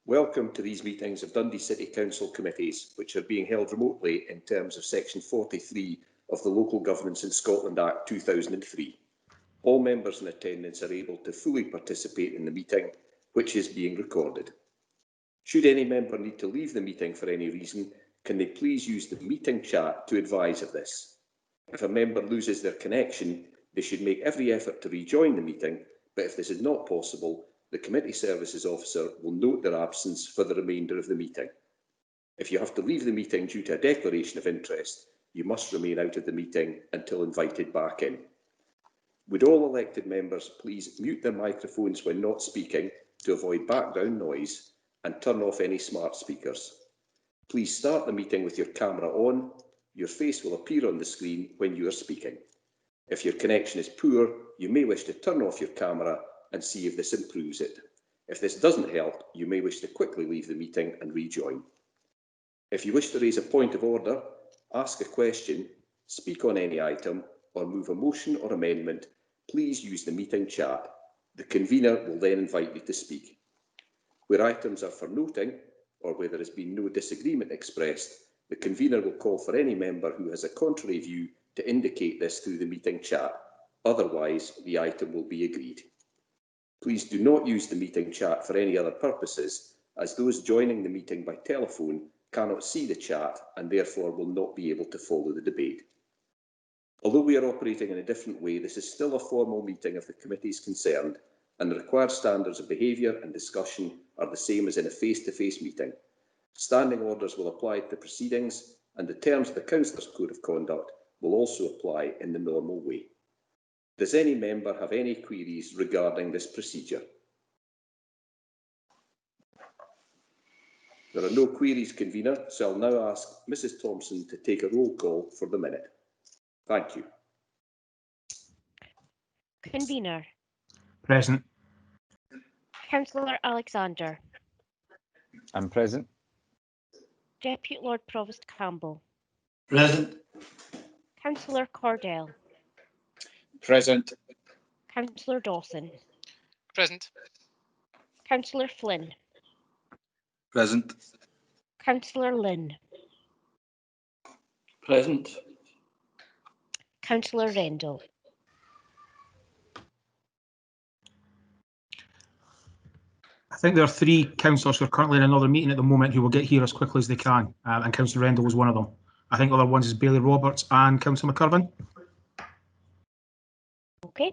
Welcome to these meetings of Dundee City Council committees, which are being held remotely in terms of Section 43 of the Local Governance in Scotland Act 2003. All members in attendance are able to fully participate in the meeting, which is being recorded. Should any member need to leave the meeting for any reason, can they please use the meeting chat to advise of this? If a member loses their connection, they should make every effort to rejoin the meeting, but if this is not possible, the Committee Services Officer will note their absence for the remainder of the meeting. If you have to leave the meeting due to a declaration of interest, you must remain out of the meeting until invited back in. Would all elected members please mute their microphones when not speaking to avoid background noise and turn off any smart speakers. Please start the meeting with your camera on. Your face will appear on the screen when you are speaking. If your connection is poor, you may wish to turn off your camera and see if this improves it. If this doesn't help, you may wish to quickly leave the meeting and rejoin. If you wish to raise a point of order, ask a question, speak on any item, or move a motion or amendment, please use the meeting chat. The convener will then invite you to speak. Where items are for noting, or where there has been no disagreement expressed, the convener will call for any member who has a contrary view to indicate this through the meeting chat. Otherwise, the item will be agreed. Please do not use the meeting chat for any other purposes, as those joining the meeting by telephone cannot see the chat and therefore will not be able to follow the debate. Although we are operating in a different way, this is still a formal meeting of the committees concerned, and the required standards of behaviour and discussion are the same as in a face-to-face meeting. Standing orders will apply to the proceedings, and the terms of the Councillors' Code of Conduct will also apply in the normal way. Does any member have any queries regarding this procedure? There are no queries, convener, so I'll now ask Mrs Thompson to take a roll call for the minute. Thank you. Convener. Present. Councillor Alexander. I'm present. Deputy Lord Provost Campbell. Present. Councillor Cordell. Present. Councillor Dawson. Present. Councillor Flynn. Present. Councillor Lynn. Present. Councillor Rendell. I think there are 3 councillors who are currently in another meeting at the moment who will get here as quickly as they can, and Councillor Rendell was one of them. I think the other ones is Bailey Roberts and Councillor McCurvin. Okay.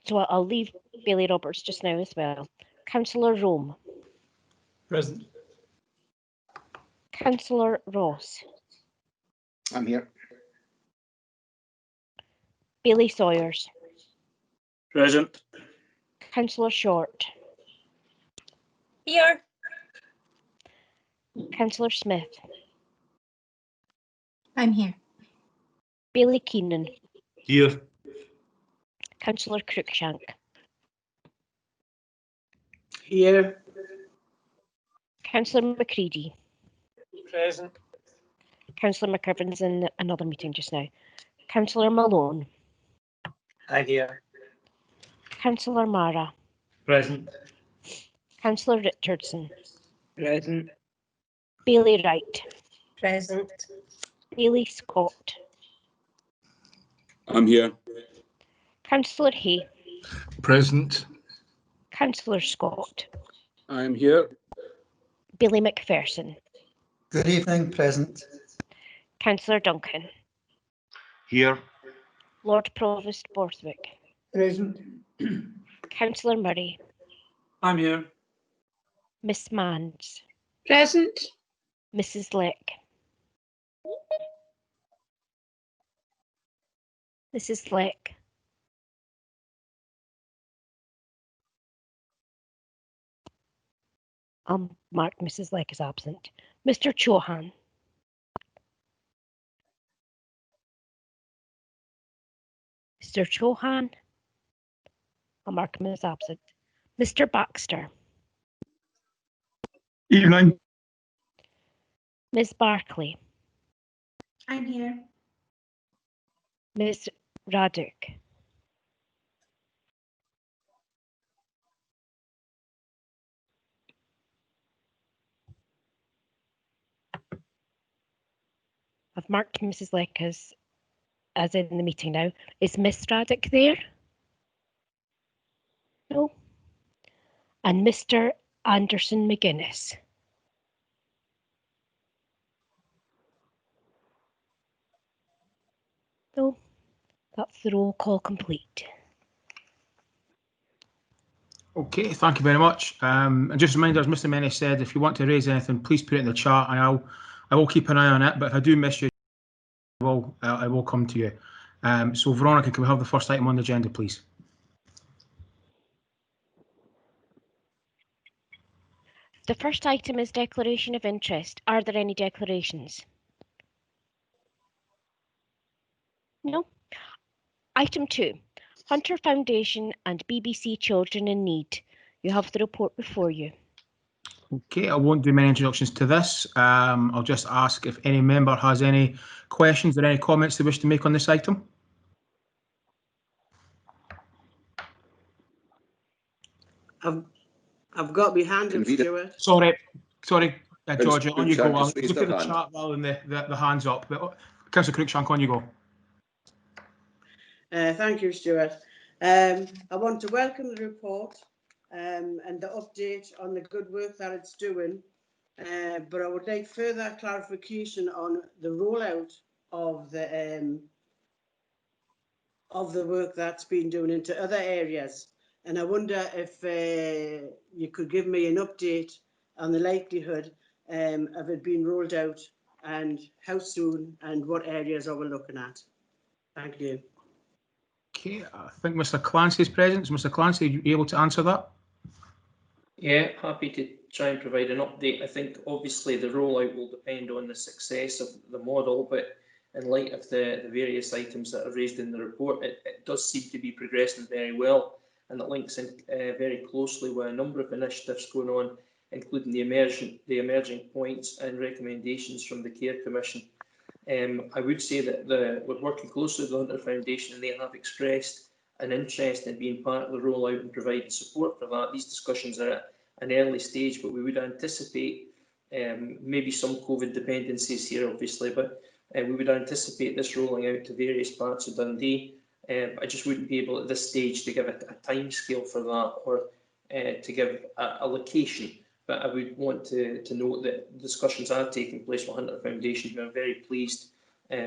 So I'll leave Bailey Roberts just now as well. Councillor Rome. Present. Councillor Ross. I'm here. Bailey Sawyers. Present. Councillor Short. Here. Councillor Smith. I'm here. Bailey Keenan. Here. Councillor Cruikshank. Here. Councillor McCready. Present. Councillor McCurvin's in another meeting just now. Councillor Malone. Hi here. Councillor Mara. Present. Councillor Richardson. Present. Bailey Wright. Present. Bailey Scott. I'm here. Councillor Hay. Present. Councillor Scott. I'm here. Bailey McPherson. Good evening, present. Councillor Duncan. Here. Lord Provost Borthwick. Present. Councillor Murray. I'm here. Miss Manns. Present. Mrs. Leck. Mrs. Leck. I'll mark Mrs. Leck as absent. Mr. Chauhan. Mr. Chauhan. I'll mark him as absent. Mr. Baxter. Evening. Ms. Barclay. I'm here. Ms. Raduk. I've marked Mrs. Leck as in the meeting now. Is Miss Raddick there? No. And Mr. Anderson McGuinness? No. That's the roll call complete. Okay, thank you very much. And just a reminder, as Mr. Menny said, if you want to raise anything, please put it in the chat, and I will keep an eye on it. But if I do miss you, I will come to you. So Veronica, can we have the first item on the agenda, please? The first item is declaration of interest. Are there any declarations? No. Item 2, Hunter Foundation and BBC Children in Need. You have the report before you. Okay, I won't do many introductions to this. I'll just ask if any member has any questions or any comments they wish to make on this item. I've got my hand up, Stuart. Sorry, Georgia, on you go. I'll look at the hand. chat rather than the hands up. But Councillor Cruikshank, on you go. Thank you, Stuart. I want to welcome the report and the update on the good work that it's doing. But I would like further clarification on the rollout of the work that's been done into other areas. And I wonder if you could give me an update on the likelihood of it being rolled out and how soon and what areas are we looking at. Thank you. Okay, I think Mr. Clancy is present. So Mr. Clancy, are you able to answer that? Yeah, happy to try and provide an update. I think obviously the rollout will depend on the success of the model, but in light of the various items that are raised in the report, it does seem to be progressing very well, and it links in very closely with a number of initiatives going on, including the emerging points and recommendations from the Care Commission. I would say that we're working closely with the Hunter Foundation, and they have expressed an interest in being part of the rollout and providing support for that. These discussions are at an early stage, but we would anticipate maybe some COVID dependencies here, obviously, but we would anticipate this rolling out to various parts of Dundee. I just wouldn't be able at this stage to give a time scale for that or to give a location. But I would want to note that discussions are taking place with Hunter Foundation, who are very pleased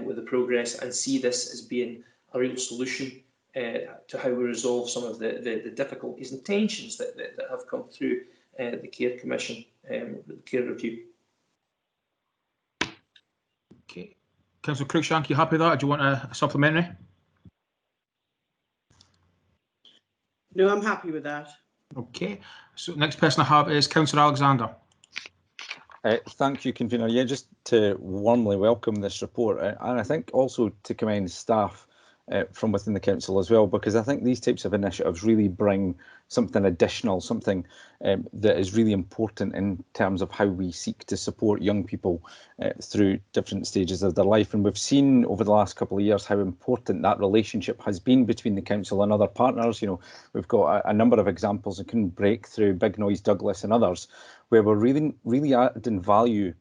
with the progress and see this as being a real solution to how we resolve some of the difficulties and tensions that have come through the Care Commission, the Care Review. Okay. Councillor Cruikshank, you happy with that? Or do you want a supplementary? No, I'm happy with that. Okay. So next person I have is Councillor Alexander. Thank you, Convener. Yeah, just to warmly welcome this report, and I think also to commend staff from within the council as well, because I think these types of initiatives really bring something additional, something that is really important in terms of how we seek to support young people through different stages of their life. And we've seen over the last couple of years how important that relationship has been between the council and other partners. You know, we've got a number of examples, including Breakthrough, Big Noise Douglas and others, where we're really adding value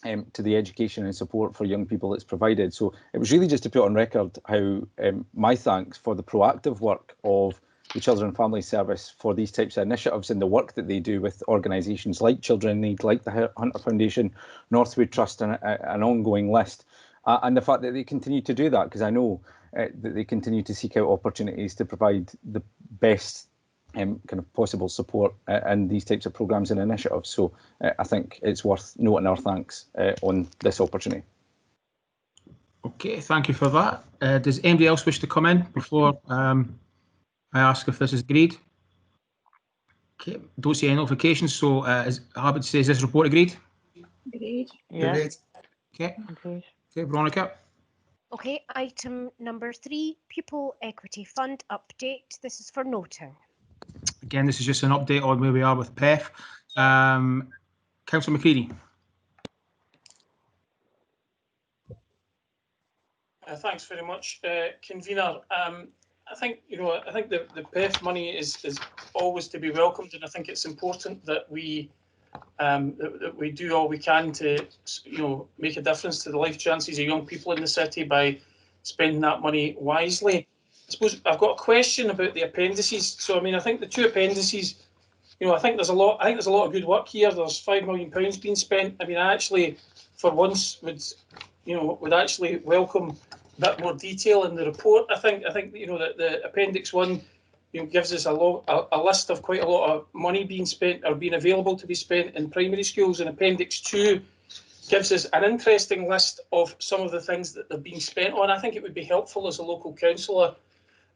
to the education and support for young people that's provided. So it was really just to put on record how my thanks for the proactive work of the Children and Family Service for these types of initiatives and the work that they do with organisations like Children in Need, like the Hunter Foundation, Northwood Trust, and an ongoing list. And the fact that they continue to do that, because I know that they continue to seek out opportunities to provide the best kind of possible support in these types of programmes and initiatives. So I think it's worth noting our thanks on this opportunity. Okay, thank you for that. Does anybody else wish to come in before I ask if this is agreed? Okay, don't see any notifications, so is happy to say, is this report agreed? Agreed. Yeah. Agreed. Okay. Agreed. Okay, Veronica. Okay, item number 3, Pupil Equity Fund update. This is for noting. Again, this is just an update on where we are with PEF. Councillor McCready. Thanks very much, Convener. I think the PEF money is always to be welcomed, and I think it's important that we that we do all we can to, make a difference to the life chances of young people in the city by spending that money wisely. I suppose I've got a question about the appendices. So, I mean, I think the two appendices, I think there's a lot of good work here. There's £5 million being spent. I mean, I actually, for once, would actually welcome a bit more detail in the report. I think that the Appendix 1 gives us a list of quite a lot of money being spent or being available to be spent in primary schools, and Appendix 2 gives us an interesting list of some of the things that they're being spent on. I think it would be helpful as a local councillor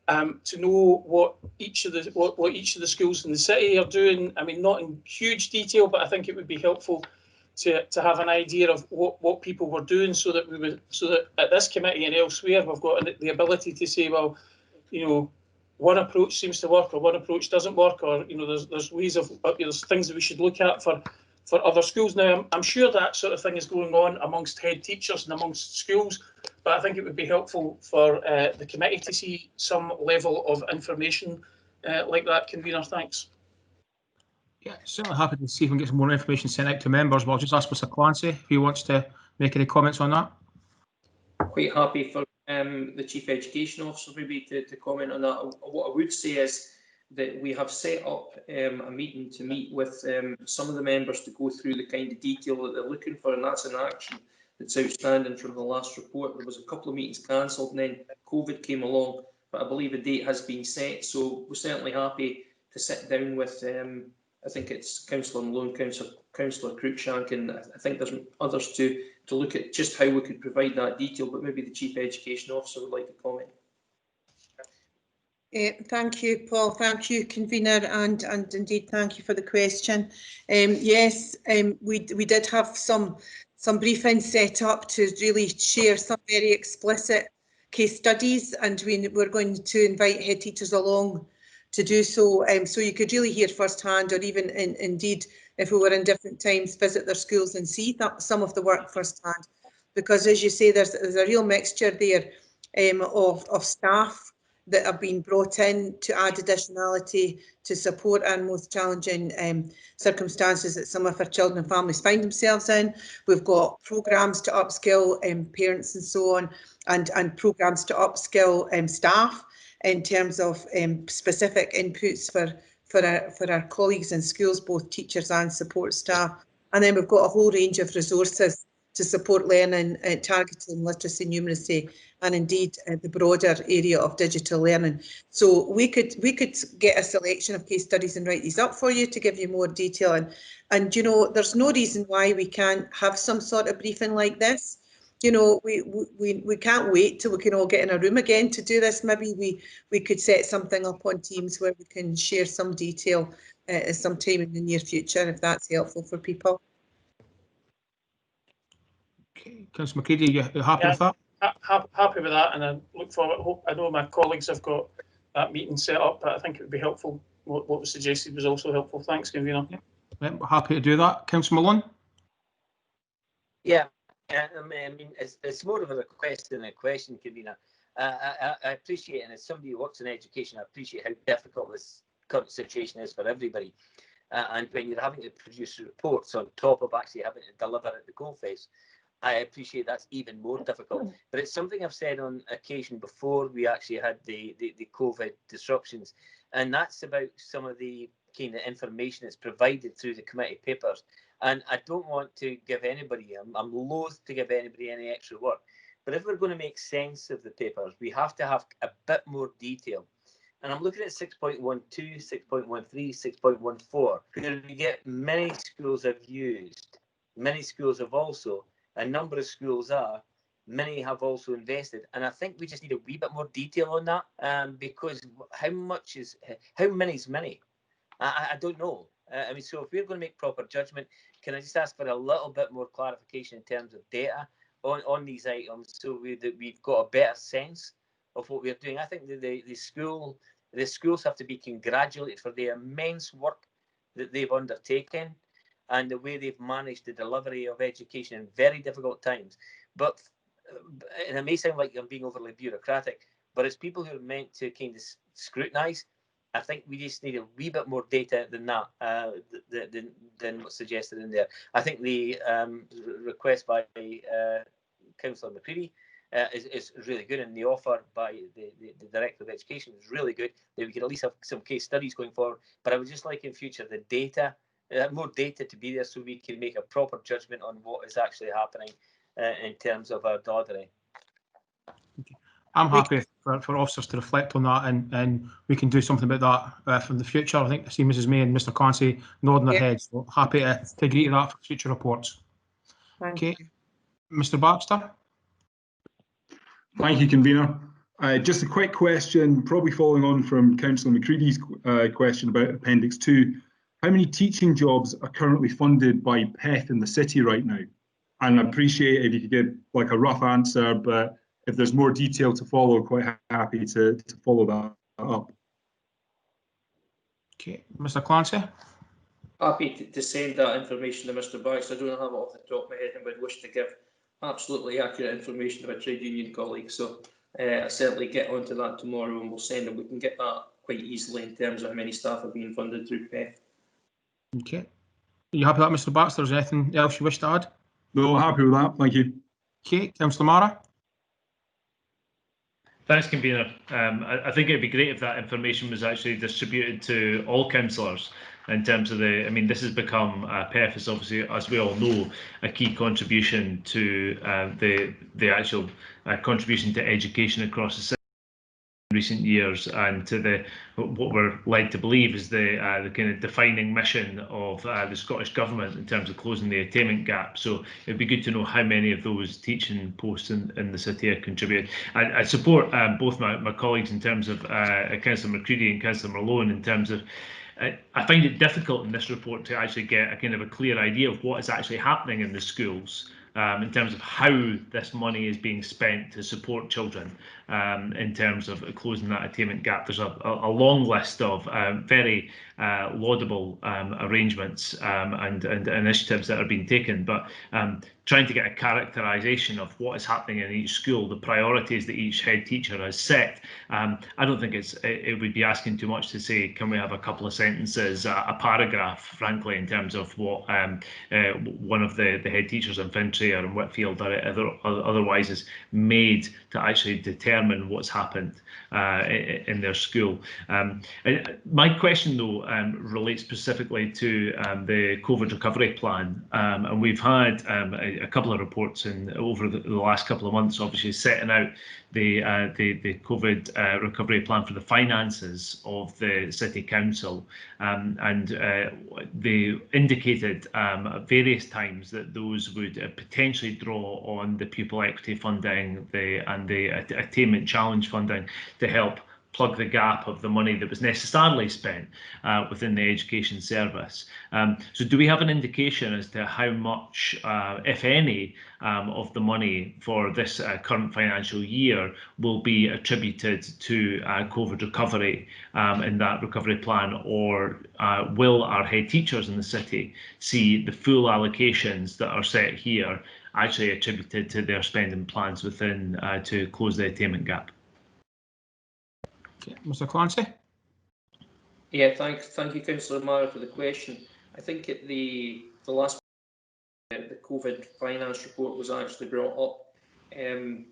to know what each of the schools in the city are doing. I mean, not in huge detail, but I think it would be helpful to have an idea of what people were doing, so that at this committee and elsewhere we've got the ability to say, well, one approach seems to work or one approach doesn't work, or there's ways of there's things that we should look at for other schools. Now, I'm sure that sort of thing is going on amongst head teachers and amongst schools, but I think it would be helpful for the committee to see some level of information like that, convener. Thanks. Yeah, certainly happy to see if we can get some more information sent out to members, but I'll just ask Mr. Clancy if he wants to make any comments on that. Quite happy for the Chief Education Officer maybe to comment on that. What I would say is that we have set up a meeting to meet with some of the members to go through the kind of detail that they're looking for, and that's an action that's outstanding from the last report. There was a couple of meetings cancelled and then COVID came along, but I believe a date has been set, so we're certainly happy to sit down with I think it's Councillor Malone, Councillor Cruikshank, and I think there's others to look at just how we could provide that detail, but maybe the Chief Education Officer would like to comment. Thank you, Paul. Thank you, convener, and indeed thank you for the question. Yes, we did have some briefings set up to really share some very explicit case studies, and we're going to invite head teachers along to do so, so you could really hear firsthand, or even indeed, if we were in different times, visit their schools and see some of the work firsthand. Because as you say, there's a real mixture there of staff that have been brought in to add additionality to support our most challenging circumstances that some of our children and families find themselves in. We've got programmes to upskill parents and so on, and programmes to upskill staff in terms of specific inputs for our colleagues in schools, both teachers and support staff. And then we've got a whole range of resources to support learning, targeting literacy, numeracy, and indeed the broader area of digital learning. So we could get a selection of case studies and write these up for you to give you more detail. And there's no reason why we can't have some sort of briefing like this. We can't wait till we can all get in a room again to do this. Maybe we could set something up on Teams where we can share some detail sometime in the near future, if that's helpful for people. Okay, Councillor McCready, you're happy with that? Happy with that, and I look forward. I know my colleagues have got that meeting set up, but I think it would be helpful. What was suggested was also helpful. Thanks, convener. Yeah, happy to do that. Councillor Malone? Yeah. I mean, it's more of a request than a question, convener. I appreciate, and as somebody who works in education, I appreciate how difficult this current situation is for everybody. And when you're having to produce reports on top of actually having to deliver at the coalface, I appreciate that's even more difficult. But it's something I've said on occasion before we actually had the COVID disruptions, and that's about some of the kind of information that's provided through the committee papers. And I don't want to give anybody, I'm loath to give anybody any extra work, but if we're going to make sense of the papers, we have to have a bit more detail. And I'm looking at 6.12, 6.13, 6.14, where we get many schools have used, many schools have also, a number of schools are, many have also invested. And I think we just need a wee bit more detail on that, because how many is many? I don't know. I mean, so if we're going to make proper judgment, can I just ask for a little bit more clarification in terms of data on these items, so that we've got a better sense of what we're doing? I think the schools have to be congratulated for the immense work that they've undertaken and the way they've managed the delivery of education in very difficult times. But, and it may sound like I'm being overly bureaucratic, but as people who are meant to kind of scrutinise, I think we just need a wee bit more data than that, than what's suggested in there. I think the request by Councillor McCready is really good, and the offer by the Director of Education is really good, that we can at least have some case studies going forward. But I would just like in future the data, more data to be there, so we can make a proper judgment on what is actually happening in terms of our delivery. I'm happy for officers to reflect on that, and we can do something about that from the future. I think I see Mrs May and Mr Clancy nodding their heads, so happy to agree to that for future reports. Okay, Mr Baxter. Thank you, Convener. Just a quick question, probably following on from Councillor McCready's question about Appendix 2. How many teaching jobs are currently funded by PEF in the city right now? And I appreciate if you could give like a rough answer, but if there's more detail to follow, quite happy to follow that up. Okay, Mr Clancy. Happy to send that information to Mr Baxter. I don't have it off the top of my head and would wish to give absolutely accurate information of a trade union colleague. So I'll certainly get onto that tomorrow and we'll send it. We can get that quite easily in terms of how many staff are being funded through PEF. Okay. Are you happy with that, Mr Baxter? Is there anything else you wish to add? No, happy with that. Thank you. Okay, Councillor Mara. Thanks, Convener. I think it'd be great if that information was actually distributed to all councillors in terms of the, I mean, this has become, PEF is obviously, as we all know, a key contribution to the actual contribution to education across the city in recent years, and to what we're led to believe is the kind of defining mission of the Scottish Government in terms of closing the attainment gap. So it'd be good to know how many of those teaching posts in the city are contributed. I support both my colleagues in terms of Councillor McCready and Councillor Malone in terms of I find it difficult in this report to actually get a kind of a clear idea of what is actually happening in the schools in terms of how this money is being spent to support children in terms of closing that attainment gap. There's a long list of very laudable arrangements and initiatives that are being taken, but trying to get a characterisation of what is happening in each school, the priorities that each head teacher has set. I don't think it would be asking too much to say, can we have a couple of sentences, a paragraph, frankly, in terms of what one of the head teachers in Fintry or in Whitfield or otherwise is made to actually determine what's happened in their school. My question, though, relates specifically to the COVID recovery plan, and we've had a couple of reports over the last couple of months, obviously setting out the COVID recovery plan for the finances of the City Council, and they indicated at various times that those would potentially draw on the pupil equity funding and the attainment challenge funding to help plug the gap of the money that was necessarily spent within the education service. So do we have an indication as to how much, if any, of the money for this current financial year will be attributed to COVID recovery in that recovery plan, or will our head teachers in the city see the full allocations that are set here actually attributed to their spending plans within to close the attainment gap? Okay, Mr Clancy. Yeah, thank you, Councillor Mara, for the question. I think at the last the COVID finance report was actually brought up, and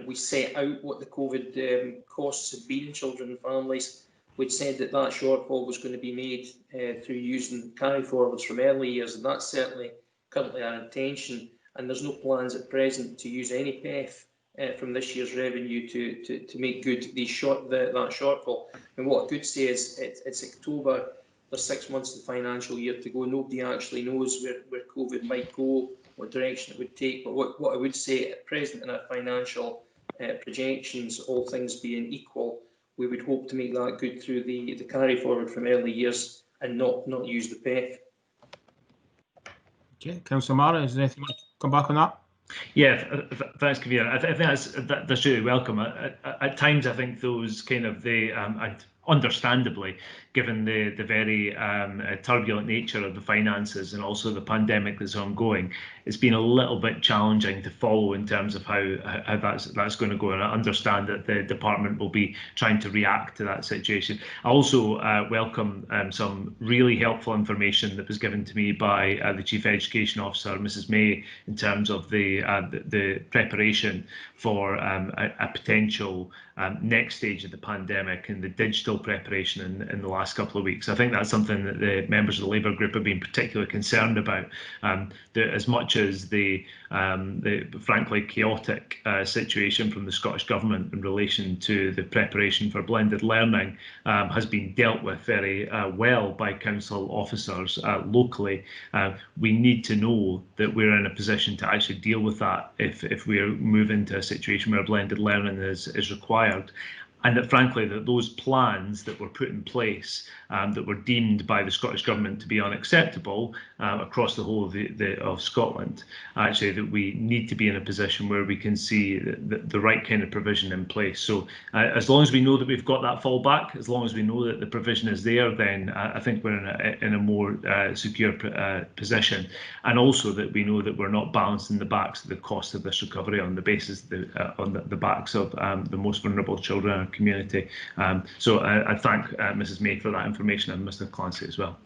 we set out what the COVID costs had been in children and families, which said that shortfall was going to be made through using carry forwards from early years, and that's certainly currently our intention. And there's no plans at present to use any PEF from this year's revenue to make good that shortfall. And what I could say is it's October, there's 6 months of the financial year to go. Nobody actually knows where COVID might go, what direction it would take. But what I would say at present in our financial projections, all things being equal, we would hope to make that good through the carry forward from early years and not use the PEF. Okay, Councillor Mara, is there anything you want to come back on that? Yeah, thanks, Convener. I think that's really welcome. At times, I think those kind of understandably, given the very turbulent nature of the finances and also the pandemic that's ongoing, it's been a little bit challenging to follow in terms of how that's going to go. And I understand that the department will be trying to react to that situation. I also welcome some really helpful information that was given to me by the Chief Education Officer, Mrs. May, in terms of the preparation for a potential next stage of the pandemic and the digital preparation in the last couple of weeks. I think that's something that the members of the Labour group have been particularly concerned about. As much as the frankly chaotic situation from the Scottish Government in relation to the preparation for blended learning has been dealt with very well by council officers locally, we need to know that we're in a position to actually deal with that if we move into a situation where blended learning is required. And that, frankly, that those plans that were put in place that were deemed by the Scottish Government to be unacceptable across the whole of Scotland, actually that we need to be in a position where we can see the right kind of provision in place. So as long as we know that we've got that fallback, as long as we know that the provision is there, then I think we're in a more secure position. And also that we know that we're not balancing the backs of the cost of this recovery on the basis on the backs of the most vulnerable children in our community. So I thank Mrs. May for that information, and Mr. Clancy as well.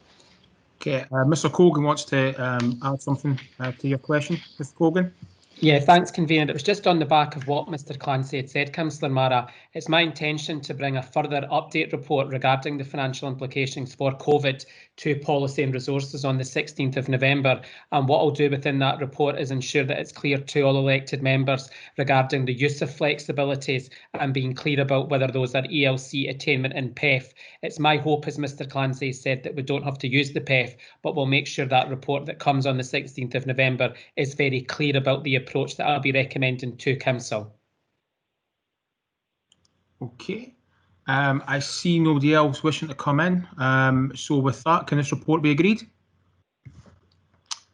Okay, Mr. Colgan wants to add something to your question. Mr. Colgan. Yeah, thanks, Convener. It was just on the back of what Mr. Clancy had said, Councillor Mara. It's my intention to bring a further update report regarding the financial implications for COVID to Policy and Resources on the 16th of November. And what I'll do within that report is ensure that it's clear to all elected members regarding the use of flexibilities and being clear about whether those are ELC, attainment and PEF. It's my hope, as Mr. Clancy said, that we don't have to use the PEF, but we'll make sure that report that comes on the 16th of November is very clear about the approach that I'll be recommending to Council. Okay. I see nobody else wishing to come in. So with that, can this report be agreed?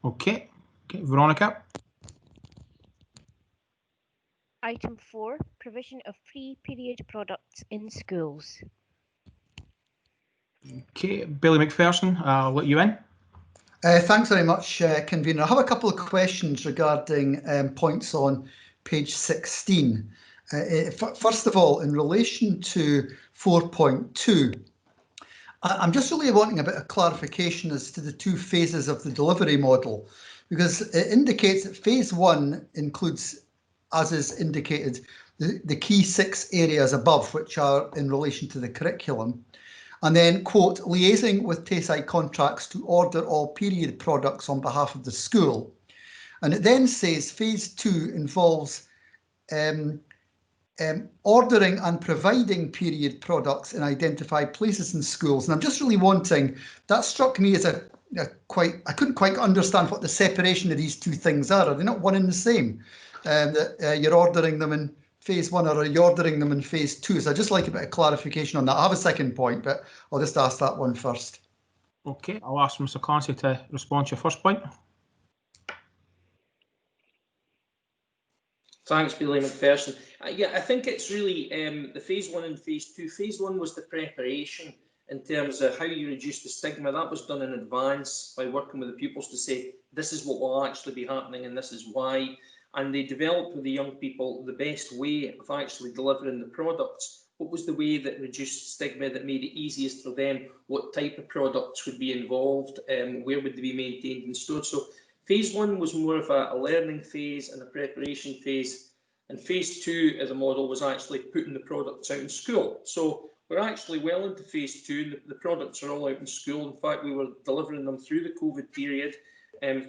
Okay. Veronica. Item 4, provision of free period products in schools. Okay, Billy McPherson, I'll let you in. Thanks very much, Convener. I have a couple of questions regarding points on page 16. First of all, in relation to 4.2, I'm just really wanting a bit of clarification as to the two phases of the delivery model, because it indicates that phase 1 includes, as is indicated, the key 6 areas above, which are in relation to the curriculum. And then, quote, liaising with Tayside contracts to order all period products on behalf of the school. And it then says phase 2 involves ordering and providing period products in identified places in schools. And I'm just really wanting, that struck me as I couldn't quite understand what the separation of these two things are. Are they not one and the same? That you're ordering them in phase 1, or are you ordering them in phase 2? So I'd just like a bit of clarification on that. I have a second point, but I'll just ask that one first. Okay, I'll ask Mr. Clancy to respond to your first point. Thanks, Billy McPherson. Yeah, I think it's really the phase 1 and phase 2. Phase 1 was the preparation in terms of how you reduce the stigma. That was done in advance by working with the pupils to say, this is what will actually be happening and this is why. And they developed with the young people the best way of actually delivering the products. What was the way that reduced stigma, that made it easiest for them? What type of products would be involved? Where would they be maintained and stored? So phase 1 was more of a learning phase and a preparation phase. And phase 2 as a model was actually putting the products out in school. So we're actually well into phase 2. The products are all out in school. In fact, we were delivering them through the COVID period.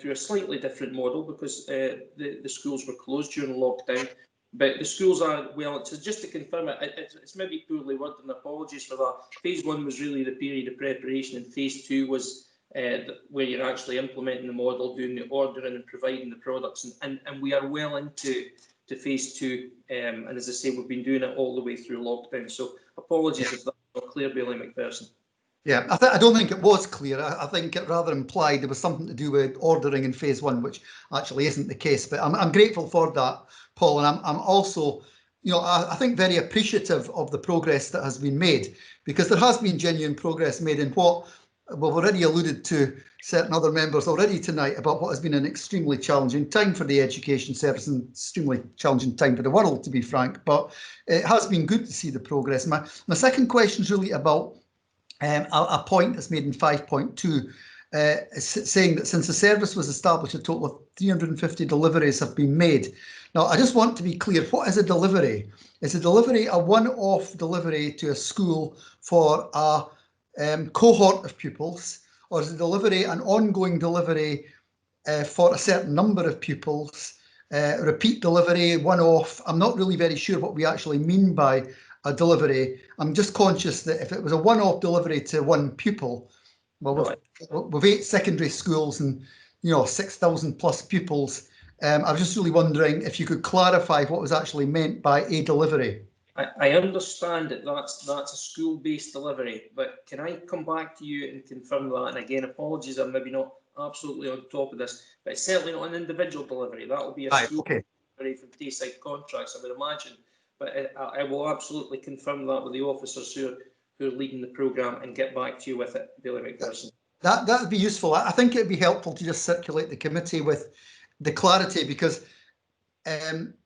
Through a slightly different model because the schools were closed during lockdown. But the schools are, well, just to confirm it, it's maybe poorly worded and apologies for that. Phase 1 was really the period of preparation and phase 2 was where you're actually implementing the model, doing the ordering and providing the products. And we are well into phase 2. And as I say, we've been doing it all the way through lockdown. So apologies if that's not clear, Billy McPherson. Yeah, I don't think it was clear. I think it rather implied there was something to do with ordering in phase 1, which actually isn't the case. But I'm grateful for that, Paul, and I'm also you know, I think very appreciative of the progress that has been made, because there has been genuine progress made in what we've already alluded to certain other members already tonight about what has been an extremely challenging time for the education service and extremely challenging time for the world, to be frank. But it has been good to see the progress. My second question is really about a point that's made in 5.2, saying that since the service was established, a total of 350 deliveries have been made. Now, I just want to be clear, what is a delivery? Is a delivery a one-off delivery to a school for a cohort of pupils, or is a delivery an ongoing delivery for a certain number of pupils, repeat delivery, one-off? I'm not really very sure what we actually mean by a delivery. I'm just conscious that if it was a one-off delivery to one pupil, well, we've 8 secondary schools and 6,000 plus pupils. I was just really wondering if you could clarify what was actually meant by a delivery. I understand that that's a school-based delivery, but can I come back to you and confirm that? And again, apologies, I'm maybe not absolutely on top of this, but it's certainly not an individual delivery. That will be a school delivery from Tayside contracts, I would imagine. But I will absolutely confirm that with the officers who are leading the programme and get back to you with it, Billy McPherson. That would be useful. I think it would be helpful to just circulate the committee with the clarity, because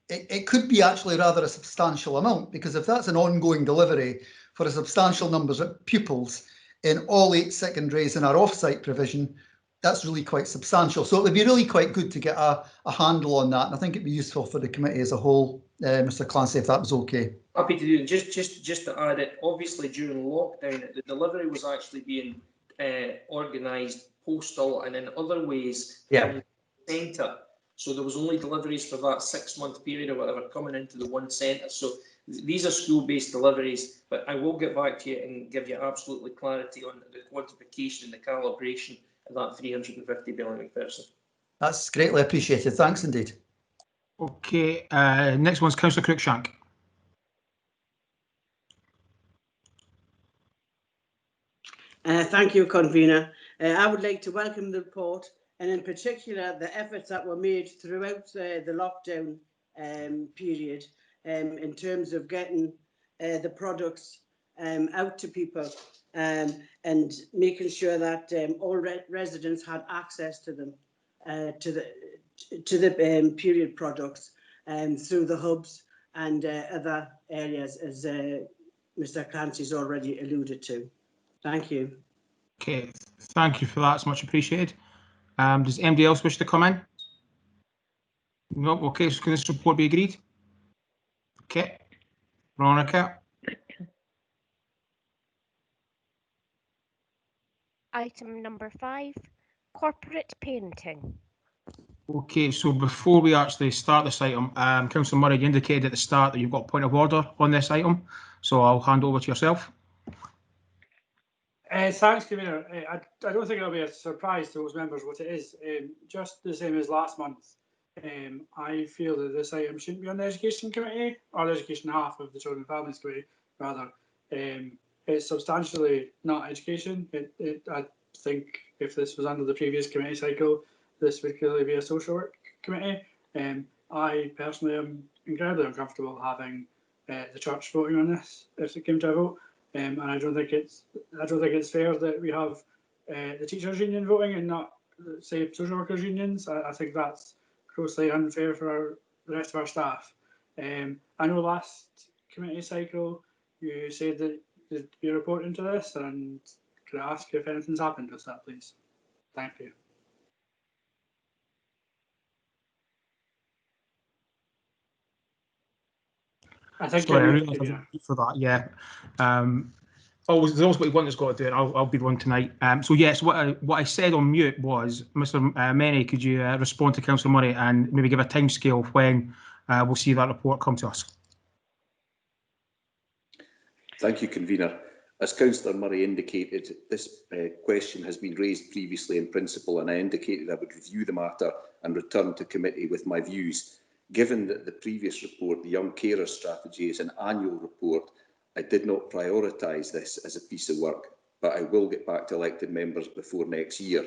it could be actually rather a substantial amount, because if that's an ongoing delivery for a substantial numbers of pupils in all 8 secondaries in our off-site provision, that's really quite substantial. So it would be really quite good to get a handle on that, and I think it'd be useful for the committee as a whole, Mr. Clancy, if that was okay. Happy to do it. Just to add it, obviously during lockdown, the delivery was actually being organised postal and in other ways from the centre. So there was only deliveries for that 6-month period or whatever coming into the one centre. So these are school-based deliveries, but I will get back to you and give you absolutely clarity on the quantification and the calibration of that 350 Billy McPherson. That's greatly appreciated. Thanks indeed. Okay, next one's Councillor Cruikshank. Thank you, Convener. I would like to welcome the report, and in particular the efforts that were made throughout the lockdown period in terms of getting the products out to people and making sure that all residents had access to them, to the period products through the hubs and other areas, as Mr. Clancy's already alluded to. Thank you. Okay, thank you for that. It's much appreciated. Does anybody else wish to come in? No. Okay, so can this report be agreed? Okay. Veronica. Item number 5, corporate painting. Okay, so before we actually start this item, Councillor Murray, you indicated at the start that you've got a point of order on this item, so I'll hand over to yourself. Thanks, Convener. I don't think it'll be a surprise to those members what it is. Just the same as last month, I feel that this item shouldn't be on the Education Committee or the Education half of the Children and Families Committee, rather. It's substantially not education. I think if this was under the previous committee cycle, this would clearly be a social work committee. I personally am incredibly uncomfortable having the church voting on this if it came to a vote. And I don't think it's fair that we have the teachers' union voting and not, say, social workers' unions. I think that's grossly unfair for the rest of our staff. I know last committee cycle you said that you'd be reporting to this, and could I ask if anything's happened with that, please? Thank you. I think sorry, for that, yeah. There's always one that's got to do it. I'll be the one tonight. So yes, what I said on mute was, Mr. Menny, could you respond to Councillor Murray and maybe give a timescale of when we'll see that report come to us? Thank you, Convener. As Councillor Murray indicated, this question has been raised previously in principle, and I indicated I would review the matter and return to committee with my views. Given that the previous report, the Young Carers Strategy, is an annual report, I did not prioritise this as a piece of work, but I will get back to elected members before next year.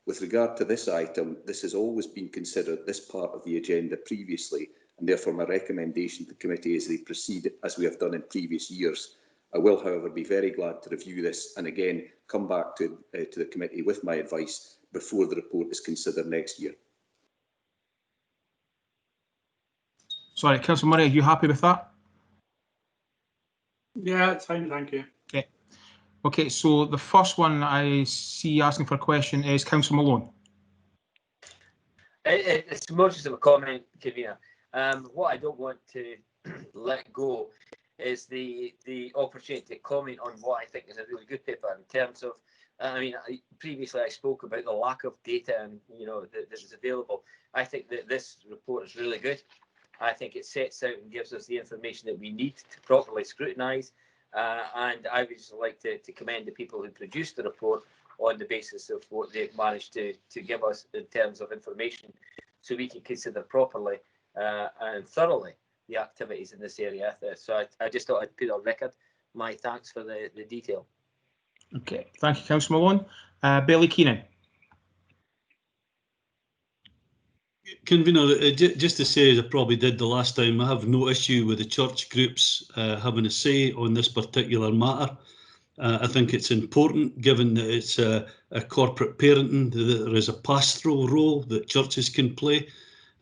With regard to this item, this has always been considered this part of the agenda previously, and therefore my recommendation to the committee is they proceed as we have done in previous years. I will, however, be very glad to review this and again come back to the committee with my advice before the report is considered next year. Sorry, Councillor Murray, are you happy with that? Yeah, it's fine, thank you. Okay. Okay, so the first one I see asking for a question is Councillor Malone. It's more just a comment, Convener. What I don't want to let go is the opportunity to comment on what I think is a really good paper in terms of, I mean, previously I spoke about the lack of data and, you know, that is available. I think that this report is really good. I think it sets out and gives us the information that we need to properly scrutinise. And I would just like to commend the people who produced the report on the basis of what they've managed to give us in terms of information, so we can consider properly and thoroughly the activities in this area. So I just thought I'd put on record my thanks for the detail. Okay, thank you, Councillor Malone. Bailey Keenan. Convener, just to say, as I probably did the last time, I have no issue with the church groups having a say on this particular matter. I think it's important, given that it's a corporate parenting, that there is a pastoral role that churches can play.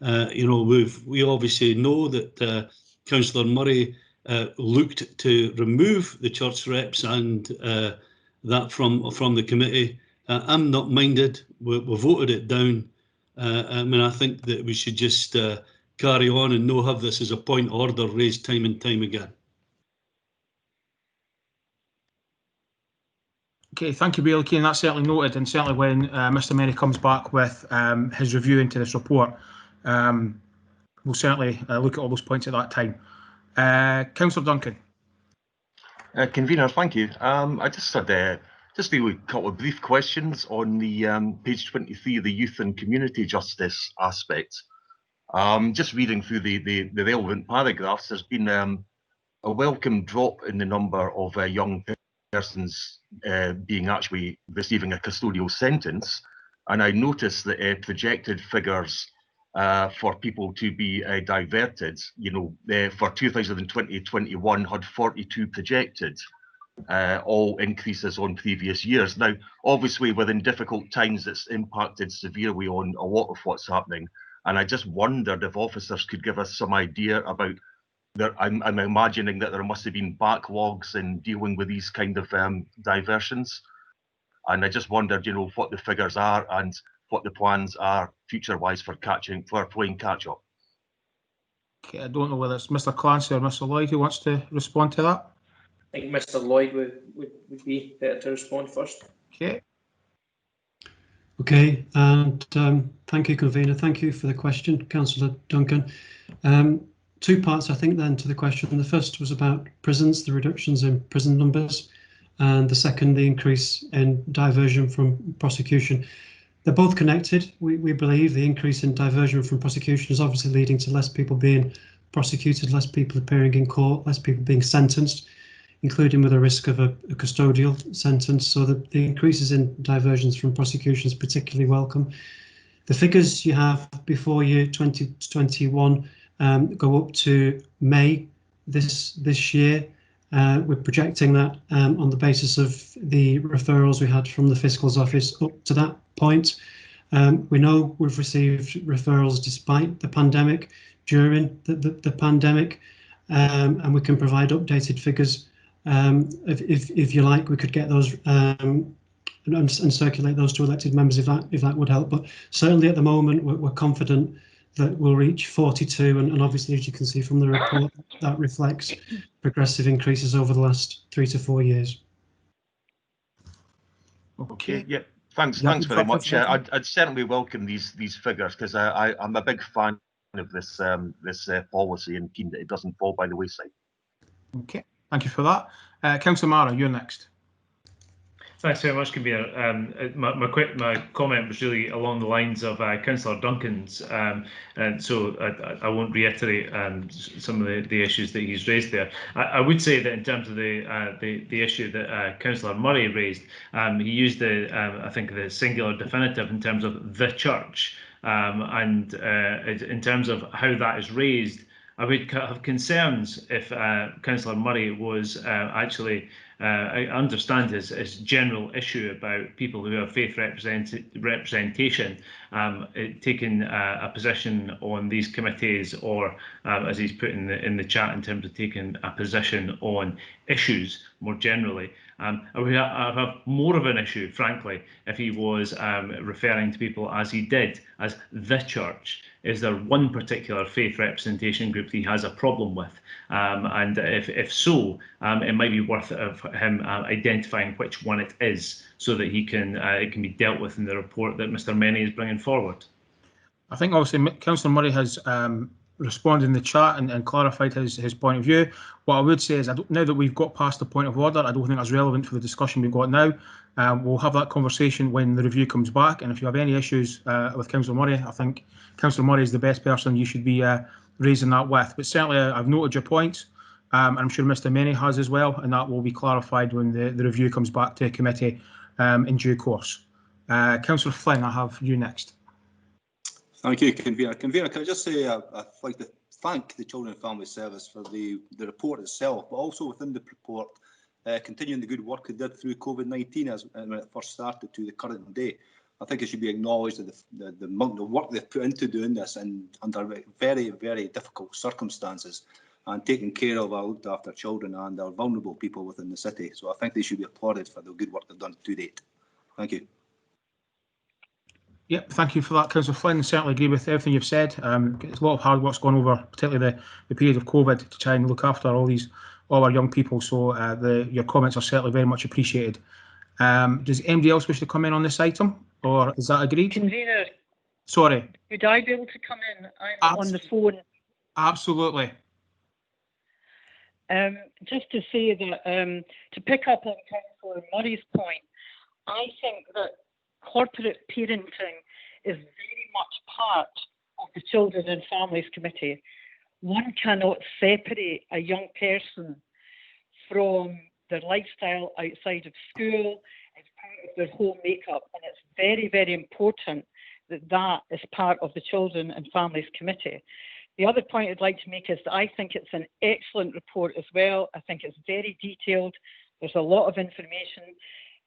You know, we obviously know that Councillor Murray looked to remove the church reps and that from the committee. I'm not minded. We voted it down. I mean, I think that we should just carry on and not have this as a point of order raised time and time again. Okay, thank you, Bailey Keenan. That's certainly noted, and certainly when Mr. Murray comes back with his review into this report, we'll certainly look at all those points at that time. Councillor Duncan. Convener, thank you. I just had a couple of brief questions on the page 23, the youth and community justice aspect. Just reading through the relevant paragraphs, there's been a welcome drop in the number of young persons being actually receiving a custodial sentence, and I noticed that projected figures for people to be diverted, you know, for 2020-21 had 42 projected, all increases on previous years. Now, obviously, within difficult times, it's impacted severely on a lot of what's happening, and I just wondered if officers could give us some idea about I'm imagining that there must have been backlogs in dealing with these kind of diversions, and I just wondered, you know, what the figures are and what the plans are future-wise for playing catch-up. Okay, I don't know whether it's Mr. Clancy or Mr. Lloyd who wants to respond to that. I think Mr. Lloyd would be better to respond first. Okay. Okay, and thank you, Convener. Thank you for the question, Councillor Duncan. Two parts, I think, then to the question. The first was about prisons, the reductions in prison numbers, and the second, the increase in diversion from prosecution. They're both connected. We believe the increase in diversion from prosecution is obviously leading to less people being prosecuted, less people appearing in court, less people being sentenced, including with a risk of a custodial sentence. So the increases in diversions from prosecution is particularly welcome. The figures you have before you, 2021, go up to May this year. We're projecting that on the basis of the referrals we had from the Fiscal's Office up to that point. We know we've received referrals despite the pandemic, during the pandemic, and we can provide updated figures. If you like, we could get those and circulate those to elected members if that would help. But certainly at the moment, we're confident that we'll reach 42, and obviously, as you can see from the report, that reflects progressive increases over the last 3 to 4 years. Okay, yeah, thanks very much. I'd certainly welcome these figures, because I'm a big fan of this policy and keen that it doesn't fall by the wayside. Okay, thank you for that. Councillor Mara, you're next. Thanks very much, Convener. My comment was really along the lines of Councillor Duncan's, and so I won't reiterate some of the issues that he's raised there. I would say that in terms of the issue that Councillor Murray raised, he used I think the singular definitive in terms of the church. And in terms of how that is raised, I would have concerns if Councillor Murray was actually, I understand his general issue about people who have faith representation taking a position on these committees, or as he's put in the chat, in terms of taking a position on issues more generally. I would have more of an issue, frankly, if he was referring to people as he did, as the church. Is there one particular faith representation group that he has a problem with? And if so, it might be worth him identifying which one it is, so that it can be dealt with in the report that Mr. Menny is bringing forward. I think obviously Councillor Murray has responded in the chat and clarified his point of view. What I would say is, now that we've got past the point of order, I don't think that's relevant for the discussion we've got now. We'll have that conversation when the review comes back, and if you have any issues with Councillor Murray, I think Councillor Murray is the best person you should be raising that with. But certainly I've noted your points, and I'm sure Mr. Menny has as well, and that will be clarified when the review comes back to committee in due course. Councillor Flynn, I have you next. Thank you, Convener. Convener, can I just say I'd like to thank the Children and Family Service for the report itself, but also within the report, continuing the good work it did through COVID-19 as when it first started to the current day. I think it should be acknowledged that the work they've put into doing this and under very, very difficult circumstances, and taking care of our looked after children and our vulnerable people within the city. So I think they should be applauded for the good work they've done to date. Thank you. Yep, thank you for that, Councillor Flynn. I certainly agree with everything you've said. It's a lot of hard work's gone over, particularly the period of COVID, to try and look after all our young people. So your comments are certainly very much appreciated. Does anybody else wish to come in on this item, or is that agreed? Convener, sorry. Would I be able to come in? I'm on the phone. Absolutely. Just to say that, to pick up on Councillor Murray's point, I think that corporate parenting is very much part of the Children and Families Committee. One cannot separate a young person from their lifestyle outside of school. It's part of their whole makeup, and it's very, very important that that is part of the Children and Families Committee. The other point I'd like to make is that I think it's an excellent report as well. I think it's very detailed. There's a lot of information.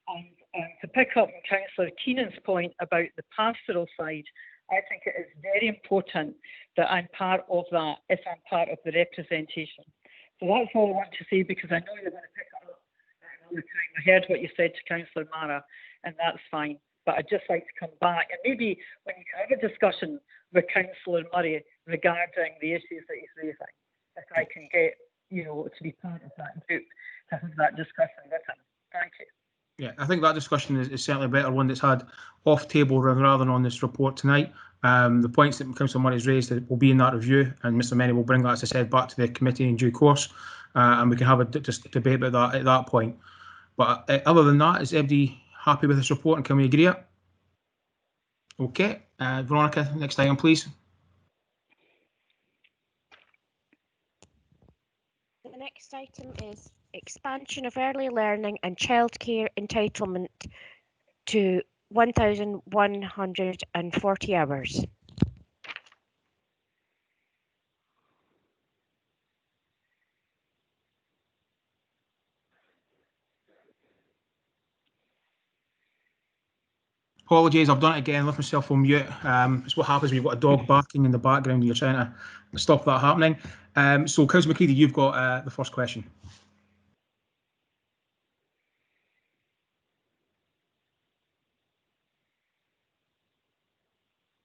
And to pick up on Councillor Keenan's point about the pastoral side, I think it is very important that I'm part of that if I'm part of the representation. So that's all I want to say, because I know you're going to pick it up another time. I heard what you said to Councillor Mara, and that's fine. But I'd just like to come back, and maybe when you have a discussion with Councillor Murray regarding the issues that he's raising, if I can get, to be part of that group, to have that discussion with him. Thank you. Yeah, I think that discussion is certainly a better one that's had off table rather than on this report tonight. The points that Councillor Murray has raised will be in that review, and Mr. Menny will bring that, as I said, back to the committee in due course, and we can have a debate about that at that point. But other than that, is everybody happy with this report, and can we agree it? Okay, Veronica, next item, please. The next item is expansion of early learning and childcare entitlement to 1,140 hours. Apologies, I've done it again, left myself on mute. It's what happens when you've got a dog barking in the background and you're trying to stop that happening. So, Councillor McCready, you've got the first question.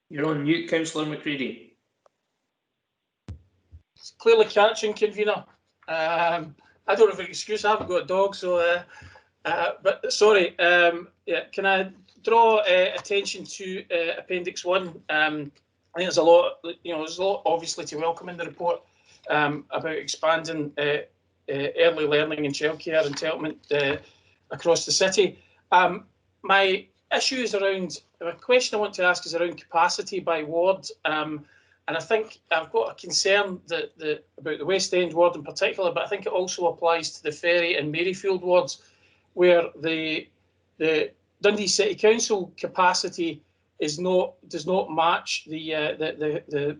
You're on mute, Councillor McCready. It's clearly catching, Convener. I don't have an excuse. I haven't got a dog, so. But sorry. Yeah, can I draw attention to Appendix 1? I think there's a lot. There's a lot, obviously, to welcome in the report about expanding early learning and childcare entitlement across the city. My issue is around. The question I want to ask is around capacity by ward, and I think I've got a concern about the West End ward in particular, but I think it also applies to the Ferry and Maryfield wards, where the Dundee City Council capacity does not match the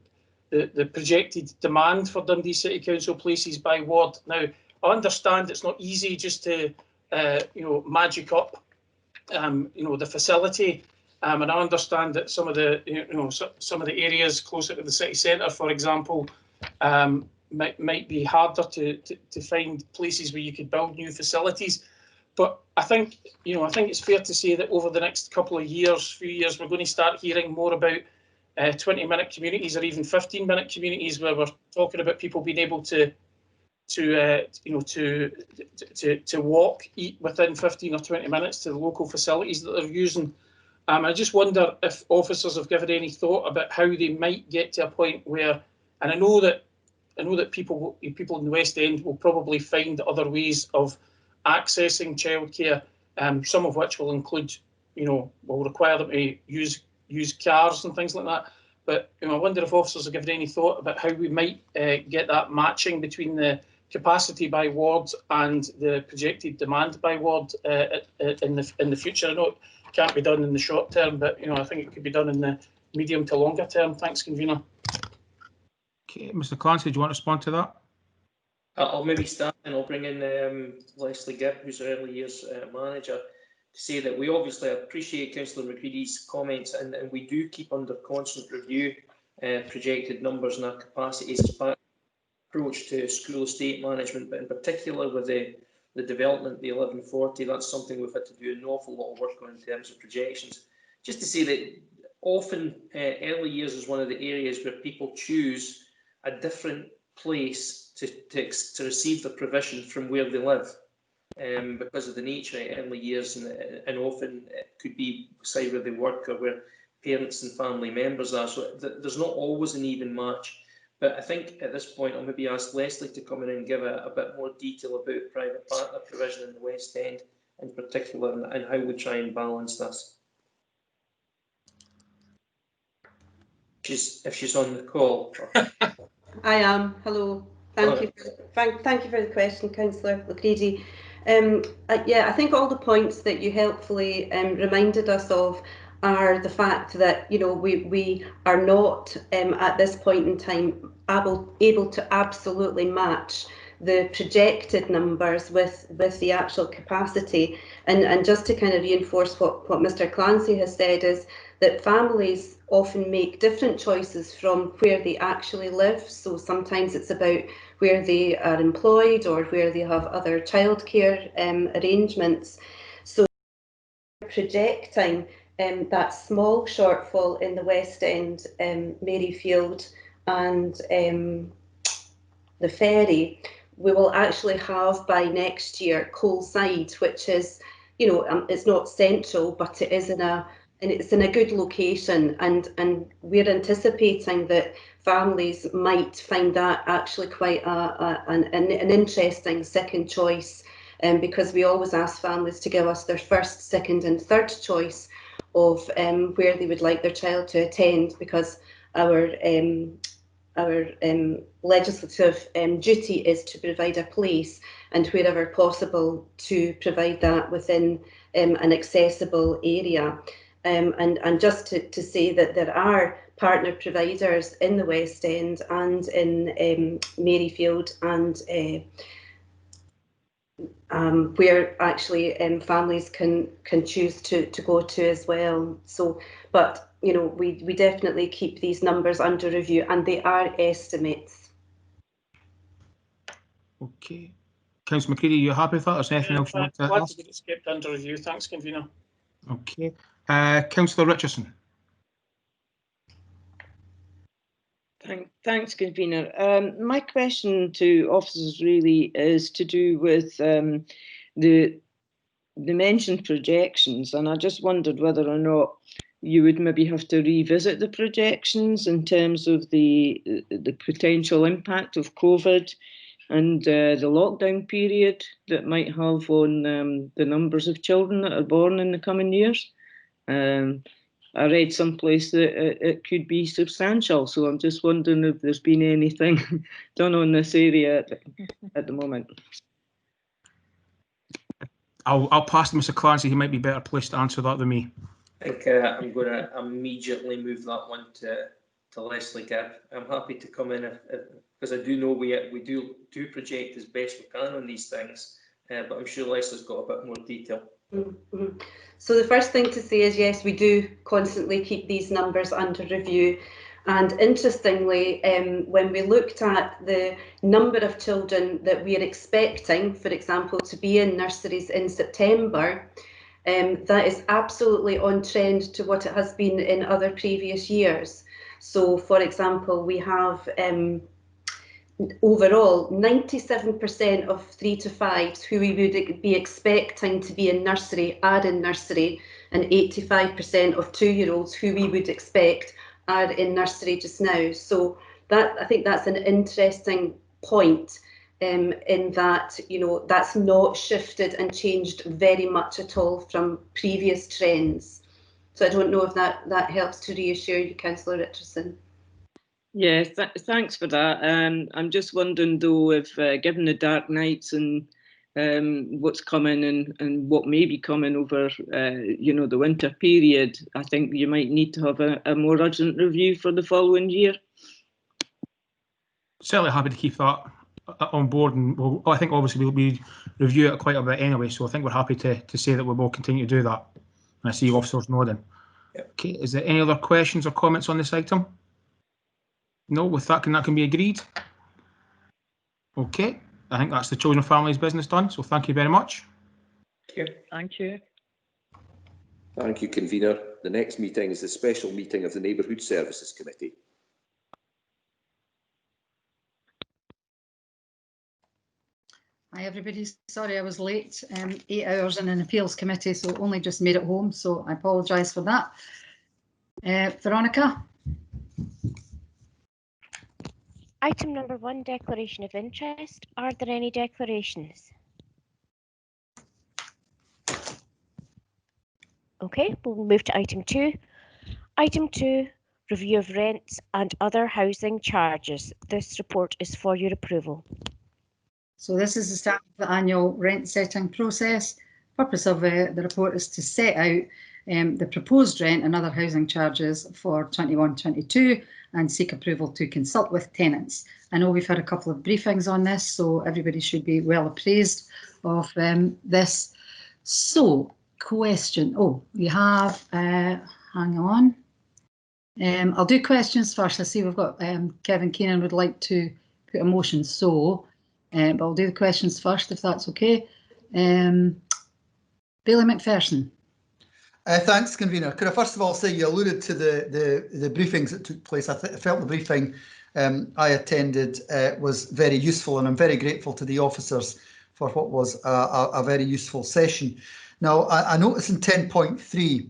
projected demand for Dundee City Council places by ward. Now, I understand it's not easy just to magic up the facility, and I understand that some of the areas closer to the city centre, for example, might be harder to find places where you could build new facilities. But I think it's fair to say that over the next couple of few years, we're going to start hearing more about 20-minute communities or even 15-minute communities, where we're talking about people being able to walk, eat within 15 or 20 minutes to the local facilities that they're using. I just wonder if officers have given any thought about how they might get to a point where, and I know that people in the West End will probably find other ways of accessing childcare, some of which will include, will require them to use cars and things like that. But I wonder if officers have given any thought about how we might get that matching between the capacity by ward and the projected demand by ward in the future. I know it can't be done in the short term, but I think it could be done in the medium to longer term. Thanks, convener. Okay, Mr. Clancy, do you want to respond to that? I'll maybe start and I'll bring in Leslie Gibb, who's our early years manager, to say that we obviously appreciate Councillor McCready's comments, and we do keep under constant review projected numbers and our capacities as part of the approach to school estate management, but in particular with the development of the 1140, that's something we've had to do an awful lot of work on in terms of projections. Just to say that often early years is one of the areas where people choose a different place to receive the provision from where they live, because of the nature of early years, and often it could be beside where they work or where parents and family members are. So there's not always an even match. But I think at this point I'll maybe ask Leslie to come in and give a bit more detail about private partner provision in the West End in particular, and how we try and balance this. If she's on the call. I am. Hello. Thank you for the question, Councillor McCready. Yeah, I think all the points that you helpfully reminded us of are the fact that we are not at this point in time able to absolutely match the projected numbers with the actual capacity. And just to kind of reinforce what Mr. Clancy has said, is that families often make different choices from where they actually live. So sometimes it's about where they are employed or where they have other childcare arrangements. So projecting that small shortfall in the West End, Maryfield and the ferry, we will actually have by next year Coleside, which is, it's not central, but it is it's in a good location, and we're anticipating that families might find that actually quite an interesting second choice, because we always ask families to give us their first, second and third choice of where they would like their child to attend, because our legislative duty is to provide a place, and wherever possible to provide that within an accessible area. And just to say that there are partner providers in the West End and in Maryfield, and where actually families can choose to go to as well. So, but we definitely keep these numbers under review, and they are estimates. Okay, Councillor McCready, you happy with that? Is there anything else you want to ask? Get it kept under review. Thanks, convener. Okay, Councillor Richardson. Thanks, convener. My question to officers really is to do with the mentioned projections, and I just wondered whether or not you would maybe have to revisit the projections in terms of the potential impact of COVID and the lockdown period that might have on the numbers of children that are born in the coming years. I read someplace that it could be substantial, so I'm just wondering if there's been anything done on this area at the moment. I'll pass to Mr. Clancy. He might be better placed to answer that than me. I think I'm going to immediately move that one to Leslie Gibb. I'm happy to come in because I do know we do project as best we can on these things, but I'm sure Leslie's got a bit more detail. Mm-hmm. So the first thing to say is, yes, we do constantly keep these numbers under review. And interestingly, when we looked at the number of children that we are expecting, for example, to be in nurseries in September, that is absolutely on trend to what it has been in other previous years. So, for example, we have overall 97% of 3 to 5s who we would be expecting to be in nursery are in nursery, and 85% of 2-year-olds who we would expect are in nursery just now. So that, I think that's an interesting point, in that, you know, that's not shifted and changed very much at all from previous trends. So I don't know if that helps to reassure you, Councillor Richardson. Yeah, thanks for that. I'm just wondering though if, given the dark nights and what's coming and what may be coming over, you know, the winter period, I think you might need to have a more urgent review for the following year. Certainly happy to keep that on board, and I think obviously we'll review it quite a bit anyway, so I think we're happy to say that we will continue to do that. And I see officers nodding. Yep. Okay, is there any other questions or comments on this item? No, with that can be agreed. Okay, I think that's the Children and Families business done, so thank you very much. Thank you. Thank you. Thank you, Convener. The next meeting is the special meeting of the Neighbourhood Services Committee. Hi everybody, sorry I was late, 8 hours in an appeals committee, so only just made it home, so I apologise for that. Veronica? Item number 1, declaration of interest. Are there any declarations? Okay, we'll move to item 2. Item 2, review of rents and other housing charges. This report is for your approval. So this is the start of the annual rent setting process. Purpose of the report is to set out the proposed rent and other housing charges for 21-22 and seek approval to consult with tenants. I know we've had a couple of briefings on this, so everybody should be well appraised of this. So, question, we have, hang on. I'll do questions first. I see we've got Kevin Keenan would like to put a motion, so but I'll do the questions first, if that's okay. Bailey McPherson. Thanks, Convener. Could I first of all say you alluded to the briefings that took place. I felt the briefing I attended was very useful, and I'm very grateful to the officers for what was a very useful session. Now, I notice in 10.3,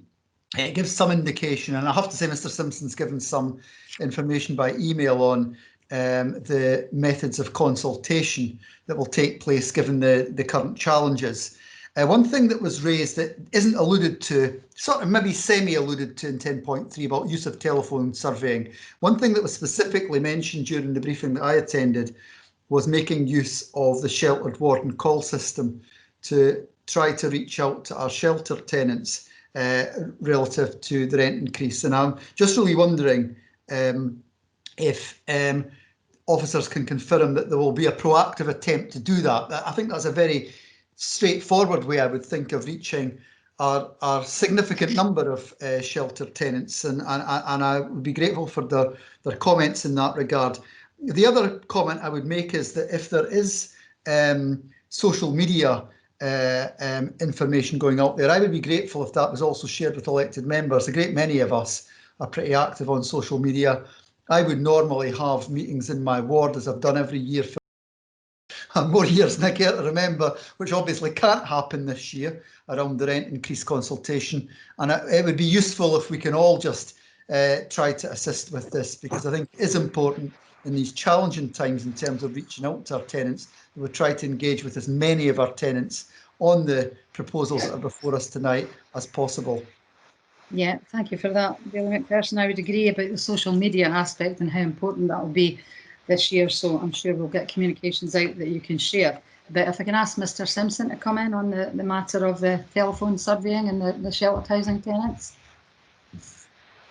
it gives some indication, and I have to say Mr Simpson's given some information by email on the methods of consultation that will take place given the current challenges. One thing that was raised that isn't alluded to, sort of maybe semi-alluded to in 10.3 about use of telephone surveying. One thing that was specifically mentioned during the briefing that I attended was making use of the sheltered warden call system to try to reach out to our shelter tenants relative to the rent increase. And I'm just really wondering if officers can confirm that there will be a proactive attempt to do that. I think that's a very straightforward way, I would think, of reaching our significant number of shelter tenants, and I would be grateful for their comments in that regard. The other comment I would make is that if there is social media information going out there, I would be grateful if that was also shared with elected members. A great many of us are pretty active on social media. I would normally have meetings in my ward, as I've done every year for more years than I care to remember, which obviously can't happen this year, around the rent increase consultation. And it would be useful if we can all just try to assist with this, because I think it is important in these challenging times in terms of reaching out to our tenants, that we try to engage with as many of our tenants on the proposals that are before us tonight as possible. Yeah, thank you for that, Bailey McPherson. I would agree about the social media aspect and how important that will be this year, so I'm sure we'll get communications out that you can share. But if I can ask Mr Simpson to come in on the matter of the telephone surveying and the sheltered housing tenants.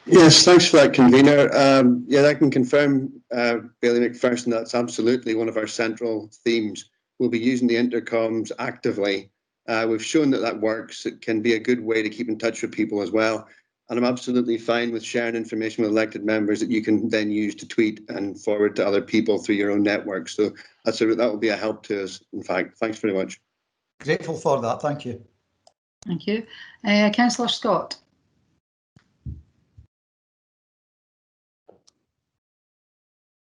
Yes, thanks for that, convener. Yeah, I can confirm, Bailey McPherson, that's absolutely one of our central themes. We'll be using the intercoms actively. We've shown that that works. It can be a good way to keep in touch with people as well. And I'm absolutely fine with sharing information with elected members that you can then use to tweet and forward to other people through your own network. So that will be a help to us, in fact. Thanks very much. Grateful for that. Thank you. Thank you. Councillor Scott.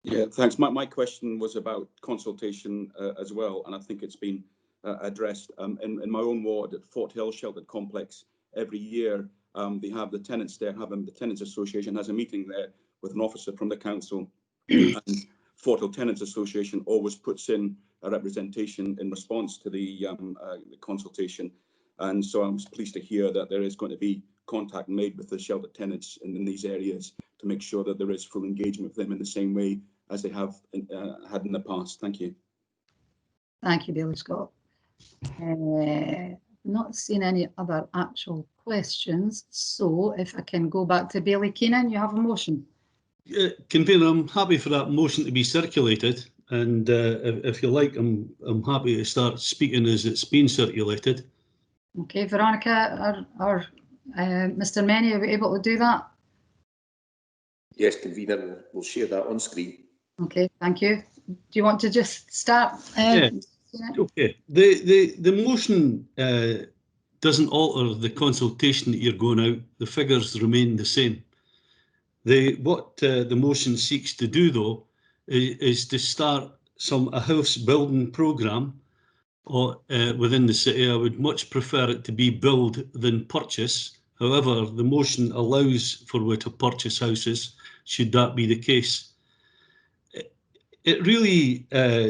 Yeah, thanks. My question was about consultation as well, and I think it's been addressed. In my own ward at Fort Hill Sheltered Complex, every year they have the tenants there, the Tenants Association has a meeting there with an officer from the council, and Fort Hill Tenants Association always puts in a representation in response to the consultation. And so I'm pleased to hear that there is going to be contact made with the sheltered tenants in these areas to make sure that there is full engagement with them in the same way as they have had in the past. Thank you. Thank you, Bailey Scott. Not seen any other actual questions, so if I can go back to Bailey Keenan, you have a motion. Convener, I'm happy for that motion to be circulated, and if you like, I'm happy to start speaking as it's been circulated. Okay, Veronica or Mr. Menny, are we able to do that? Yes, convener, we'll share that on screen. Okay, thank you. Do you want to just start? Yeah. Okay. The motion doesn't alter the consultation that you're going out. The figures remain the same. What the motion seeks to do, though, is to start a house building programme within the city. I would much prefer it to be build than purchase. However, the motion allows for we to purchase houses, should that be the case. It really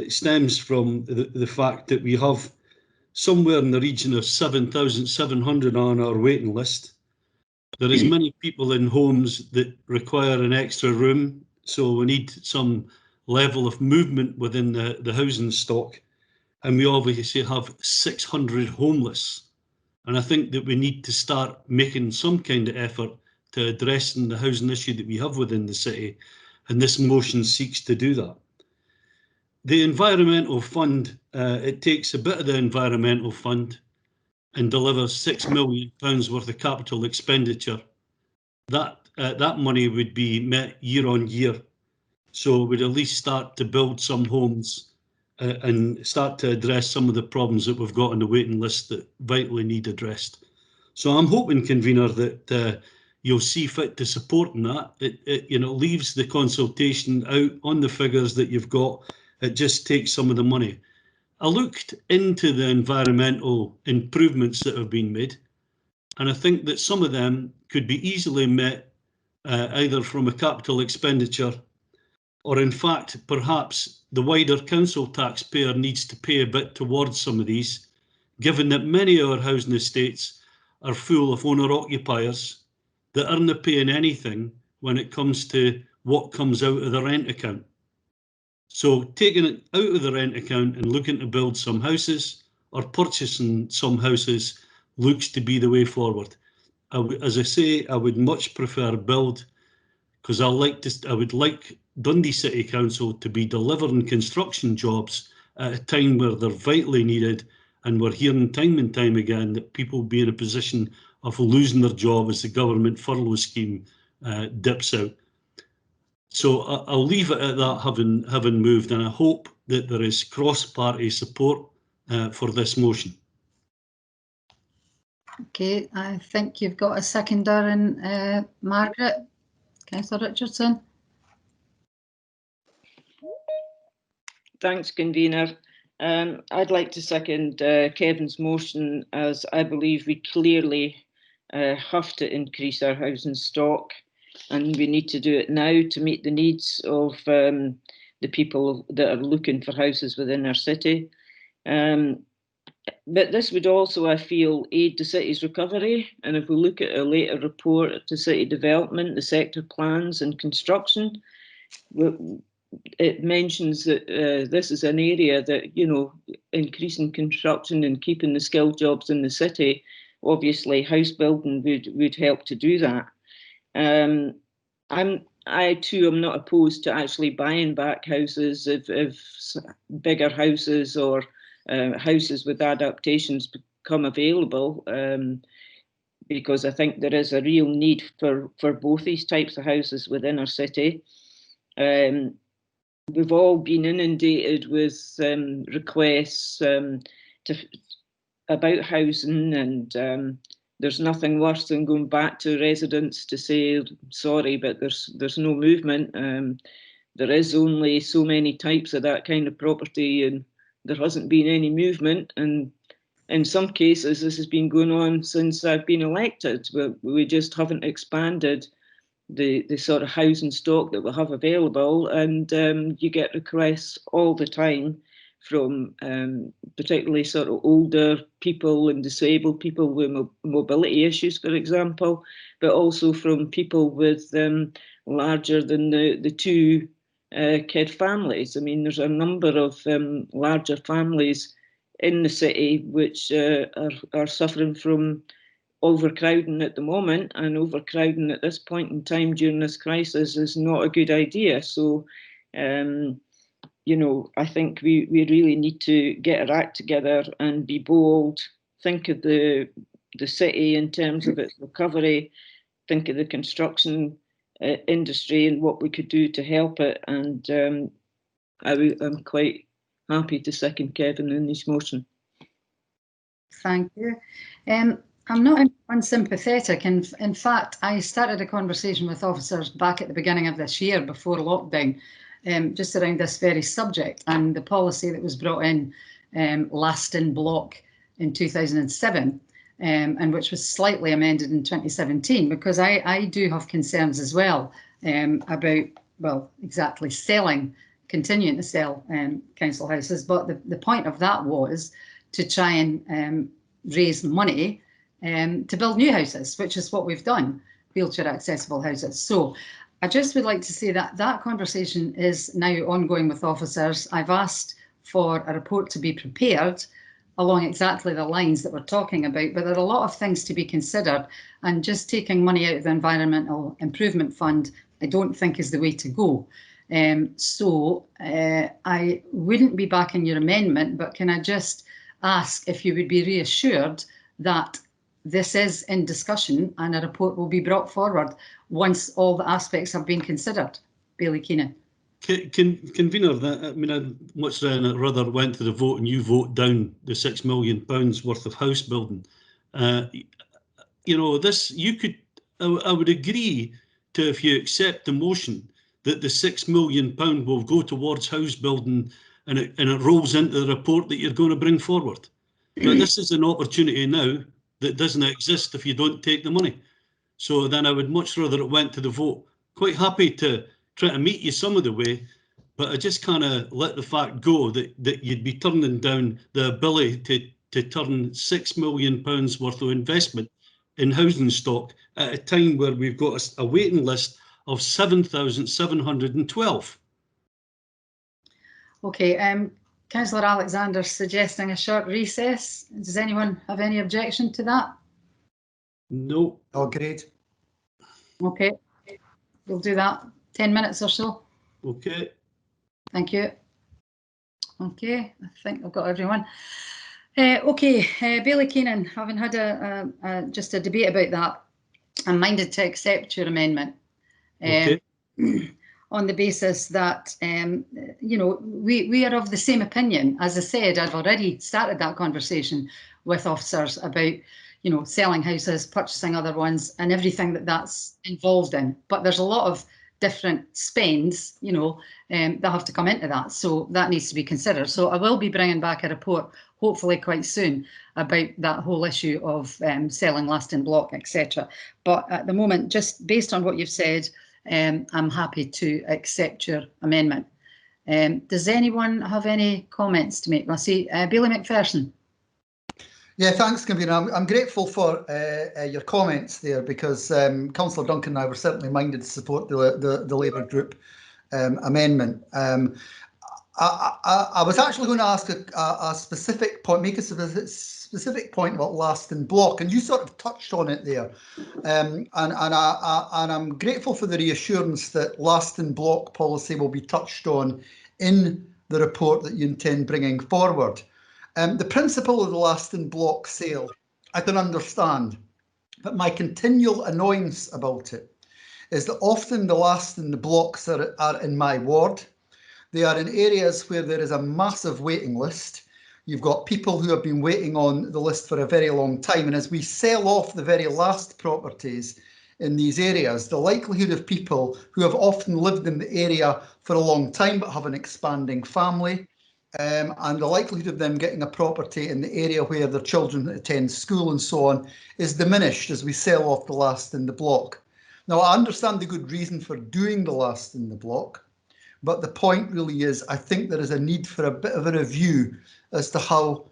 stems from the fact that we have somewhere in the region of 7,700 on our waiting list. There is many people in homes that require an extra room, so we need some level of movement within the housing stock. And we obviously have 600 homeless. And I think that we need to start making some kind of effort to addressing the housing issue that we have within the city. And this motion seeks to do that. The environmental fund, it takes a bit of the environmental fund and delivers £6 million worth of capital expenditure. That money would be met year on year. So we'd at least start to build some homes and start to address some of the problems that we've got on the waiting list that vitally need addressed. So I'm hoping, convener, that you'll see fit to support in that. It leaves the consultation out on the figures that you've got. It just takes some of the money. I looked into the environmental improvements that have been made, and I think that some of them could be easily met either from a capital expenditure or, in fact, perhaps the wider council taxpayer needs to pay a bit towards some of these, given that many of our housing estates are full of owner-occupiers that aren't paying anything when it comes to what comes out of the rent account. So taking it out of the rent account and looking to build some houses or purchasing some houses looks to be the way forward. As I say, I would much prefer build, because I would like Dundee City Council to be delivering construction jobs at a time where they're vitally needed, and we're hearing time and time again that people will be in a position of losing their job as the government furlough scheme dips out. So I'll leave it at that, having moved, and I hope that there is cross-party support for this motion. Okay, I think you've got a seconder in Margaret. Councillor Richardson. Thanks, convener. I'd like to second Kevin's motion, as I believe we clearly have to increase our housing stock, and we need to do it now to meet the needs of the people that are looking for houses within our city. But this would also, I feel, aid the city's recovery. And if we look at a later report to city development, the sector plans and construction, it mentions that this is an area that, increasing construction and keeping the skilled jobs in the city, obviously house building would help to do that. I too am not opposed to actually buying back houses if bigger houses or houses with adaptations become available, because I think there is a real need for both these types of houses within our city. We've all been inundated with requests about housing, and there's nothing worse than going back to residents to say, sorry, but there's no movement. There is only so many types of that kind of property, and there hasn't been any movement. And in some cases, this has been going on since I've been elected. We just haven't expanded the sort of housing stock that we have available, and you get requests all the time from particularly sort of older people and disabled people with mobility issues, for example, but also from people with larger than the two kid families. I mean, there's a number of larger families in the city which are suffering from overcrowding at the moment, and overcrowding at this point in time during this crisis is not a good idea. So, you know, I think we really need to get our act together and be bold, think of the city in terms of its recovery, think of the construction industry and what we could do to help it. And I'm quite happy to second Kevin in this motion. Thank you. I'm not unsympathetic. In fact, I started a conversation with officers back at the beginning of this year before lockdown, just around this very subject, and the policy that was brought in last in block in 2007, and which was slightly amended in 2017, because I do have concerns as well about, well, exactly continuing to sell council houses. But the point of that was to try and raise money to build new houses, which is what we've done, wheelchair accessible houses. So I just would like to say that that conversation is now ongoing with officers. I've asked for a report to be prepared along exactly the lines that we're talking about, but there are a lot of things to be considered, and just taking money out of the Environmental Improvement Fund I don't think is the way to go. So I wouldn't be backing your amendment, but can I just ask if you would be reassured that this is in discussion and a report will be brought forward once all the aspects have been considered? Bailey Keenan. Convener, I mean, I'd much rather went to the vote and you vote down the £6 million worth of house building. You know, this, you could, I would agree to, if you accept the motion, that the £6 million will go towards house building, and it rolls into the report that you're going to bring forward. But this is an opportunity now that doesn't exist if you don't take the money. So then I would much rather it went to the vote. Quite happy to try to meet you some of the way, but I just kind of let the fact go that you'd be turning down the ability to turn £6 million worth of investment in housing stock at a time where we've got a waiting list of 7,712. Okay, Councillor Alexander suggesting a short recess. Does anyone have any objection to that? No. Oh, great. Okay, we'll do that. 10 minutes or so. Okay. Thank you. Okay, I think I've got everyone. Okay, Bailey Keenan, having had just a debate about that, I'm minded to accept your amendment. Okay. On the basis that, you know, we are of the same opinion. As I said, I've already started that conversation with officers about, you know, selling houses, purchasing other ones, and everything that's involved in. But there's a lot of different spends, you know, that have to come into that. So that needs to be considered. So I will be bringing back a report, hopefully quite soon, about that whole issue of selling last in block, etc. But at the moment, just based on what you've said, I'm happy to accept your amendment. Does anyone have any comments to make? I see Bailey McPherson. Yeah, thanks, Convener. I'm grateful for your comments there, because Councillor Duncan and I were certainly minded to support the Labour Group amendment. I was actually going to ask a specific point, make a specific point about last in block, and you sort of touched on it there. And I'm grateful for the reassurance that last in block policy will be touched on in the report that you intend bringing forward. The principle of the last in block sale, I can understand, but my continual annoyance about it is that often the last in the blocks are in my ward. They are in areas where there is a massive waiting list. You've got people who have been waiting on the list for a very long time. And as we sell off the very last properties in these areas, the likelihood of people who have often lived in the area for a long time but have an expanding family, and the likelihood of them getting a property in the area where their children attend school and so on is diminished as we sell off the last in the block. Now, I understand the good reason for doing the last in the block, but the point really is I think there is a need for a bit of a review as to how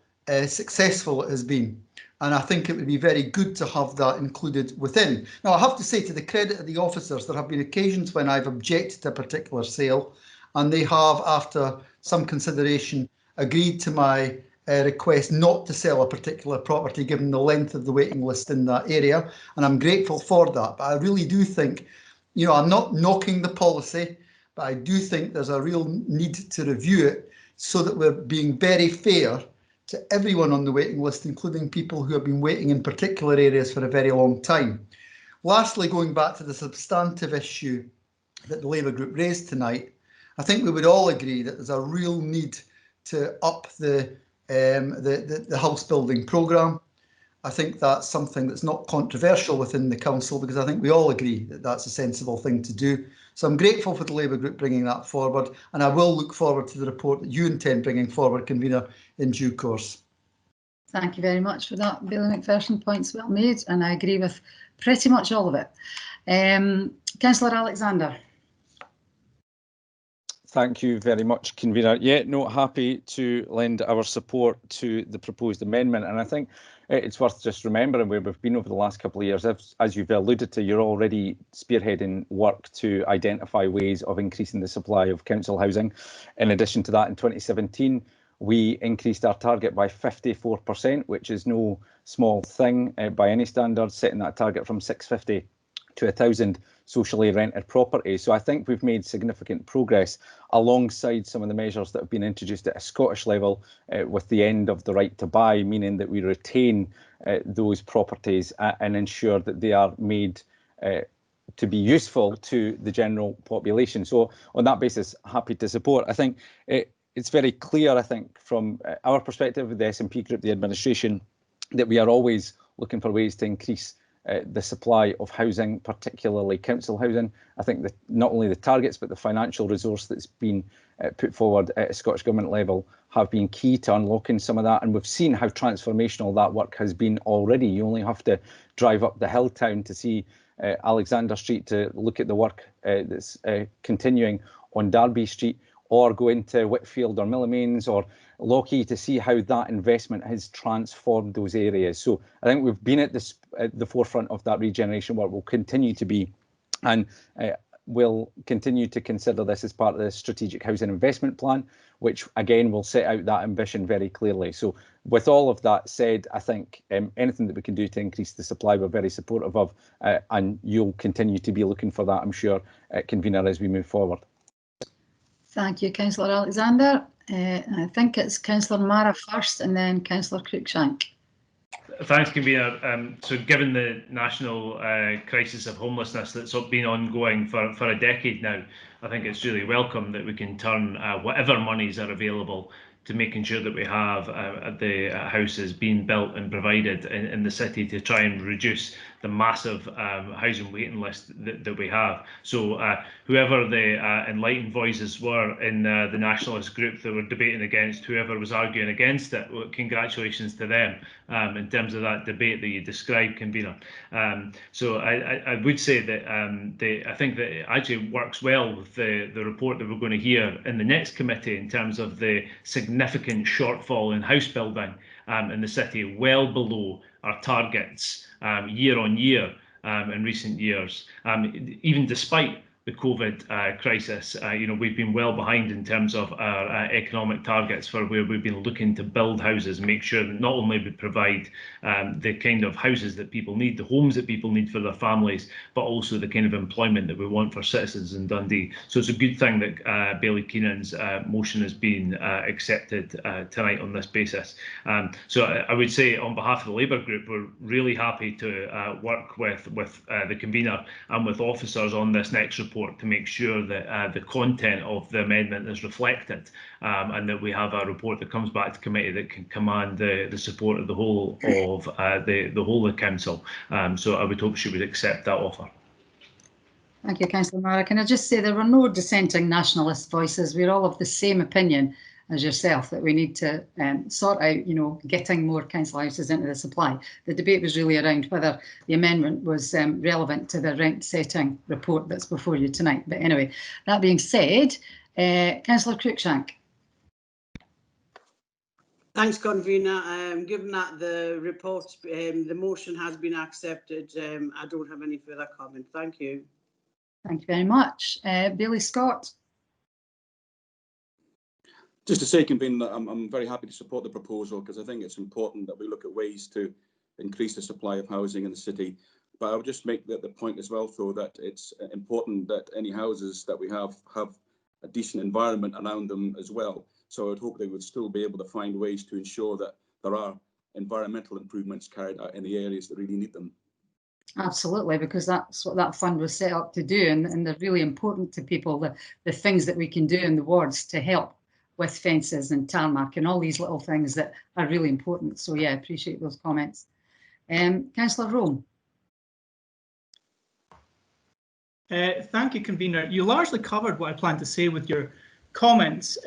successful it has been. And I think it would be very good to have that included within. Now, I have to say, to the credit of the officers, there have been occasions when I've objected to a particular sale, and they have, after some consideration, agreed to my request not to sell a particular property given the length of the waiting list in that area. And I'm grateful for that. But I really do think, you know, I'm not knocking the policy, but I do think there's a real need to review it so that we're being very fair to everyone on the waiting list, including people who have been waiting in particular areas for a very long time. Lastly, going back to the substantive issue that the Labour group raised tonight, I think we would all agree that there's a real need to up the house building programme. I think that's something that's not controversial within the council, because I think we all agree that that's a sensible thing to do. So I'm grateful for the Labour group bringing that forward, and I will look forward to the report that you intend bringing forward, Convener, in due course. Thank you very much for that, Bailey Macpherson. Points well made, and I agree with pretty much all of it. Councillor Alexander. Thank you very much, Convener. Yeah, no, happy to lend our support to the proposed amendment. And I think it's worth just remembering where we've been over the last couple of years. As you've alluded to, you're already spearheading work to identify ways of increasing the supply of council housing. In addition to that, in 2017, we increased our target by 54%, which is no small thing by any standards, setting that target from 650 to 1,000 socially rented properties. So I think we've made significant progress alongside some of the measures that have been introduced at a Scottish level with the end of the right to buy, meaning that we retain those properties and ensure that they are made to be useful to the general population. So on that basis, happy to support. I think it's very clear, I think, from our perspective, the SNP group, the administration, that we are always looking for ways to increase the supply of housing, particularly council housing. I think that not only the targets, but the financial resource that's been put forward at a Scottish Government level have been key to unlocking some of that. And we've seen how transformational that work has been already. You only have to drive up the hill town to see Alexander Street, to look at the work that's continuing on Derby Street, or go into Whitfield or Millamains or Lochee to see how that investment has transformed those areas. So I think we've been at the forefront of that regeneration work. We'll continue to be, and we'll continue to consider this as part of the Strategic Housing Investment Plan, which again will set out that ambition very clearly. So with all of that said, I think anything that we can do to increase the supply, we're very supportive of, and you'll continue to be looking for that, I'm sure, Convener, as we move forward. Thank you, Councillor Alexander. I think it's Councillor Mara first and then Councillor Cruikshank. Thanks, Convener. So given the national crisis of homelessness that's been ongoing for a decade now, I think it's really welcome that we can turn whatever monies are available to making sure that we have the houses being built and provided in the city to try and reduce the massive housing waiting list that we have. So whoever the enlightened voices were in the nationalist group that were debating against, whoever was arguing against it, well, congratulations to them in terms of that debate that you described, Convener. So I would say that I think that it actually works well with the report that we're going to hear in the next committee in terms of the significant shortfall in house building in the city, well below our targets year on year in recent years, even despite the COVID crisis. We've been well behind in terms of our economic targets for where we've been looking to build houses, make sure that not only we provide the kind of houses that people need, the homes that people need for their families, but also the kind of employment that we want for citizens in Dundee. So it's a good thing that Bailey Keenan's motion has been accepted tonight on this basis. So I would say on behalf of the Labour Group, we're really happy to work with the convener and with officers on this next report to make sure that the content of the amendment is reflected, and that we have a report that comes back to committee that can command the support of the whole of the whole of council. So I would hope she would accept that offer. Thank you, Councillor Mara. Can I just say there were no dissenting nationalist voices. We're all of the same opinion as yourself, that we need to sort out, getting more council houses into the supply. The debate was really around whether the amendment was relevant to the rent setting report that's before you tonight. But anyway, that being said, Councillor Cruikshank. Thanks, convener. Given that the report, the motion has been accepted, I don't have any further comment. Thank you. Thank you very much. Bailey Scott. Just to say, convener, I'm very happy to support the proposal because I think it's important that we look at ways to increase the supply of housing in the city. But I would just make the point as well, though, that it's important that any houses that we have a decent environment around them as well. So I would hope they would still be able to find ways to ensure that there are environmental improvements carried out in the areas that really need them. Absolutely, because that's what that fund was set up to do, and they're really important to people, the things that we can do in the wards to help with fences and tarmac and all these little things that are really important. So yeah, I appreciate those comments. Councillor Rome. Thank you, convener. You largely covered what I planned to say with your comments,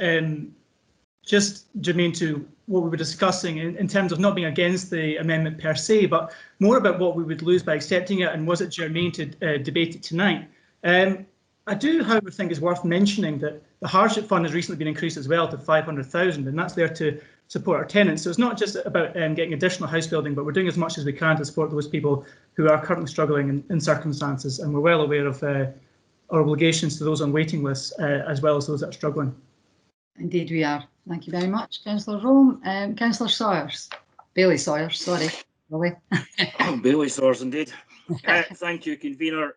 just germane to what we were discussing in terms of not being against the amendment per se, but more about what we would lose by accepting it, and was it germane to debate it tonight. I do, however, think it's worth mentioning that the hardship fund has recently been increased as well to 500,000, and that's there to support our tenants. So it's not just about getting additional house building, but we're doing as much as we can to support those people who are currently struggling in circumstances, and we're well aware of our obligations to those on waiting lists, as well as those that are struggling. Indeed we are. Thank you very much, Councillor Rome. Councillor Sawyers. Bailey Sawyers, sorry. Really? Oh, Bailey Sawyers indeed. Thank you, convener.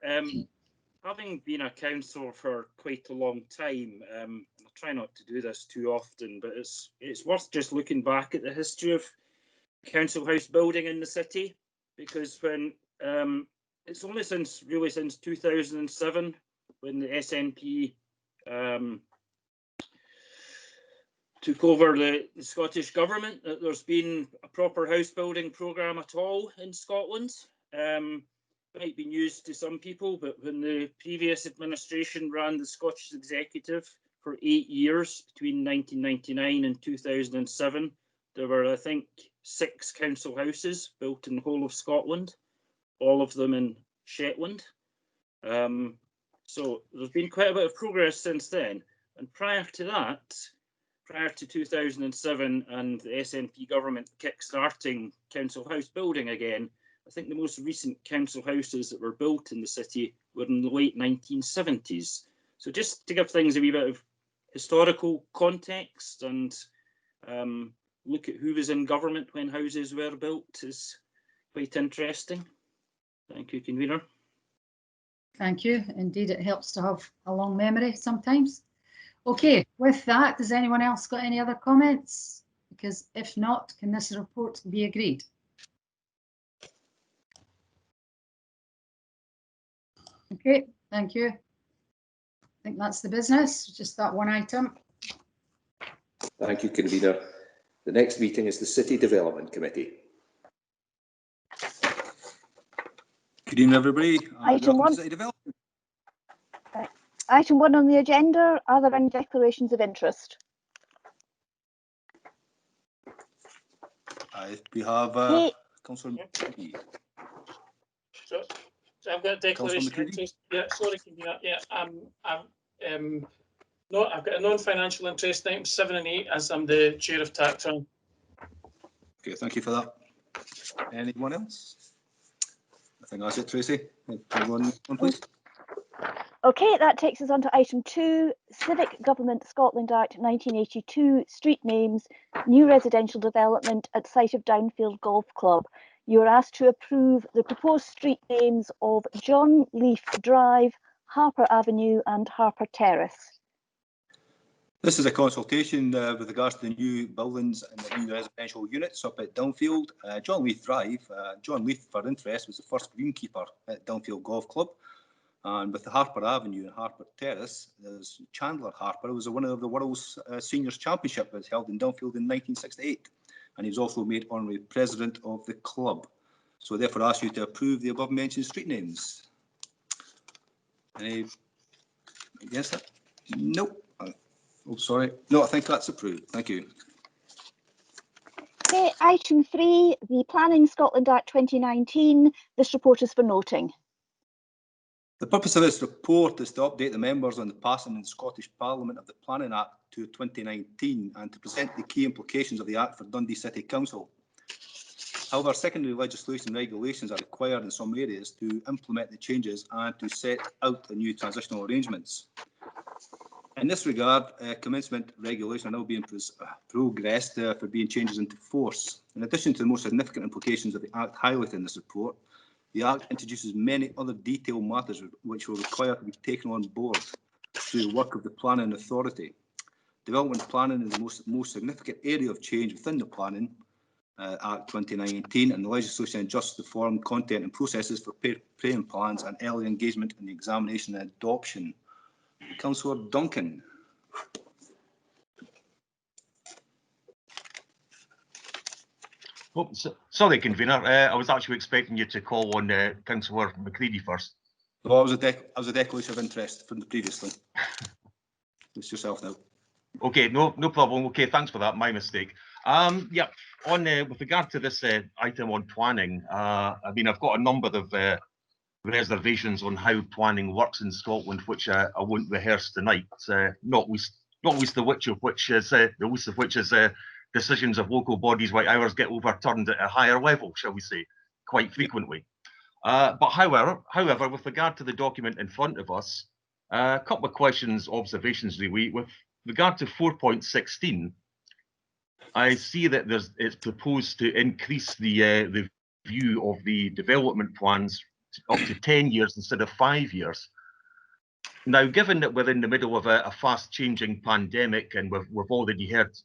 Having been a councillor for quite a long time, I try not to do this too often, but it's worth just looking back at the history of council house building in the city, because when it's only since 2007 when the SNP took over the Scottish government that there's been a proper house building programme at all in Scotland. Might be news to some people, but when the previous administration ran the Scottish Executive for 8 years, between 1999 and 2007, there were, I think, 6 council houses built in the whole of Scotland, all of them in Shetland. So there's been quite a bit of progress since then. And prior to that, prior to 2007 and the SNP government kick-starting council house building again, I think the most recent council houses that were built in the city were in the late 1970s. So just to give things a wee bit of historical context and look at who was in government when houses were built is quite interesting. Thank you, convener. Thank you. Indeed, it helps to have a long memory sometimes. Okay, with that, does anyone else got any other comments? Because if not, can this report be agreed? Okay, thank you. I think that's the business, just that one item. Thank you, convener. The next meeting is the City Development Committee. Good evening, everybody. Item 1. Item 1 on the agenda. Are there any declarations of interest? We have Councillor McCready. So I've got a declaration of interest. Yeah, sorry, convener. Yeah, I've got a non-financial interest in items 7 and 8 as I'm the chair of tax round. Okay, thank you for that. Anyone else? I think that's it, Tracy. Anyone, please. Okay, that takes us on to item 2, Civic Government Scotland Act 1982, street names, new residential development at site of Downfield Golf Club. You are asked to approve the proposed street names of John Leaf Drive, Harper Avenue and Harper Terrace. This is a consultation with regards to the new buildings and the new residential units up at Downfield. John Leaf Drive. John Leaf, for interest, was the first greenkeeper at Downfield Golf Club. And with the Harper Avenue and Harper Terrace, there's Chandler Harper, who was the winner of the World's Seniors Championship that was held in Downfield in 1968. And he was also made honorary president of the club. So I therefore ask you to approve the above mentioned street names. Any against that? Nope. Oh, sorry. No, I think that's approved. Thank you. Okay, item 3, the Planning Scotland Act 2019. This report is for noting. The purpose of this report is to update the members on the passing in the Scottish Parliament of the Planning Act to 2019 and to present the key implications of the Act for Dundee City Council. However, secondary legislation and regulations are required in some areas to implement the changes and to set out the new transitional arrangements. In this regard, commencement regulations are now being progressed for being changes into force. In addition to the more significant implications of the Act highlighted in this report, the Act introduces many other detailed matters which will require to be taken on board through the work of the Planning Authority. Development planning is the most significant area of change within the Planning Act 2019, and the legislation adjusts the form, content and processes for preparing plans and early engagement in the examination and adoption. Councillor Duncan. Oh, sorry, convener. I was actually expecting you to call on Councillor McCready first. Well, I was a declaration of interest from the previously. It's yourself now. Okay, no problem. Okay, thanks for that. My mistake. Yeah, on with regard to this item on planning, I mean, I've got a number of reservations on how planning works in Scotland, which I won't rehearse tonight. Not least the which of which is decisions of local bodies like ours get overturned at a higher level, shall we say, quite frequently. But however, with regard to the document in front of us, a couple of questions, observations really. With regard to 4.16, I see that it's proposed to increase the review of the development plans up to 10 years instead of 5 years. Now, given that we're in the middle of a fast-changing pandemic, and we've already heard,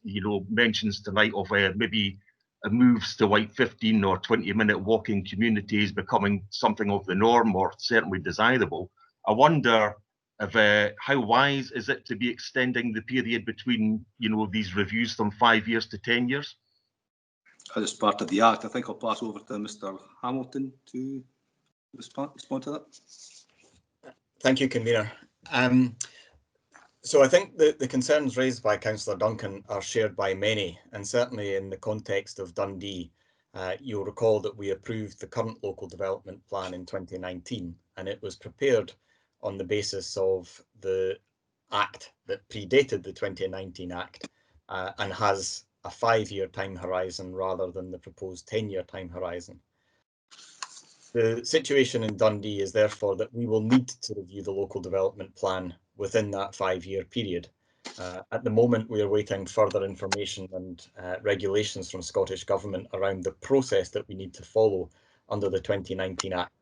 mentions tonight of maybe moves to like 15 or 20-minute walking communities becoming something of the norm, or certainly desirable, I wonder if how wise is it to be extending the period between, these reviews from 5 years to 10 years? As part of the Act, I think I'll pass over to Mr. Hamilton to respond to that. Thank you, convener. So I think the concerns raised by Councillor Duncan are shared by many, and certainly in the context of Dundee, you'll recall that we approved the current local development plan in 2019, and it was prepared on the basis of the Act that predated the 2019 Act and has a 5-year time horizon rather than the proposed 10-year time horizon. The situation in Dundee is therefore that we will need to review the local development plan within that 5-year period. At the moment, we are waiting further information and regulations from Scottish Government around the process that we need to follow under the 2019 Act.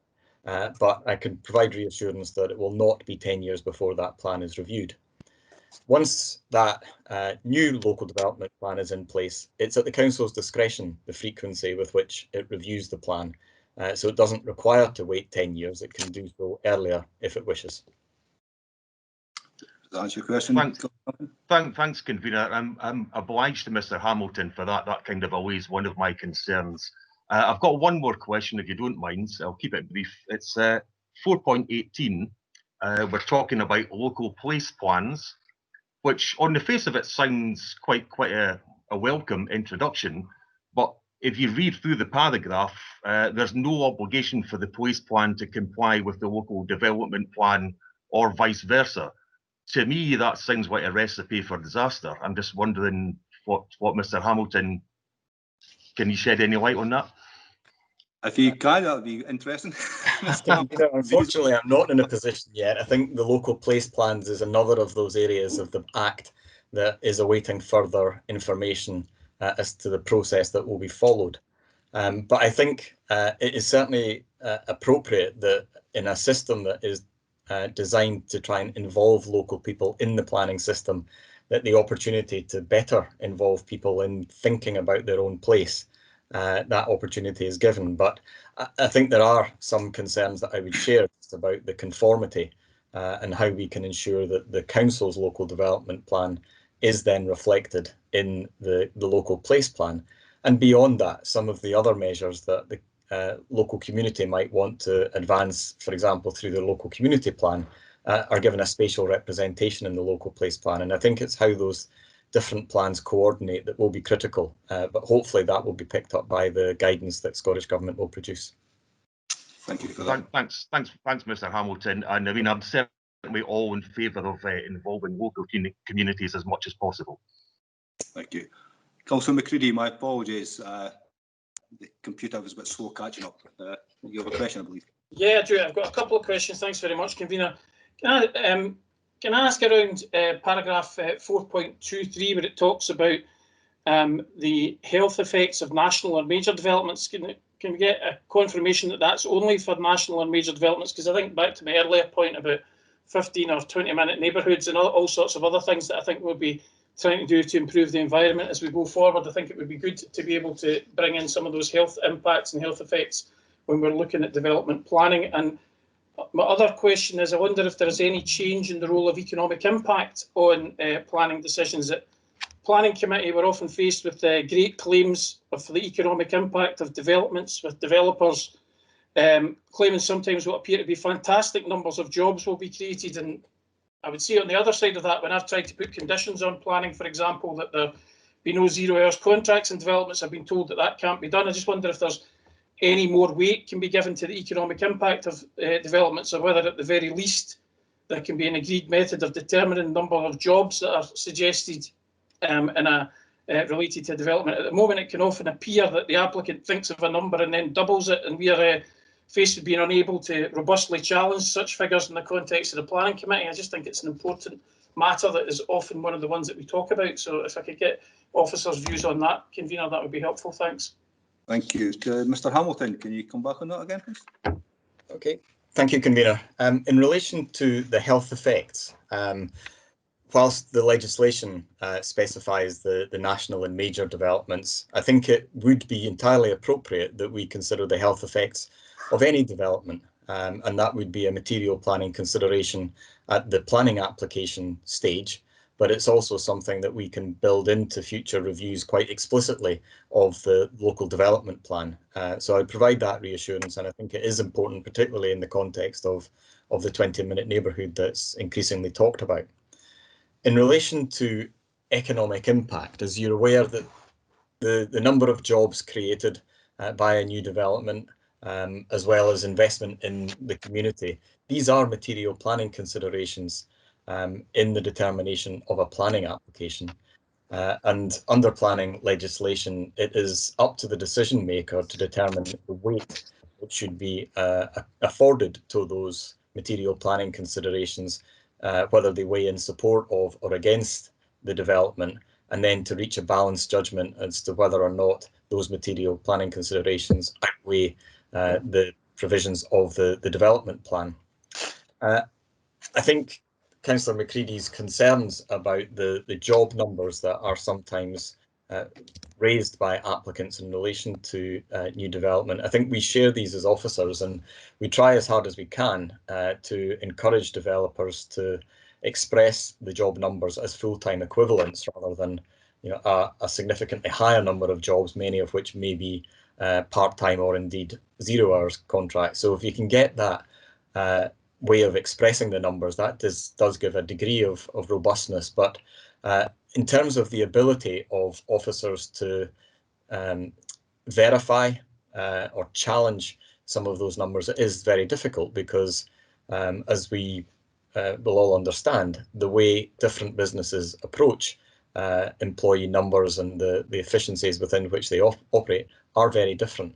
But I can provide reassurance that it will not be 10 years before that plan is reviewed. Once that new local development plan is in place, it's at the Council's discretion the frequency with which it reviews the plan. So it doesn't require to wait 10 years. It can do so earlier if it wishes. Does that answer your question? Thanks, convener. I'm obliged to Mr. Hamilton for that. That kind of always one of my concerns. I've got one more question, if you don't mind. So I'll keep it brief. It's 4.18. We're talking about local place plans, which on the face of it sounds quite a welcome introduction, but if you read through the paragraph, there's no obligation for the place plan to comply with the local development plan or vice versa. To me, that sounds like a recipe for disaster. I'm just wondering what Mr. Hamilton, can you shed any light on that? If you can, that would be interesting. Unfortunately, I'm not in a position yet. I think the local place plans is another of those areas of the Act that is awaiting further information as to the process that will be followed. But I think it is certainly appropriate that in a system that is designed to try and involve local people in the planning system, that the opportunity to better involve people in thinking about their own place, that opportunity is given. But I think there are some concerns that I would share just about the conformity and how we can ensure that the council's local development plan is then reflected in the local place plan. And beyond that, some of the other measures that the local community might want to advance, for example, through the local community plan, are given a spatial representation in the local place plan. And I think it's how those different plans coordinate that will be critical, but hopefully that will be picked up by the guidance that Scottish Government will produce. Thank you for that. Thanks, Mr. Hamilton. And I mean, I'm certainly all in favour of involving local communities as much as possible. Thank you. Councillor McCready, my apologies. The computer was a bit slow catching up. You have a question, I believe. Yeah, I do. I've got a couple of questions. Thanks very much, Convener. Can I ask around paragraph 4.23, where it talks about the health effects of national or major developments? Can we get a confirmation that that's only for national or major developments? Because I think back to my earlier point about 15 or 20-minute neighbourhoods and all sorts of other things that I think we'll be trying to do to improve the environment as we go forward. I think it would be good to be able to bring in some of those health impacts and health effects when we're looking at development planning. And my other question is, I wonder if there's any change in the role of economic impact on planning decisions. At Planning Committee, we're often faced with great claims of the economic impact of developments, with developers claiming sometimes what appear to be fantastic numbers of jobs will be created. And I would say on the other side of that, when I've tried to put conditions on planning, for example, that there be no 0 hours contracts and developments, I've been told that that can't be done. I just wonder if there's any more weight can be given to the economic impact of developments, or whether at the very least there can be an agreed method of determining the number of jobs that are suggested related to development. At the moment, it can often appear that the applicant thinks of a number and then doubles it, and we are faced with being unable to robustly challenge such figures in the context of the Planning Committee. I just think it's an important matter that is often one of the ones that we talk about. So if I could get officers' views on that, Convener, that would be helpful. Thanks. Thank you. Mr. Hamilton, can you come back on that again, please? Okay, thank you, Convener. In relation to the health effects, whilst the legislation specifies the national and major developments, I think it would be entirely appropriate that we consider the health effects of any development, and that would be a material planning consideration at the planning application stage. But it's also something that we can build into future reviews quite explicitly of the local development plan. So I provide that reassurance, and I think it is important, particularly in the context of the 20-minute neighbourhood that's increasingly talked about. In relation to economic impact, as you're aware that the number of jobs created by a new development, as well as investment in the community, these are material planning considerations in the determination of a planning application. And under planning legislation, it is up to the decision maker to determine the weight which should be afforded to those material planning considerations, whether they weigh in support of or against the development, and then to reach a balanced judgment as to whether or not those material planning considerations outweigh the provisions of the development plan. I think Councillor McCready's concerns about the job numbers that are sometimes raised by applicants in relation to new development, I think we share these as officers, and we try as hard as we can to encourage developers to express the job numbers as full-time equivalents rather than a significantly higher number of jobs, many of which may be part-time or indeed 0 hours contracts. So if you can get that way of expressing the numbers, that does give a degree of robustness. But in terms of the ability of officers to verify or challenge some of those numbers, it is very difficult because, as we will all understand, the way different businesses approach employee numbers and the efficiencies within which they operate are very different.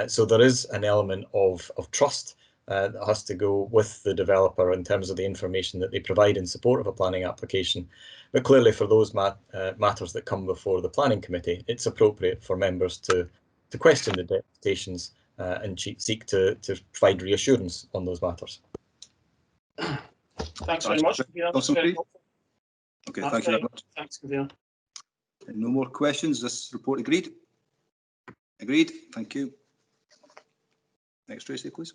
So there is an element of trust that has to go with the developer in terms of the information that they provide in support of a planning application. But clearly for those matters that come before the planning committee, it's appropriate for members to question the deputations and seek to provide reassurance on those matters. Thanks very much. Okay, thank you very much. Thanks, Convener. No more questions. This report agreed? Agreed. Thank you. Next, Tracy, please.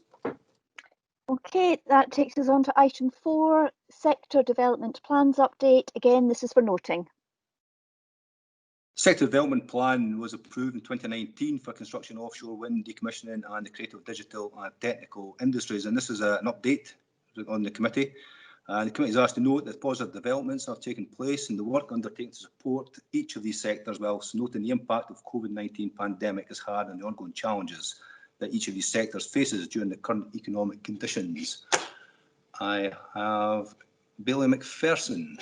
Okay, that takes us on to item 4, sector development plans update. Again, this is for noting. Sector development plan was approved in 2019 for construction, offshore wind, decommissioning and the creative, digital and technical industries. And this is an update on the committee. The committee is asked to note that positive developments are taking place in the work undertaken to support each of these sectors, whilst noting the impact of COVID-19 pandemic has had on the ongoing challenges that each of these sectors faces during the current economic conditions. I have Billy McPherson.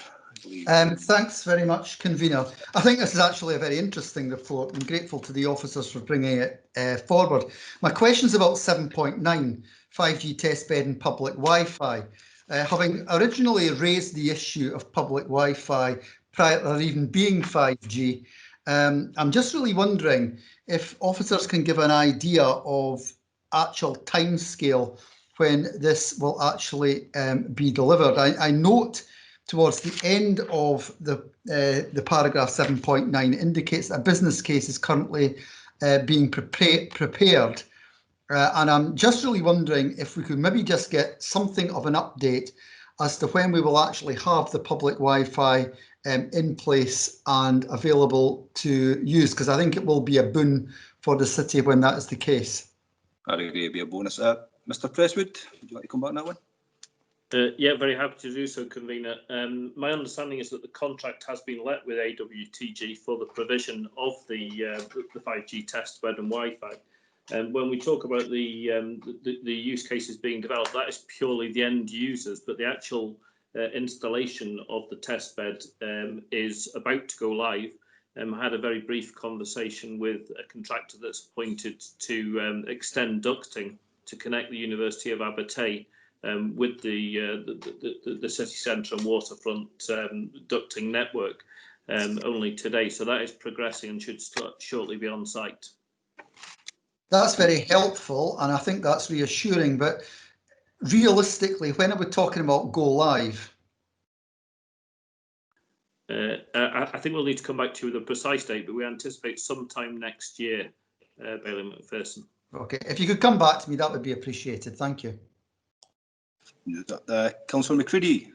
Thanks very much, Convener. I think this is actually a very interesting report. I'm grateful to the officers for bringing it forward. My question is about 7.9, 5G testbed and public Wi-Fi. Having originally raised the issue of public Wi-Fi prior to even being 5G, I'm just really wondering if officers can give an idea of actual timescale when this will actually be delivered. I note towards the end of the paragraph 7.9 indicates that a business case is currently being prepared. And I'm just really wondering if we could maybe just get something of an update as to when we will actually have the public Wi-Fi in place and available to use, because I think it will be a boon for the city when that is the case. I agree, it'd be a bonus. Mr. Presswood, would you like to come back on that one? Yeah, very happy to do so, Convener. My understanding is that the contract has been let with AWTG for the provision of the 5G testbed and Wi-Fi. And when we talk about the use cases being developed, that is purely the end users, but the actual installation of the testbed is about to go live. I had a very brief conversation with a contractor that's appointed to extend ducting to connect the University of Abertay with the city centre and waterfront ducting network only today. So that is progressing and should shortly be on site. That's very helpful, and I think that's reassuring. But realistically, when are we talking about go live? I think we'll need to come back to you with a precise date, but we anticipate sometime next year, Bailey McPherson. Okay, if you could come back to me, that would be appreciated. Thank you. Councillor McCready.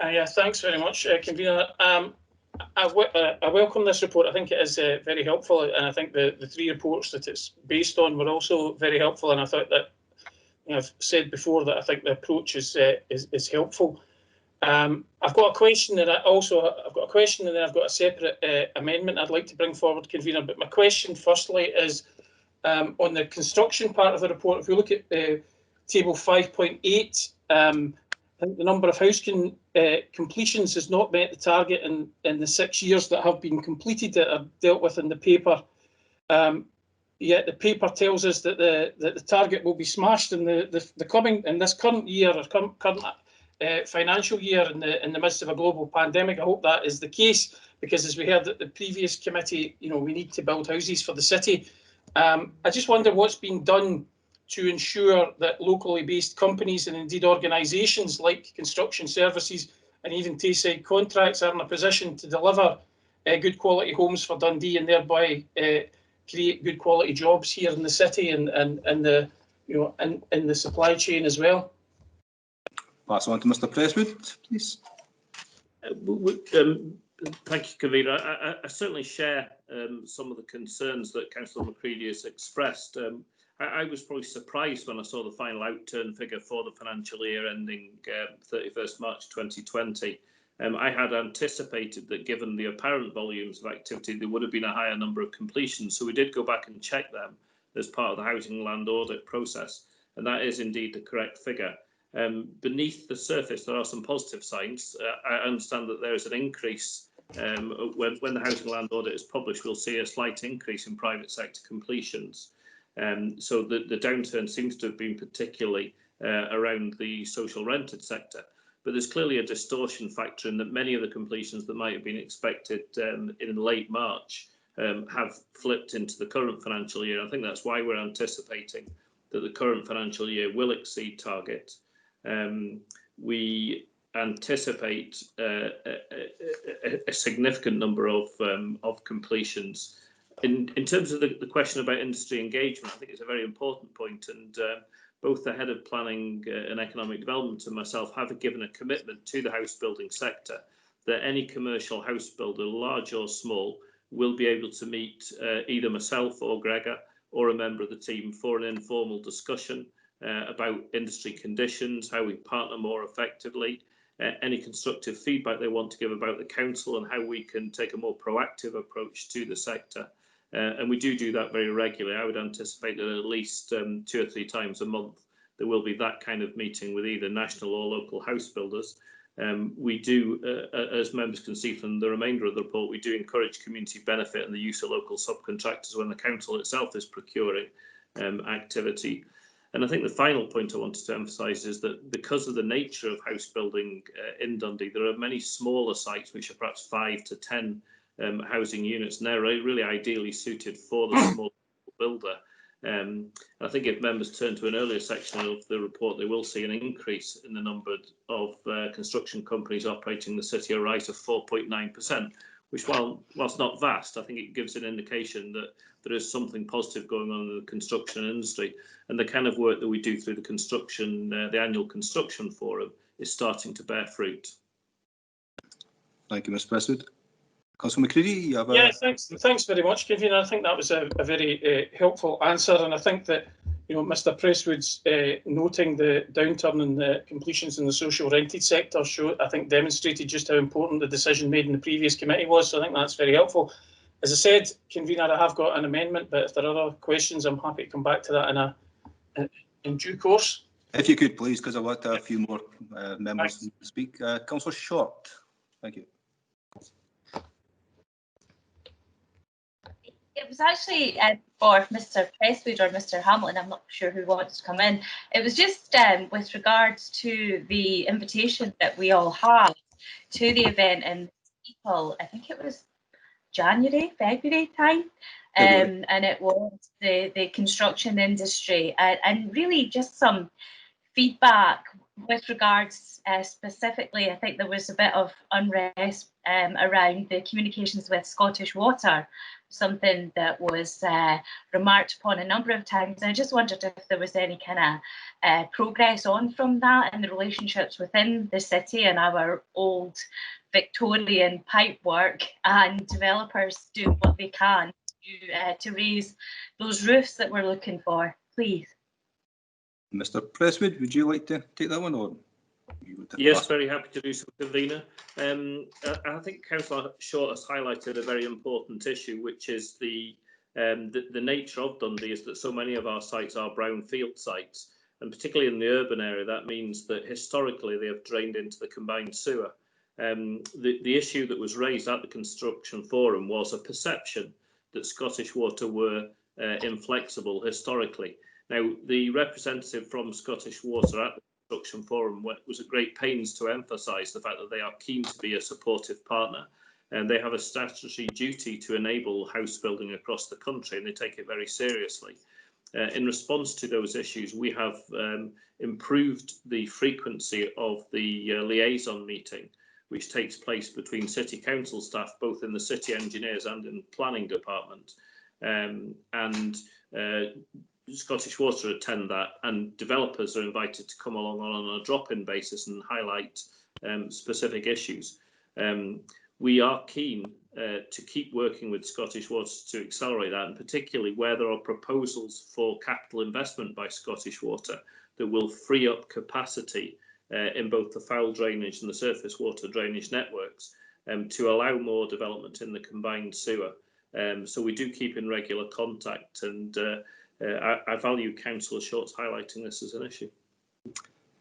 Yeah, thanks very much, Convener. I welcome this report. I think it is very helpful, and I think the 3 reports that it's based on were also very helpful. And I thought that, you know, I've said before that I think the approach is helpful. I've got a question, and I've got a question, and then I've got a separate amendment I'd like to bring forward, Convener. But my question, firstly, is on the construction part of the report. If we look at table 5.8, I think the number of house completions has not met the target in the 6 years that have been completed that are dealt with in the paper. Yet the paper tells us that the target will be smashed in this current year or current financial year in the midst of a global pandemic. I hope that is the case, because as we heard at the previous committee, you know, we need to build houses for the city. I just wonder what's being done to ensure that locally based companies and indeed organisations like construction services and even Tayside Contracts are in a position to deliver good quality homes for Dundee and thereby create good quality jobs here in the city and the, you know, in the supply chain as well. Pass on to Mr. Presswood, please. Thank you, Convener. I certainly share some of the concerns that Councillor McCready has expressed. I was probably surprised when I saw the final outturn figure for the financial year ending 31st March 2020. I had anticipated that given the apparent volumes of activity, there would have been a higher number of completions. So we did go back and check them as part of the housing land audit process. And that is indeed the correct figure. Beneath the surface, there are some positive signs. I understand that there is an increase. When the housing land audit is published, we'll see a slight increase in private sector completions. So the downturn seems to have been particularly around the social rented sector. But there's clearly a distortion factor in that many of the completions that might have been expected in late March have flipped into the current financial year. I think that's why we're anticipating that the current financial year will exceed target. We anticipate a significant number of completions. In terms of the question about industry engagement, I think it's a very important point, and both the Head of Planning and Economic Development and myself have given a commitment to the house building sector that any commercial house builder, large or small, will be able to meet either myself or Gregor or a member of the team for an informal discussion about industry conditions, how we partner more effectively, any constructive feedback they want to give about the council and how we can take a more proactive approach to the sector. And we do that very regularly. I would anticipate that at least 2 or 3 times a month there will be that kind of meeting with either national or local house builders. We do, as members can see from the remainder of the report, we do encourage community benefit and the use of local subcontractors when the council itself is procuring activity. And I think the final point I wanted to emphasise is that because of the nature of house building in Dundee, there are many smaller sites which are perhaps 5 to 10 housing units, and they're really ideally suited for the small builder. I think if members turn to an earlier section of the report, they will see an increase in the number of construction companies operating in the city, a rise of 4.9%, which whilst not vast, I think it gives an indication that there is something positive going on in the construction industry, and the kind of work that we do through the construction, the annual construction forum, is starting to bear fruit. Thank you, Mr. Presswood. Councillor McCready, you have Yeah, thanks very much, Convener. I think that was a very helpful answer, and I think that Mr. Presswood's noting the downturn in the completions in the social rented sector demonstrated just how important the decision made in the previous committee was. So I think that's very helpful. As I said, Convener, I have got an amendment, but if there are other questions, I'm happy to come back to that in due course. If you could, please, because I'd like to have a few more members to speak. Councillor Short, thank you. It was actually for Mr. Presswood or Mr. Hamilton, I'm not sure who wants to come in. It was just with regards to the invitation that we all had to the event in April, I think it was January, February time, and it was the construction industry, and really just some feedback with regards specifically. I think there was a bit of unrest around the communications with Scottish Water, something that was remarked upon a number of times. And I just wondered if there was any kind of progress on from that and the relationships within the city and our old Victorian pipework and developers do what they can to raise those roofs that we're looking for, please. Mr. Presswood, would you like to take that one on? Yes, very happy to do so, Convener. I think Councillor Short has highlighted a very important issue, which is the nature of Dundee is that so many of our sites are brownfield sites, and particularly in the urban area, that means that historically they have drained into the combined sewer. The issue that was raised at the construction forum was a perception that Scottish Water were inflexible historically. Now, the representative from Scottish Water at the construction forum was at great pains to emphasise the fact that they are keen to be a supportive partner, and they have a statutory duty to enable house building across the country, and they take it very seriously. In response to those issues, we have improved the frequency of the liaison meeting, which takes place between City Council staff, both in the City Engineers and in Planning Department. Scottish Water attend that, and developers are invited to come along on a drop-in basis and highlight specific issues. We are keen to keep working with Scottish Water to accelerate that, and particularly where there are proposals for capital investment by Scottish Water that will free up capacity in both the foul drainage and the surface water drainage networks to allow more development in the combined sewer. So we do keep in regular contact, and I value Councillor Short's highlighting this as an issue.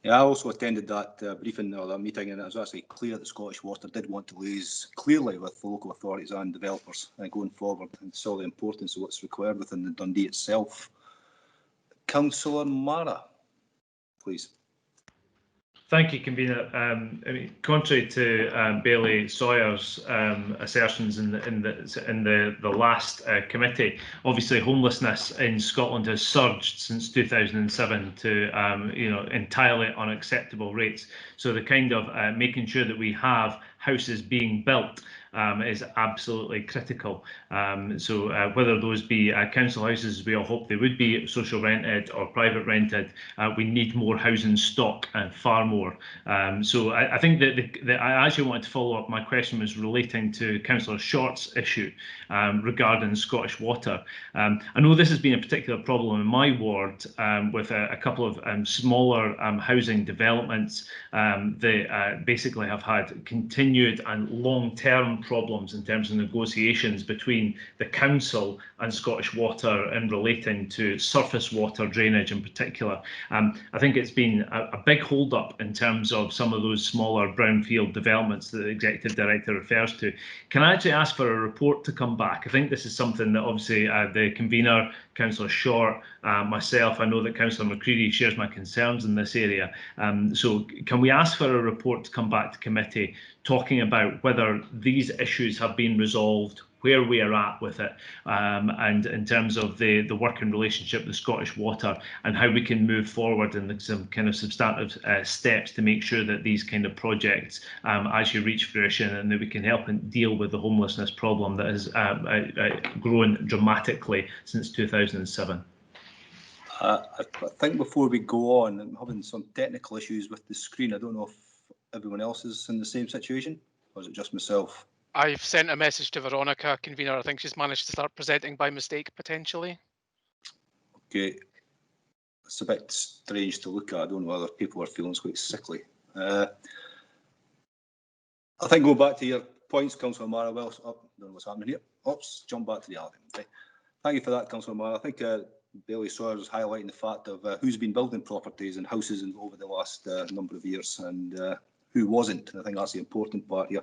Yeah, I also attended that briefing or that meeting, and it was actually clear that Scottish Water did want to liaise clearly with the local authorities and developers going forward, and saw the importance of what's required within the Dundee itself. Councillor Mara, please. Thank you, Convener. I mean, contrary to Bailey Sawyer's assertions in the last committee, obviously homelessness in Scotland has surged since 2007 to entirely unacceptable rates. So the kind of making sure that we have houses being built is absolutely critical. So whether those be council houses, we all hope they would be social rented or private rented, we need more housing stock and far more. So I think that I actually wanted to follow up. My question was relating to Councillor Short's issue regarding Scottish Water. I know this has been a particular problem in my ward with a couple of smaller housing developments. They basically have had continued and long-term problems in terms of negotiations between the council and Scottish Water in relating to surface water drainage in particular. I think it's been a big hold-up in terms of some of those smaller brownfield developments that the Executive Director refers to. Can I actually ask for a report to come back? I think this is something that obviously the convener, Councillor Short, myself, I know that Councillor McCready shares my concerns in this area. So can we ask for a report to come back to committee talking about whether these issues have been resolved, where we are at with it, and in terms of the working relationship with Scottish Water, and how we can move forward in some kind of substantive steps to make sure that these kind of projects actually reach fruition, and that we can help and deal with the homelessness problem that has grown dramatically since 2007. I think before we go on, I'm having some technical issues with the screen. I don't know if everyone else is in the same situation, or is it just myself? I've sent a message to Veronica, convener. I think she's managed to start presenting by mistake, potentially. Okay. It's a bit strange to look at. I don't know whether people are feeling quite sickly. I think go back to your points, Councillor Mara. Well, I don't know what's happening here. Oops, jump back to the argument. Okay. Thank you for that, Councillor Mara. I think Bailey Sawyer was highlighting the fact of who's been building properties and houses over the last number of years, and who wasn't. I think that's the important part here.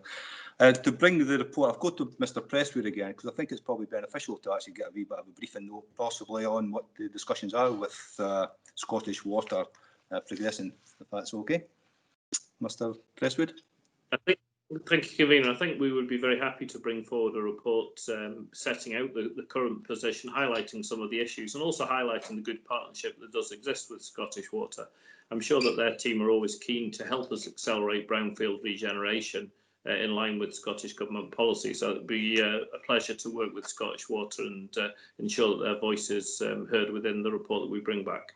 To bring the report, I've got to Mr. Presswood again, because I think it's probably beneficial to actually get a wee bit of a briefing note, possibly on what the discussions are with Scottish Water progressing, if that's okay. Mr. Presswood? Thank you, Convener. I think we would be very happy to bring forward a report setting out the current position, highlighting some of the issues, and also highlighting the good partnership that does exist with Scottish Water. I'm sure that their team are always keen to help us accelerate brownfield regeneration in line with Scottish Government policy. So it would be a pleasure to work with Scottish Water and ensure that their voice is heard within the report that we bring back.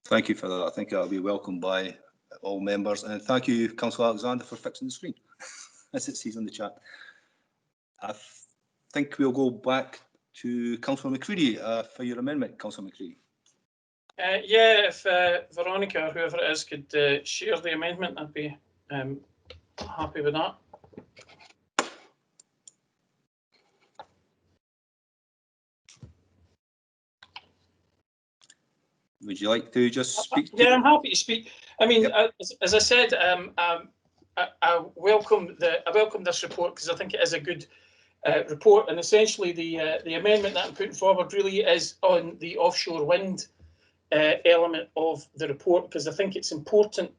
Thank you for that. I think that will be welcomed by all members. And thank you, Councillor Alexander, for fixing the screen, as it says in the chat. I think we'll go back to Councillor McCready for your amendment, Councillor McCready. Yeah, if Veronica or whoever it is could share the amendment, I'd be happy with that. Would you like to just speak? Yeah, I'm happy to speak. I mean, yep. As I said, I welcome this report because I think it is a good report, and essentially the amendment that I'm putting forward really is on the offshore wind element of the report, because I think it's important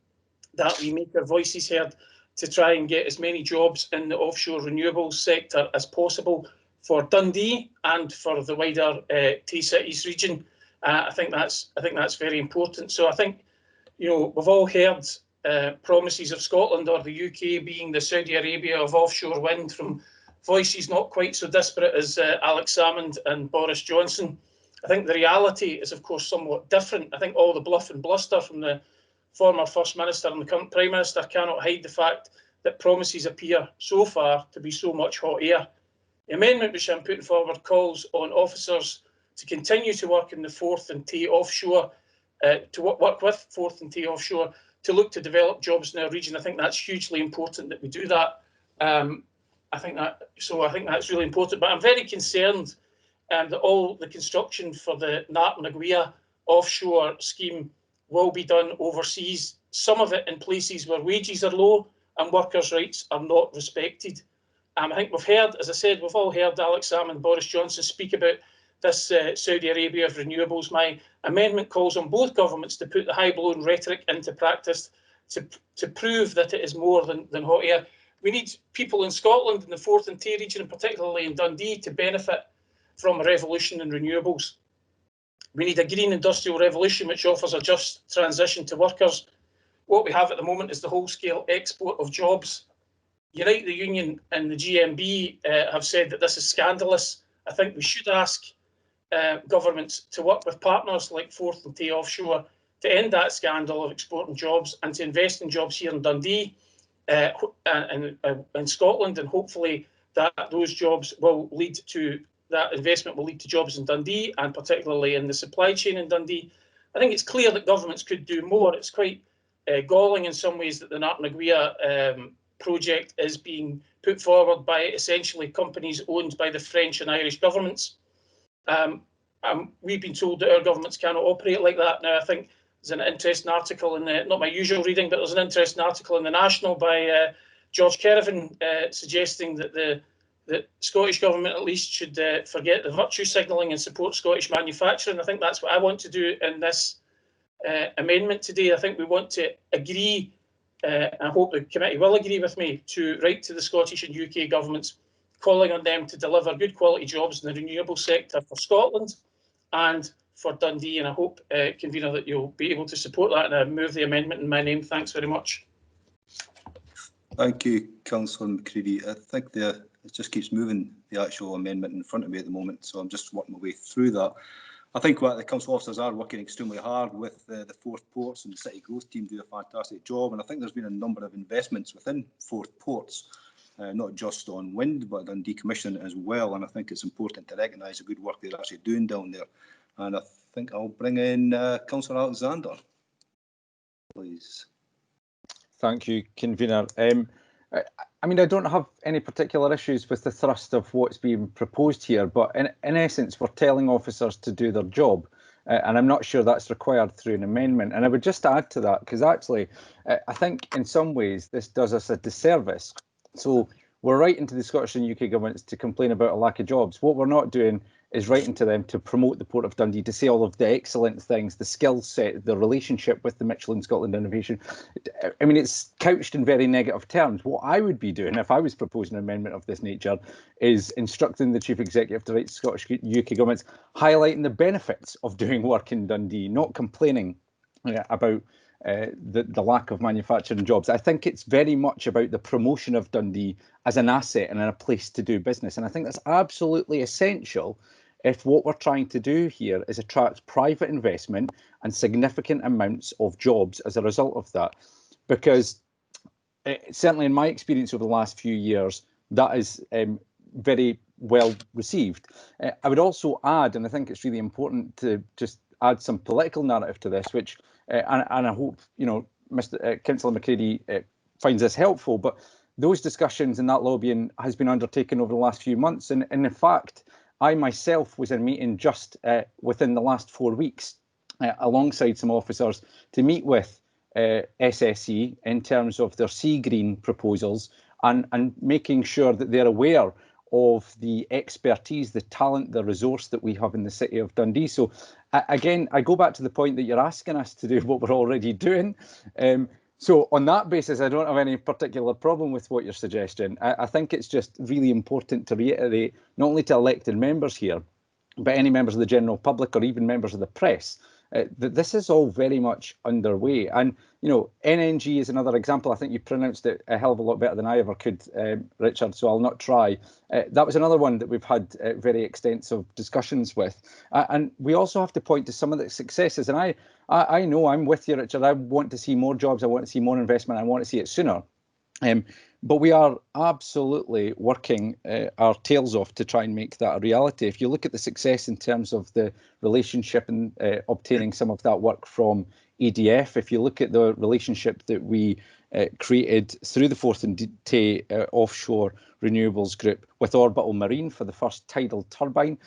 that we make our voices heard to try and get as many jobs in the offshore renewables sector as possible for Dundee and for the wider Tay-Cities region. I think that's very important. So I think, you know, we've all heard promises of Scotland or the UK being the Saudi Arabia of offshore wind from voices not quite so disparate as Alex Salmond and Boris Johnson. I think the reality is, of course, somewhat different. I think all the bluff and bluster from the former First Minister and the current Prime Minister cannot hide the fact that promises appear so far to be so much hot air. The amendment which I'm putting forward calls on officers to continue to work in the Forth and Tay offshore, to work with Forth and Tay offshore, to look to develop jobs in our region. I think that's hugely important that we do that. I think that's really important. But I'm very concerned that all the construction for the Nart na Gaoithe offshore scheme will be done overseas, some of it in places where wages are low and workers' rights are not respected. I think we've heard, as I said, we've all heard Alex Salmond and Boris Johnson speak about this Saudi Arabia of renewables. My amendment calls on both governments to put the high-blown rhetoric into practice to prove that it is more than hot air. We need people in Scotland, in the Forth and Tay region, and particularly in Dundee, to benefit from a revolution in renewables. We need a green industrial revolution which offers a just transition to workers. What we have at the moment is the whole-scale export of jobs. Unite the Union and the GMB have said that this is scandalous. I think we should ask governments to work with partners like Forth and Tay Offshore to end that scandal of exporting jobs and to invest in jobs here in Dundee and in Scotland, and hopefully that those jobs will lead to that investment will lead to jobs in Dundee, and particularly in the supply chain in Dundee. I think it's clear that governments could do more. It's quite galling in some ways that the Nartnaguia project is being put forward by essentially companies owned by the French and Irish governments. We've been told that our governments cannot operate like that. Now, I think there's an interesting article in not my usual reading, but there's an interesting article in the National by George Kerrivan suggesting that the Scottish Government at least should forget the virtue signalling and support Scottish manufacturing. I think that's what I want to do in this amendment today. I think we want to agree, I hope the committee will agree with me, to write to the Scottish and UK governments, calling on them to deliver good quality jobs in the renewable sector for Scotland and for Dundee. And I hope, Convener, that you'll be able to support that, and I move the amendment in my name. Thanks very much. Thank you, Councillor McCready. I think it just keeps moving, the actual amendment in front of me at the moment, so I'm just working my way through that. I think the council officers are working extremely hard with the Forth Ports, and the City Growth team do a fantastic job, and I think there's been a number of investments within Forth Ports, not just on wind but on decommissioning as well, and I think it's important to recognise the good work they're actually doing down there. And I think I'll bring in Councillor Alexander, please. Thank you, Convener. I mean, I don't have any particular issues with the thrust of what's being proposed here, but in essence, we're telling officers to do their job. And I'm not sure that's required through an amendment. And I would just add to that, because actually, I think in some ways this does us a disservice. So we're writing to the Scottish and UK governments to complain about a lack of jobs. What we're not doing is writing to them to promote the Port of Dundee, to say all of the excellent things, the skill set, the relationship with the Michelin Scotland Innovation. I mean, it's couched in very negative terms. What I would be doing if I was proposing an amendment of this nature is instructing the Chief Executive to write to Scottish UK governments, highlighting the benefits of doing work in Dundee, not complaining about the lack of manufacturing jobs. I think it's very much about the promotion of Dundee as an asset and a place to do business. And I think that's absolutely essential if what we're trying to do here is attract private investment and significant amounts of jobs as a result of that. Because certainly in my experience over the last few years, that is very well received. I would also add, and I think it's really important to just add some political narrative to this, which and I hope Mr. Councillor McCready finds this helpful, but those discussions and that lobbying has been undertaken over the last few months, and in fact I myself was in a meeting just within the last 4 weeks alongside some officers to meet with SSE in terms of their sea green proposals and making sure that they're aware of the expertise, the talent, the resource that we have in the city of Dundee. So again, I go back to the point that you're asking us to do what we're already doing. So on that basis, I don't have any particular problem with what you're suggesting. I think it's just really important to reiterate, not only to elected members here, but any members of the general public or even members of the press, that this is all very much underway. And, NNG is another example. I think you pronounced it a hell of a lot better than I ever could, Richard, so I'll not try. That was another one that we've had very extensive discussions with. And we also have to point to some of the successes. And I know I'm with you, Richard. I want to see more jobs. I want to see more investment. I want to see it sooner. But we are absolutely working our tails off to try and make that a reality. If you look at the success in terms of the relationship and obtaining some of that work from EDF, if you look at the relationship that we created through the Forth and Tay offshore renewables group with Orbital Marine for the first tidal turbine,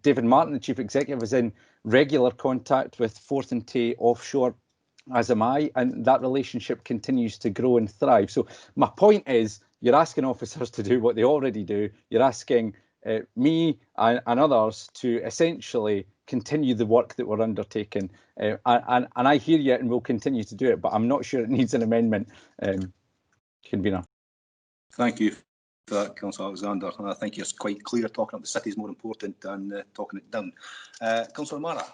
David Martin, the chief executive, is in regular contact with Forth and Tay offshore, as am I, and that relationship continues to grow and thrive. So my point is, you're asking officers to do what they already do. You're asking me and others to essentially continue the work that we're undertaking. And I hear you, and we'll continue to do it, but I'm not sure it needs an amendment, Convener. Thank you for that, Councillor Alexander. And I think it's quite clear talking up the city is more important than talking it down. Councillor Mara.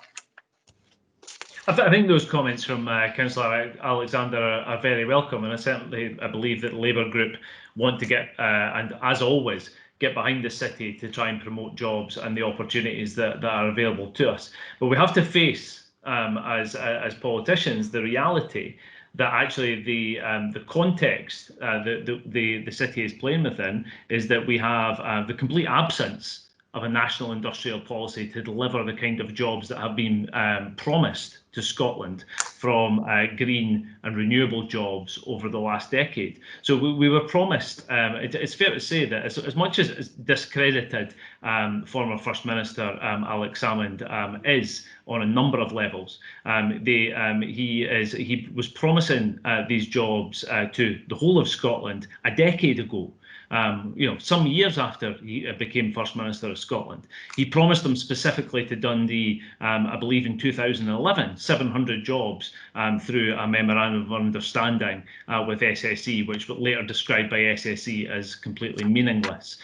I think those comments from Councillor Alexander are very welcome, and I believe that the Labour group want to get, and as always, get behind the city to try and promote jobs and the opportunities that are available to us. But we have to face, as politicians, the reality that actually the context the city is playing within is that we have the complete absence of a national industrial policy to deliver the kind of jobs that have been promised to Scotland from green and renewable jobs over the last decade. So we were promised, it's fair to say that as much as discredited former First Minister Alex Salmond is on a number of levels, he was promising these jobs to the whole of Scotland a decade ago. Some years after he became First Minister of Scotland. He promised them specifically to Dundee, I believe in 2011, 700 jobs through a memorandum of understanding with SSE, which was later described by SSE as completely meaningless.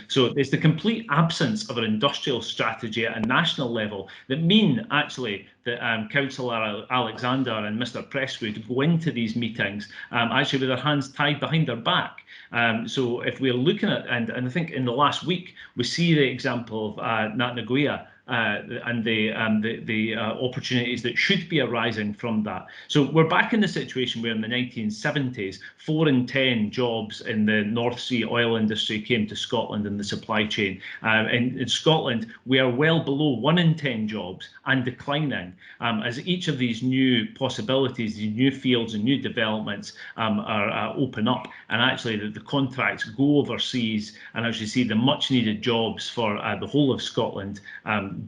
So it's the complete absence of an industrial strategy at a national level that mean actually that Councillor Alexander and Mr Presswood go into these meetings actually with their hands tied behind their back. So if we're looking at, and I think in the last week, we see the example of Nat Nagoya and the opportunities that should be arising from that. So we're back in the situation where in the 1970s, 4 in 10 jobs in the North Sea oil industry came to Scotland in the supply chain. In Scotland, we are well below 1 in 10 jobs and declining as each of these new possibilities, these new fields and new developments are open up, and actually the contracts go overseas and actually see the much needed jobs for the whole of Scotland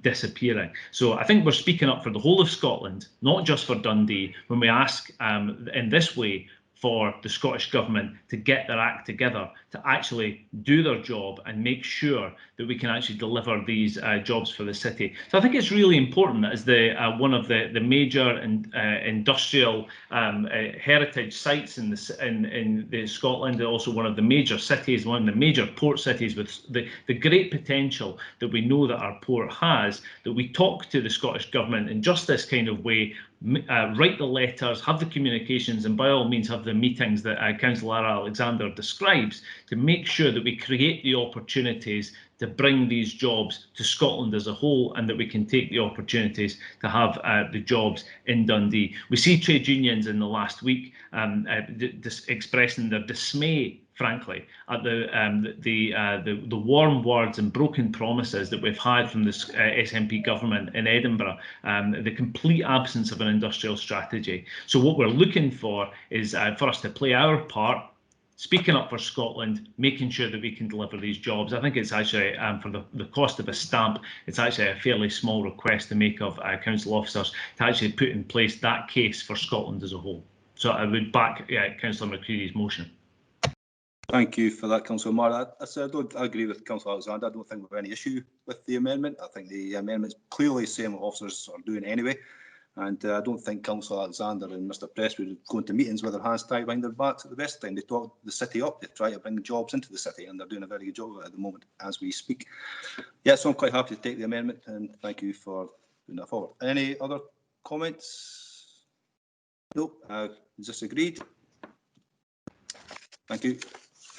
disappearing. So I think we're speaking up for the whole of Scotland, not just for Dundee, when we ask in this way for the Scottish Government to get their act together, to actually do their job and make sure that we can actually deliver these jobs for the city. So I think it's really important that as one of the major industrial heritage sites in Scotland, and also one of the major cities, one of the major port cities with the great potential that we know that our port has, that we talk to the Scottish Government in just this kind of way, write the letters, have the communications, and by all means have the meetings that Councillor Alexander describes to make sure that we create the opportunities to bring these jobs to Scotland as a whole, and that we can take the opportunities to have the jobs in Dundee. We see trade unions in the last week expressing their dismay, frankly, at the warm words and broken promises that we've had from the SNP government in Edinburgh, the complete absence of an industrial strategy. So what we're looking for is for us to play our part, speaking up for Scotland, making sure that we can deliver these jobs. I think it's actually, for the cost of a stamp, it's actually a fairly small request to make of council officers to actually put in place that case for Scotland as a whole. So I would back Councillor McCready's motion. Thank you for that, Councillor Mara. I agree with Councillor Alexander. I don't think we have any issue with the amendment. I think the amendment is clearly saying what officers are doing anyway. And I don't think Councillor Alexander and Mr Presswood are going to meetings with their hands tied behind their backs at the best time. They talk the city up, they try to bring jobs into the city, and they're doing a very good job of it at the moment as we speak. Yeah, so I'm quite happy to take the amendment, and thank you for putting that forward. Any other comments? No, is this agreed? Thank you.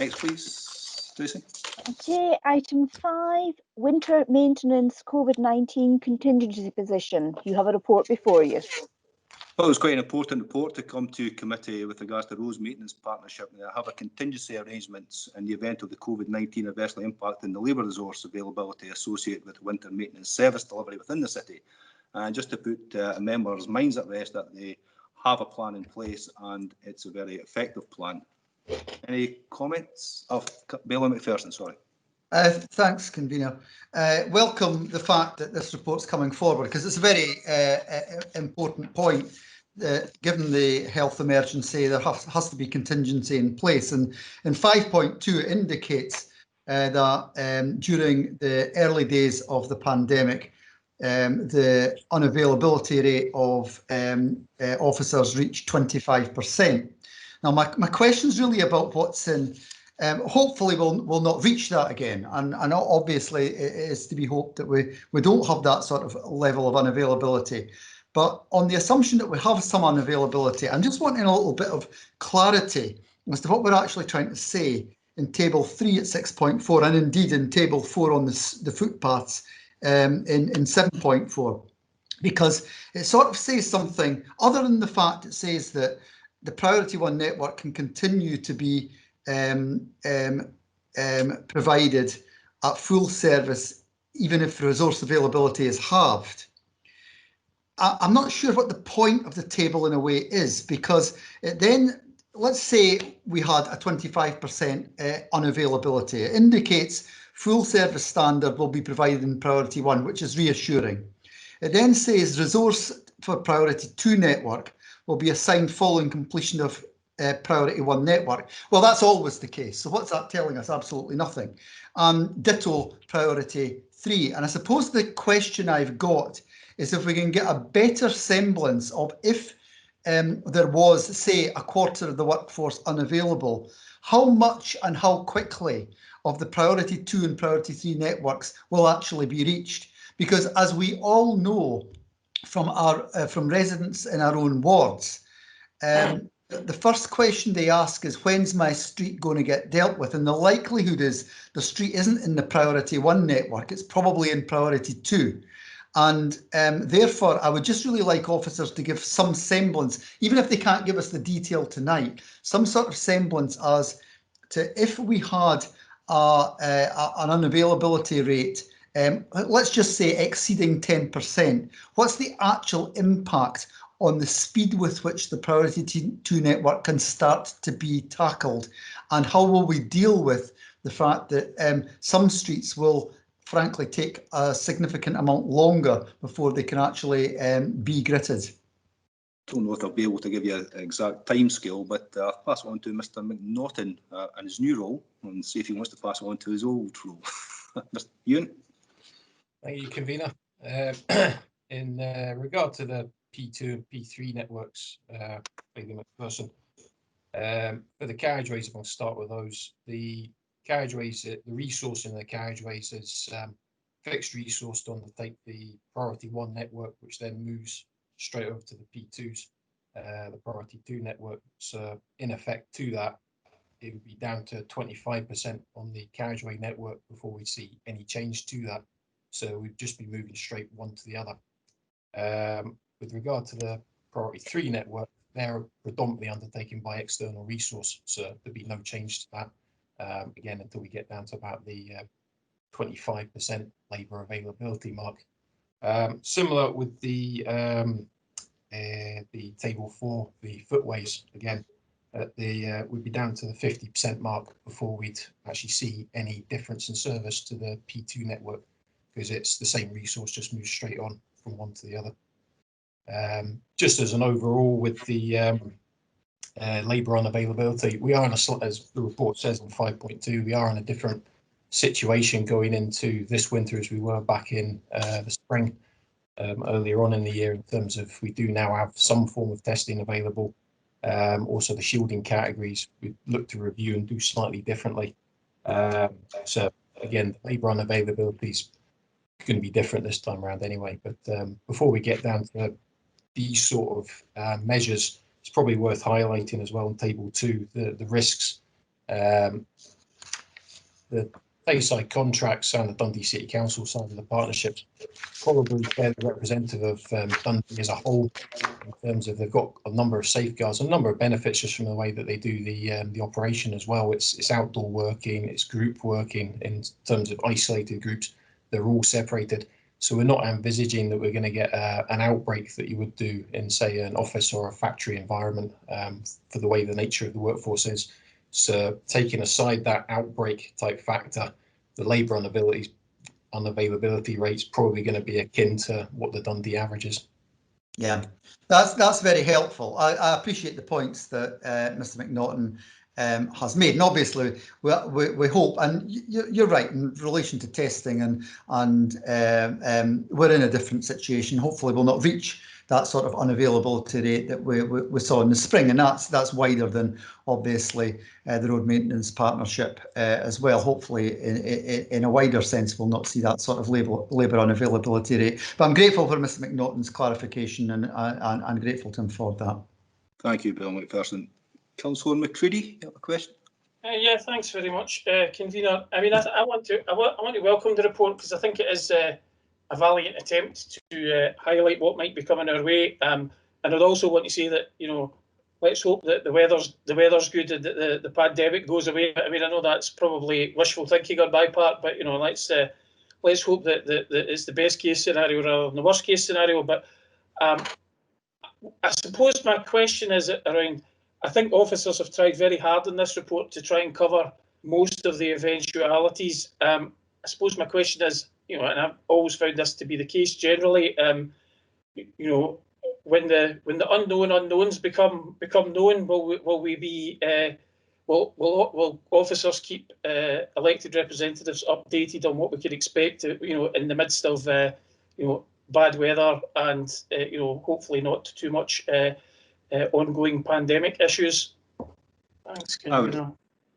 Next, please, Tracy. Okay, item 5, winter maintenance COVID-19 contingency position. You have a report before you. Well, it was quite an important report to come to committee with regards to Roads Maintenance Partnership. They have a contingency arrangements in the event of the COVID-19 adversely impacting the labour resource availability associated with winter maintenance service delivery within the city. And just to put members' minds at rest, that they have a plan in place and it's a very effective plan. Any comments? Oh, Bailey McPherson, sorry. Thanks, Convener. Welcome the fact that this report's coming forward, because it's a very important point. Given the health emergency, there has to be contingency in place. And in 5.2, it indicates that during the early days of the pandemic, the unavailability rate of officers reached 25%. Now, my question is really about what's in. Hopefully, we'll not reach that again, and obviously it is to be hoped that we don't have that sort of level of unavailability. But on the assumption that we have some unavailability, I'm just wanting a little bit of clarity as to what we're actually trying to say in Table 3 at 6.4, and indeed in Table 4 on the footpaths in 7.4, because it sort of says something other than the fact it says that the Priority 1 network can continue to be provided at full service even if resource availability is halved. I'm not sure what the point of the table in a way is, because it then, let's say we had a 25% unavailability. It indicates full service standard will be provided in Priority 1, which is reassuring. It then says resource for Priority 2 network will be assigned following completion of Priority 1 network. Well, that's always the case. So what's that telling us? Absolutely nothing. Ditto Priority 3. And I suppose the question I've got is if we can get a better semblance of if there was, say, a quarter of the workforce unavailable, how much and how quickly of the Priority 2 and Priority 3 networks will actually be reached. Because as we all know from residents in our own wards, the first question they ask is, when's my street going to get dealt with? And the likelihood is the street isn't in the Priority 1 network, it's probably in Priority 2. And therefore, I would just really like officers to give some semblance, even if they can't give us the detail tonight, some sort of semblance as to if we had an unavailability rate, let's just say exceeding 10%, what's the actual impact on the speed with which the Priority 2 network can start to be tackled? And how will we deal with the fact that some streets will frankly take a significant amount longer before they can actually be gritted? I don't know if I'll be able to give you an exact timescale, but I'll pass it on to Mr. McNaughton and his new role, and see if he wants to pass it on to his old role. Mr. Ewan? Thank you, Convener. In regard to the P2 and P3 networks, Lady McPherson, for the carriageways, if I'll start with those, the carriageways, the resourcing of the carriageways is fixed resourced on the Priority 1 network, which then moves straight over to the P2s, the Priority 2 network. So in effect to that, it would be down to 25% on the carriageway network before we see any change to that. So we'd just be moving straight one to the other. With regard to the Priority 3 network, they're predominantly undertaken by external resource, so there'd be no change to that, again, until we get down to about the 25% labour availability mark. Similar with the Table 4, the footways, again, we'd be down to the 50% mark before we'd actually see any difference in service to the P2 network, because it's the same resource, just moves straight on from one to the other. Just as an overall with the labour unavailability, we are in a, as the report says in 5.2, we are in a different situation going into this winter as we were back in the spring, earlier on in the year, in terms of we do now have some form of testing available. Also the shielding categories we look to review and do slightly differently. So again, labour unavailability is going to be different this time around anyway. But before we get down to these sort of measures, it's probably worth highlighting as well in Table 2 the risks. The Tayside contracts and the Dundee City Council side of the partnerships probably fairly representative of Dundee as a whole, in terms of they've got a number of safeguards, a number of benefits just from the way that they do the operation as well. It's outdoor working, it's group working in terms of isolated groups. They're all separated. So we're not envisaging that we're going to get an outbreak that you would do in, say, an office or a factory environment for the way the nature of the workforce is. So taking aside that outbreak type factor, the labour unavailability rate's probably going to be akin to what the Dundee average is. Yeah, that's very helpful. I appreciate the points that Mr. McNaughton has made. And obviously, we hope, and you're right, in relation to testing, and we're in a different situation. Hopefully, we'll not reach that sort of unavailability rate that we saw in the spring, and that's wider than obviously the road maintenance partnership as well. Hopefully, in a wider sense, we'll not see that sort of labour unavailability rate. But I'm grateful for Mr McNaughton's clarification, and grateful to him for that. Thank you, Bill McPherson. Councillor McCready, you have a question? Yeah, thanks very much, convener. I mean, I want to welcome the report, because I think it is a valiant attempt to highlight what might be coming our way. And I'd also want to say that, you know, let's hope that the weather's good and that the pandemic goes away. I mean, I know that's probably wishful thinking on my part, but you know, let's hope that it's the best case scenario rather than the worst case scenario. But I suppose my question is around, I think officers have tried very hard in this report to try and cover most of the eventualities. I suppose my question is, you know, and I've always found this to be the case generally, you know, when the unknown unknowns become known, will officers keep elected representatives updated on what we could expect, you know, in the midst of you know, bad weather and you know, hopefully not too much ongoing pandemic issues? Thanks, Convener.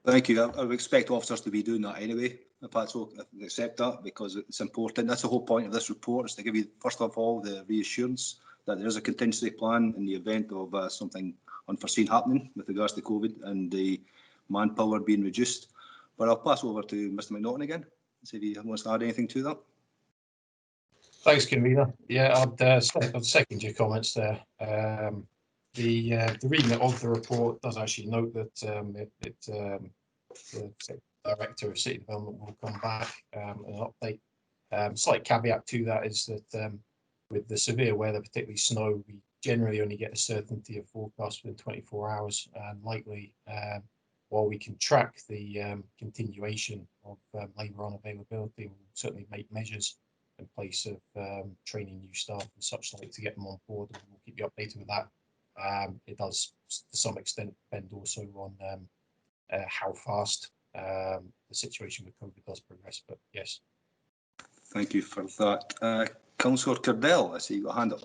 Thank you. I would expect officers to be doing that anyway. If that's okay, I accept that, because it's important. That's the whole point of this report, is to give you, first of all, the reassurance that there is a contingency plan in the event of something unforeseen happening with regards to COVID and the manpower being reduced. But I'll pass over to Mr McNaughton again, see if he wants to add anything to that. Thanks, Convener. Yeah, I'd second your comments there. The remit of the report does actually note that the Director of City Development will come back and an update. Slight caveat to that is that with the severe weather, particularly snow, we generally only get a certainty of forecast within 24 hours, and likely while we can track the continuation of labour unavailability, we'll certainly make measures in place of training new staff and such like to get them on board, and we'll keep you updated with that. It does to some extent depend also on how fast the situation with COVID does progress, but yes. Thank you for that. Councillor Cardell, I see you've got a hand up.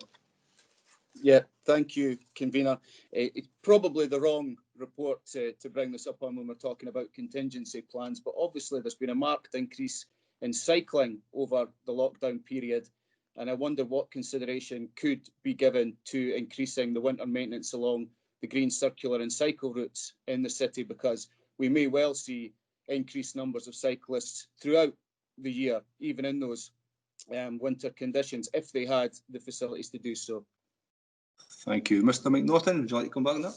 Yeah, thank you, Convener. It's probably the wrong report to bring this up on when we're talking about contingency plans, but obviously there's been a marked increase in cycling over the lockdown period, and I wonder what consideration could be given to increasing the winter maintenance along the green circular and cycle routes in the city, because we may well see increased numbers of cyclists throughout the year, even in those winter conditions, if they had the facilities to do so. Thank you. Mr McNaughton, would you like to come back on that?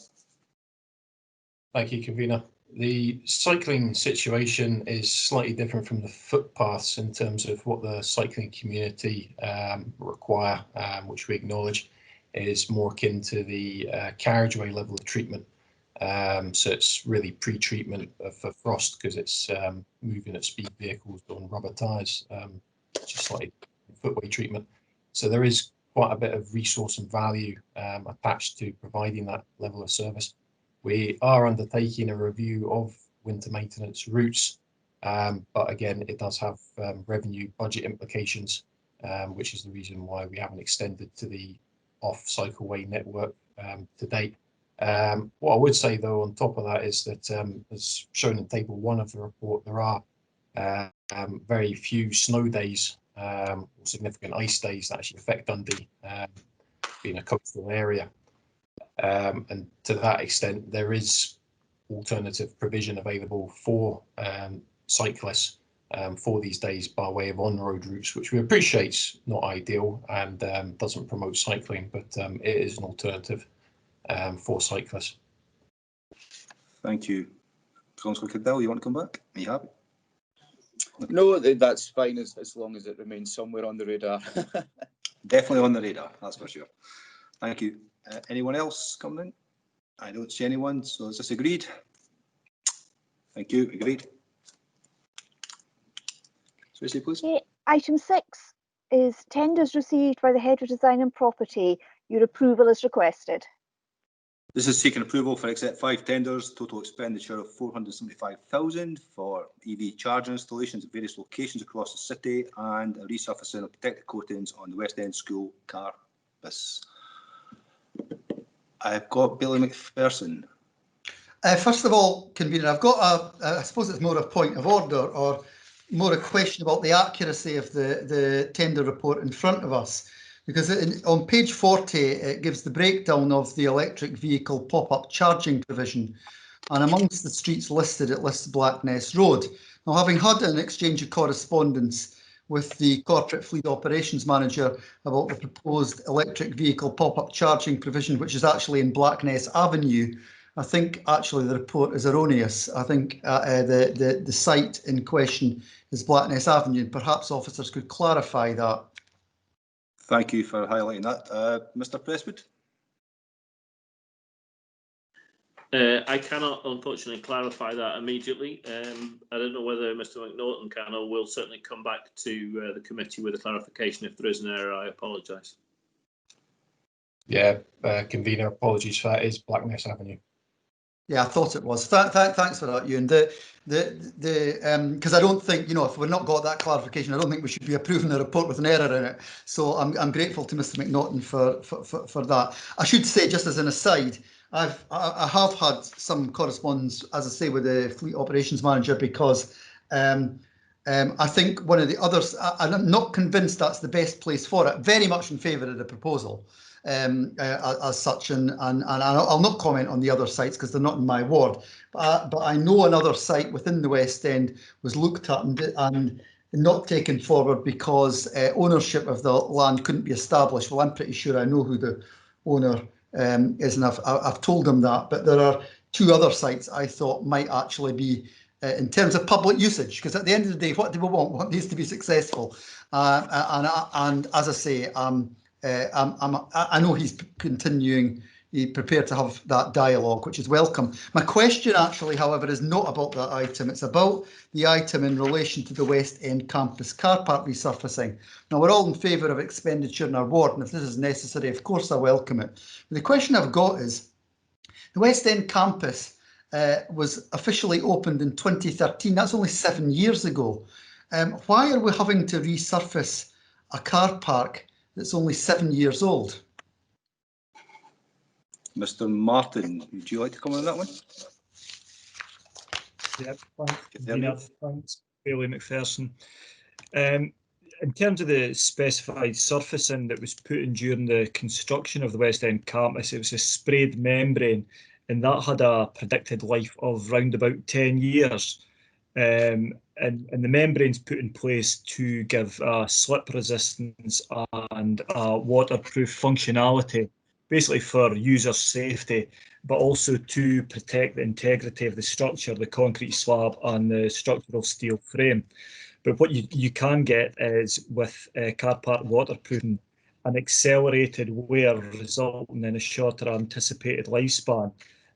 Thank you, Convener. The cycling situation is slightly different from the footpaths in terms of what the cycling community require, which we acknowledge is more akin to the carriageway level of treatment. So it's really pre-treatment for frost, because it's moving at speed vehicles on rubber tyres, just like footway treatment. So there is quite a bit of resource and value attached to providing that level of service. We are undertaking a review of winter maintenance routes, but again, it does have revenue budget implications, which is the reason why we haven't extended to the off-cycleway network to date. What I would say, though, on top of that is that, as shown in Table 1 of the report, there are very few snow days or significant ice days that actually affect Dundee, being a coastal area. And to that extent, there is alternative provision available for cyclists for these days by way of on-road routes, which we appreciate is not ideal and doesn't promote cycling, but it is an alternative for cyclists. Thank you. Councillor Cadell, you want to come back? Are you happy? No, that's fine as long as it remains somewhere on the radar. Definitely on the radar, that's for sure. Thank you. Anyone else coming in? I don't see anyone, so is this agreed? Thank you, agreed. Tracy, please. Okay. Item 6 is tenders received by the Head of Design and Property. Your approval is requested. This is seeking approval for Exec 5 tenders, total expenditure of 475,000 for EV charging installations at various locations across the city and a resurfacing of protected coatings on the West End School car bus. I've got Billy McPherson. First of all, Convener, I've got I suppose it's more a point of order or more a question about the accuracy of the tender report in front of us. Because on page 40, it gives the breakdown of the electric vehicle pop-up charging provision. And amongst the streets listed, it lists Blackness Road. Now, having had an exchange of correspondence with the corporate fleet operations manager about the proposed electric vehicle pop-up charging provision, which is actually in Blackness Avenue, I think actually the report is erroneous. I think the site in question is Blackness Avenue, and perhaps officers could clarify that. Thank you for highlighting that. Mr. Presswood? I cannot, unfortunately, clarify that immediately. I don't know whether Mr. McNaughton can, or will certainly come back to the committee with a clarification. If there is an error, I apologise. Yeah, Convener, apologies for that. It is Blackness Avenue. Yeah, I thought it was. Thanks for that, Ewan. Because I don't think, if we've not got that clarification, I don't think we should be approving a report with an error in it. So I'm grateful to Mr. McNaughton for that. I should say, just as an aside, I have had some correspondence, as I say, with the fleet operations manager, because I think one of the others, I'm not convinced that's the best place for it. Very much in favour of the proposal. As such, and I'll not comment on the other sites because they're not in my ward, but I know another site within the West End was looked at and not taken forward because ownership of the land couldn't be established. Well, I'm pretty sure I know who the owner is, and I've told them that, but there are two other sites I thought might actually be in terms of public usage, because at the end of the day, what do we want? We want these to be successful, and as I say, I know he's prepared to have that dialogue, which is welcome. My question actually, however, is not about that item. It's about the item in relation to the West End campus car park resurfacing. Now, we're all in favour of expenditure in our ward, and if this is necessary, of course, I welcome it. But the question I've got is, the West End campus was officially opened in 2013. That's only 7 years ago. Why are we having to resurface a car park that's only 7 years old? Mr. Martin, would you like to comment on that one? Yeah, thanks, Billy McPherson. In terms of the specified surfacing that was put in during the construction of the West End campus, it was a sprayed membrane, and that had a predicted life of round about 10 years. And the membrane's put in place to give slip resistance and waterproof functionality, basically for user safety, but also to protect the integrity of the structure, the concrete slab and the structural steel frame. But what you can get is, with car park waterproofing, an accelerated wear resulting in a shorter anticipated lifespan.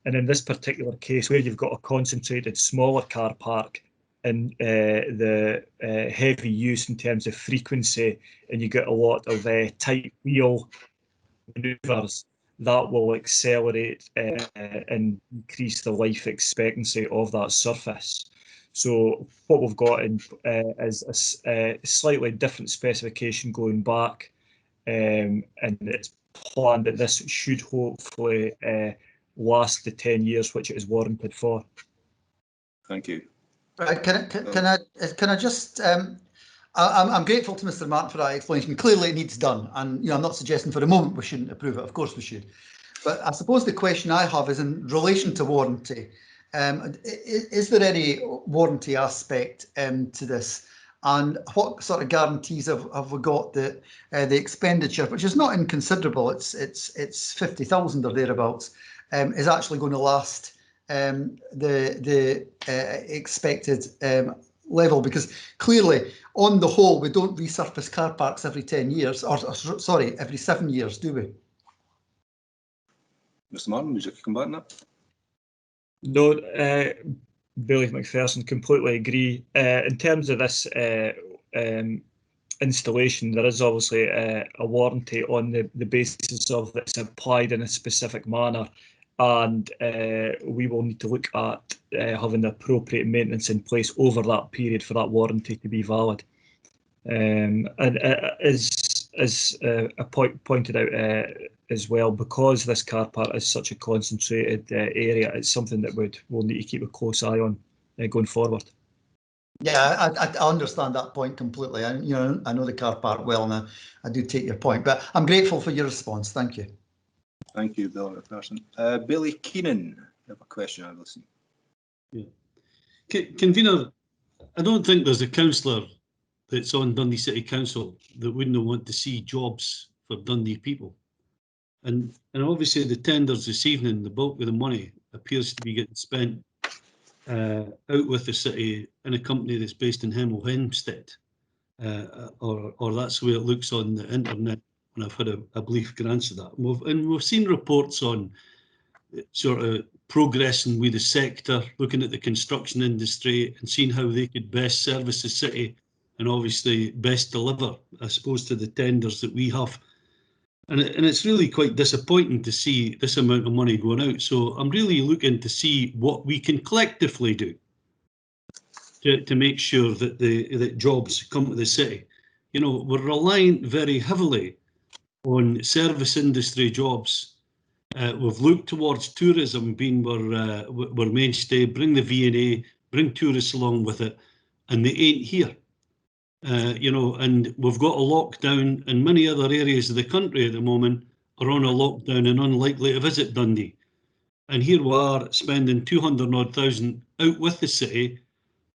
And in this particular case, where you've got a concentrated smaller car park and the heavy use in terms of frequency, and you get a lot of tight wheel manoeuvres, that will accelerate and increase the life expectancy of that surface. So what we've got is a slightly different specification going back, and it's planned that this should hopefully last the 10 years which it is warranted for. Thank you. Right, can I just I'm grateful to Mr. Martin for that explanation. Clearly it needs done, and I'm not suggesting for a moment we shouldn't approve it. Of course we should. But I suppose the question I have is in relation to warranty. Is there any warranty aspect to this? And what sort of guarantees have we got that the expenditure, which is not inconsiderable, it's 50,000 or thereabouts, is actually going to last the expected level? Because clearly, on the whole, we don't resurface car parks every 10 years, or sorry, every 7 years, do we? Mr. Martin, would you come back on that? No, Billy McPherson, completely agree. In terms of this installation, there is obviously a warranty on the basis of it's applied in a specific manner and we will need to look at having the appropriate maintenance in place over that period for that warranty to be valid. And as a pointed out as well, because this car park is such a concentrated area, it's something that we'll need to keep a close eye on going forward. Yeah, I understand that point completely. I know the car park well, and I do take your point. But I'm grateful for your response. Thank you. Thank you, Bill McPherson. Billy Keenan, you have a question, I listen. Yeah. Convener, I don't think there's a councillor that's on Dundee City Council that wouldn't want to see jobs for Dundee people. And obviously the tenders this evening, the bulk of the money appears to be getting spent out with the city in a company that's based in Hemel Hempstead, or that's the way it looks on the internet, and I've had a brief glance at that. And we've seen reports on sort of progressing with the sector, looking at the construction industry and seeing how they could best service the city and obviously best deliver, I suppose, to the tenders that we have. And it's really quite disappointing to see this amount of money going out. So I'm really looking to see what we can collectively do to make sure that that jobs come to the city. You know, we're relying very heavily on service industry jobs. We've looked towards tourism being our mainstay, bring the V&A, bring tourists along with it, and they ain't here. You know, and we've got a lockdown, and many other areas of the country at the moment are on a lockdown and unlikely to visit Dundee. And here we are spending 200,000 out with the city,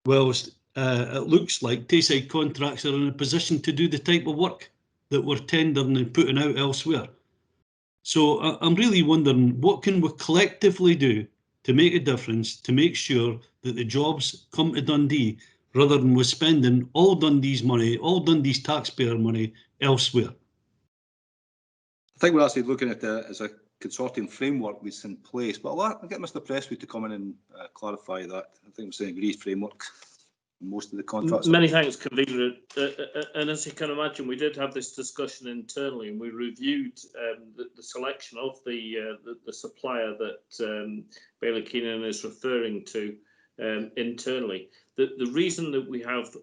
whilst it looks like Tayside contracts are in a position to do the type of work that we're tendering and putting out elsewhere. So I'm really wondering, what can we collectively do to make a difference, to make sure that the jobs come to Dundee, rather than we're spending all Dundee's money, all Dundee's taxpayer money elsewhere? I think we're actually looking at it as a consortium framework that's in place, but I'll get Mr. Presswood to come in and clarify that. I think we're saying agreed framework. Most of the contracts. Many thanks, Convener. And as you can imagine, we did have this discussion internally, and we reviewed the selection of the supplier that Bailey Keenan is referring to internally. The reason that we have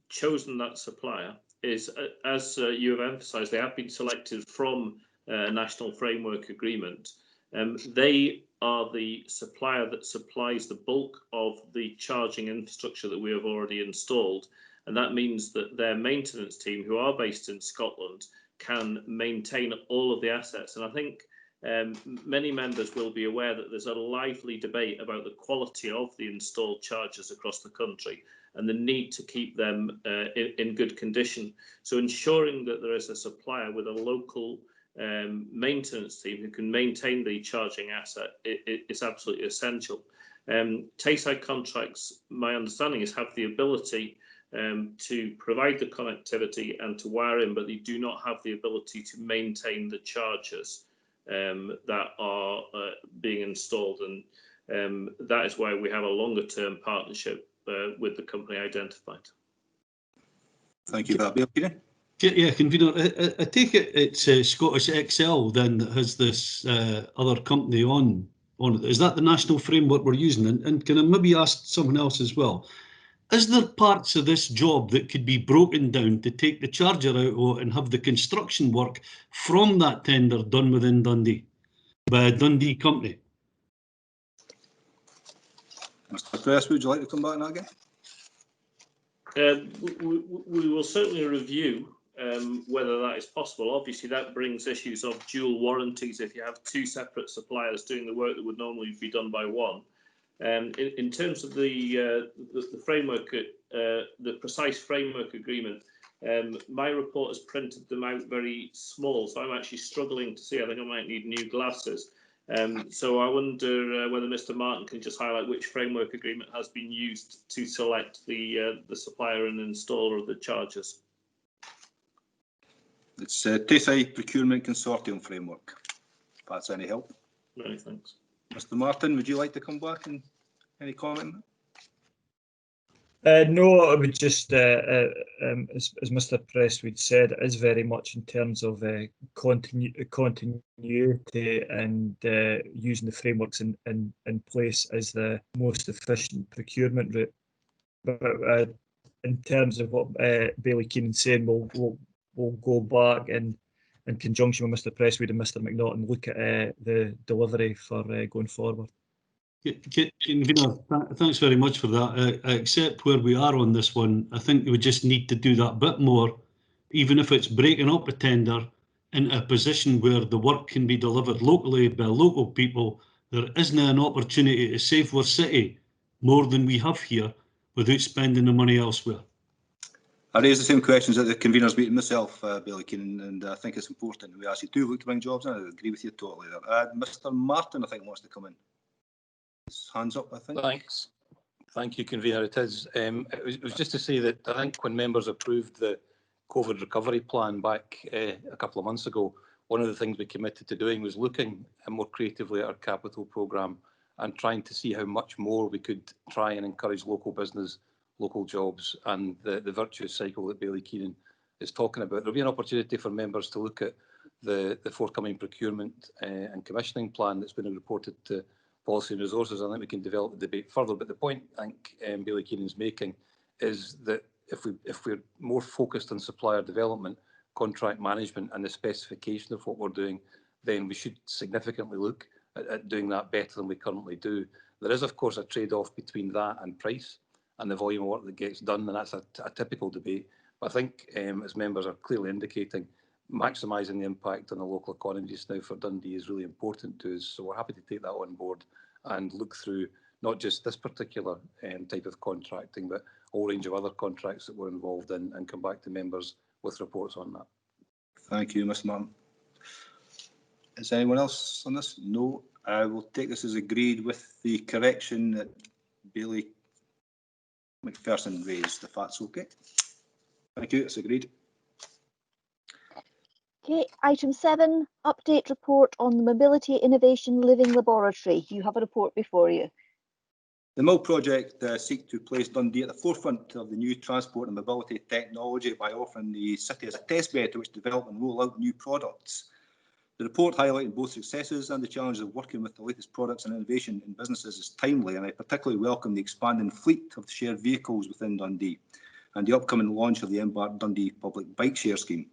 chosen that supplier is, as you have emphasised, they have been selected from a national framework agreement. They are the supplier that supplies the bulk of the charging infrastructure that we have already installed, and that means that their maintenance team, who are based in Scotland, can maintain all of the assets. And I think many members will be aware that there's a lively debate about the quality of the installed chargers across the country and the need to keep them in good condition. So ensuring that there is a supplier with a local maintenance team who can maintain the charging asset is absolutely essential. Tayside contracts, my understanding is, have the ability to provide the connectivity and to wire in, but they do not have the ability to maintain the chargers that are being installed, and that is why we have a longer term partnership with the company identified. Thank you for that, Bill. Yeah, Convener, I take it it's Scottish XL then that has this other company on it. Is that the national framework we're using? And can I maybe ask someone else as well? Is there parts of this job that could be broken down to take the charger out and have the construction work from that tender done within Dundee by a Dundee company? Mr. Press, would you like to come back on that again? We will certainly review whether that is possible. Obviously, that brings issues of dual warranties if you have two separate suppliers doing the work that would normally be done by one. In terms of the framework, the precise framework agreement, my report has printed them out very small, so I'm actually struggling to see. I think I might need new glasses. So I wonder whether Mr. Martin can just highlight which framework agreement has been used to select the supplier and installer of the chargers. It's Tayside Procurement Consortium Framework, if that's any help. Many thanks. Mr. Martin, would you like to come back and any comment? No, I would just, as Mr. Prestwood said, it is very much in terms of continuity and using the frameworks in place as the most efficient procurement route. But in terms of what Bailey Keenan's saying, we'll go back and in conjunction with Mr. Prestwood and Mr. McNaughton look at the delivery for going forward. Convener, thanks very much for that. I accept where we are on this one. I think we just need to do that bit more, even if it's breaking up a tender into a position where the work can be delivered locally by local people. There isn't an opportunity to save our city more than we have here without spending the money elsewhere. I raised the same questions at the conveners meeting myself, Bailey Keenan, and I think it's important we actually do look to bring jobs in. I agree with you totally there. Mr. Martin, I think, wants to come in. His hands up, I think. Thanks. Thank you, convener. It is. It was just to say that I think when members approved the COVID recovery plan back a couple of months ago, one of the things we committed to doing was looking more creatively at our capital programme and trying to see how much more we could try and encourage local business, local jobs, and the virtuous cycle that Bailey Keenan is talking about. There'll be an opportunity for members to look at the forthcoming procurement and commissioning plan that's been reported to Policy and Resources. I think we can develop the debate further, but the point I think Bailey Keenan's making is that if we're more focused on supplier development, contract management and the specification of what we're doing, then we should significantly look at doing that better than we currently do. There is, of course, a trade-off between that and price and the volume of work that gets done, and that's a typical debate. But I think, as members are clearly indicating, maximising the impact on the local economy just now for Dundee is really important to us. So we're happy to take that on board and look through not just this particular type of contracting, but a whole range of other contracts that we're involved in, and come back to members with reports on that. Thank you, Mr. Martin. Is anyone else on this? No. I will take this as agreed with the correction that Bailey McPherson raised, if that's okay. Thank you, it's agreed. Okay, item 7, update report on the Mobility Innovation Living Laboratory. You have a report before you. The MIL project seeks to place Dundee at the forefront of the new transport and mobility technology by offering the city as a testbed to which to develop and roll out new products. The report highlighting both successes and the challenges of working with the latest products and innovation in businesses is timely, and I particularly welcome the expanding fleet of shared vehicles within Dundee and the upcoming launch of the Embark Dundee Public Bike Share Scheme.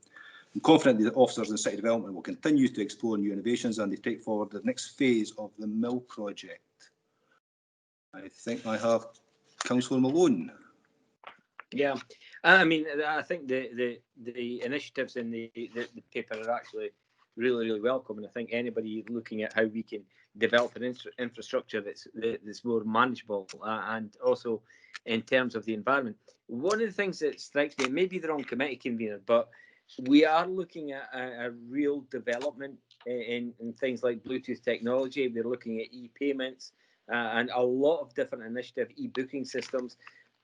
I'm confident that the officers in city development will continue to explore new innovations and they take forward the next phase of the MIL project. I think I have Councillor Malone. Yeah, I mean, I think the initiatives in the paper are actually really welcome, and I think anybody looking at how we can develop an infrastructure that's more manageable and also in terms of the environment. One of the things that strikes me, maybe the wrong committee convener, but we are looking at a real development in things like Bluetooth technology. We're looking at e-payments and a lot of different initiatives, e-booking systems.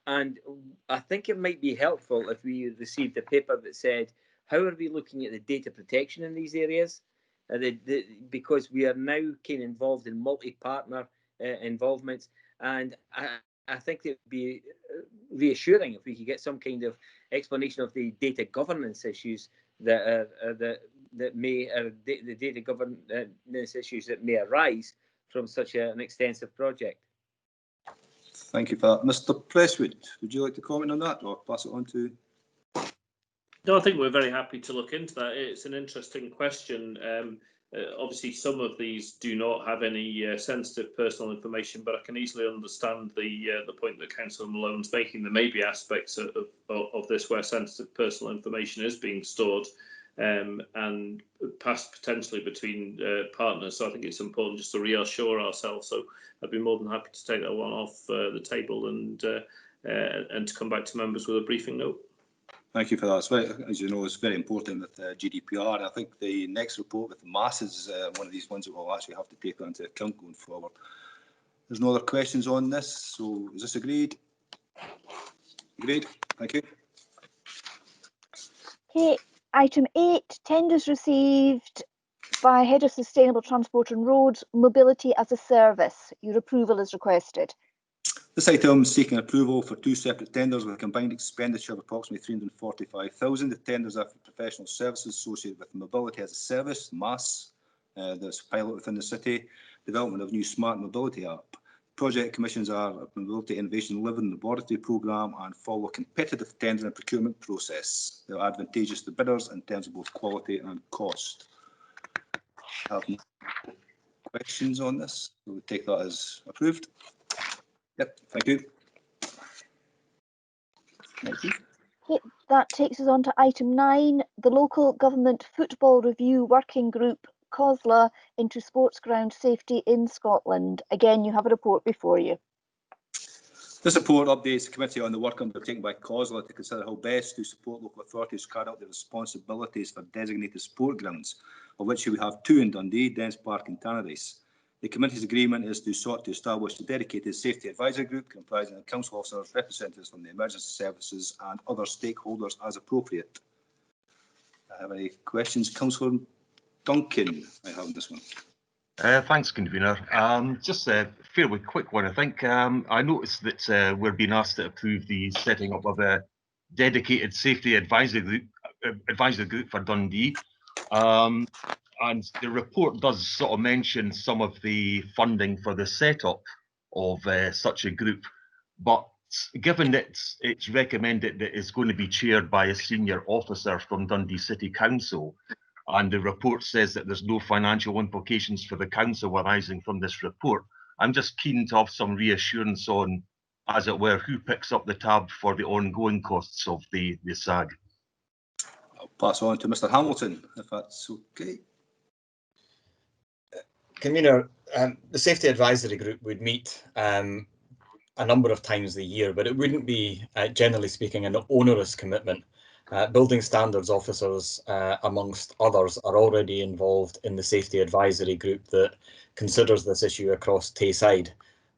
And I think it might be helpful if we received a paper that said, how are we looking at the data protection in these areas? Because we are now kind of involved in multi-partner involvements. And I think it would be reassuring if we could get some kind of explanation of the data governance issues the data governance issues that may arise from such an extensive project. Thank you for that. Mr. Prestwood, would you like to comment on that or pass it on to? No, I think we're very happy to look into that. It's an interesting question. Obviously, some of these do not have any sensitive personal information, but I can easily understand the point that Councillor Malone's making. There may be aspects of this where sensitive personal information is being stored and passed potentially between partners. So I think it's important just to reassure ourselves. So I'd be more than happy to take that one off the table and to come back to members with a briefing note. Thank you for that. It's very, as you know, it's very important with GDPR. And I think the next report with MASS is one of these ones that we'll actually have to take into account going forward. There's no other questions on this, so is this agreed? Agreed. Thank you. Okay, item 8, tenders received by Head of Sustainable Transport and Roads, Mobility as a Service. Your approval is requested. This item is seeking approval for 2 separate tenders with a combined expenditure of approximately 345,000. The tenders are for professional services associated with mobility as a service, MAS, that's pilot within the city, development of new smart mobility app. Project commissions are a mobility innovation living laboratory programme and follow a competitive tender and procurement process. They are advantageous to bidders in terms of both quality and cost. Have questions on this? So we take that as approved. Yep, thank you. Okay, that takes us on to item 9, the Local Government Football Review Working Group, COSLA, into sports ground safety in Scotland. Again, you have a report before you. This report updates the committee on the work undertaken by COSLA to consider how best to support local authorities carry out their responsibilities for designated sport grounds, of which we have 2 in Dundee, Dens Park and Tannadice. The committee's agreement is to sought to establish a dedicated safety advisory group comprising of council officers, representatives from the emergency services and other stakeholders as appropriate. Have any questions? Councillor Duncan, I have this one. Thanks, convener. Just a fairly quick one. I think I noticed that we're being asked to approve the setting up of a dedicated safety advisory group for Dundee. And the report does sort of mention some of the funding for the setup of such a group, but given that it's recommended that it's going to be chaired by a senior officer from Dundee City Council, and the report says that there's no financial implications for the council arising from this report, I'm just keen to have some reassurance on, as it were, who picks up the tab for the ongoing costs of the SAG. I'll pass on to Mr Hamilton, if that's okay. Convener, the Safety Advisory Group would meet a number of times a year, but it wouldn't be, generally speaking, an onerous commitment. Building standards officers, amongst others, are already involved in the Safety Advisory Group that considers this issue across Tayside.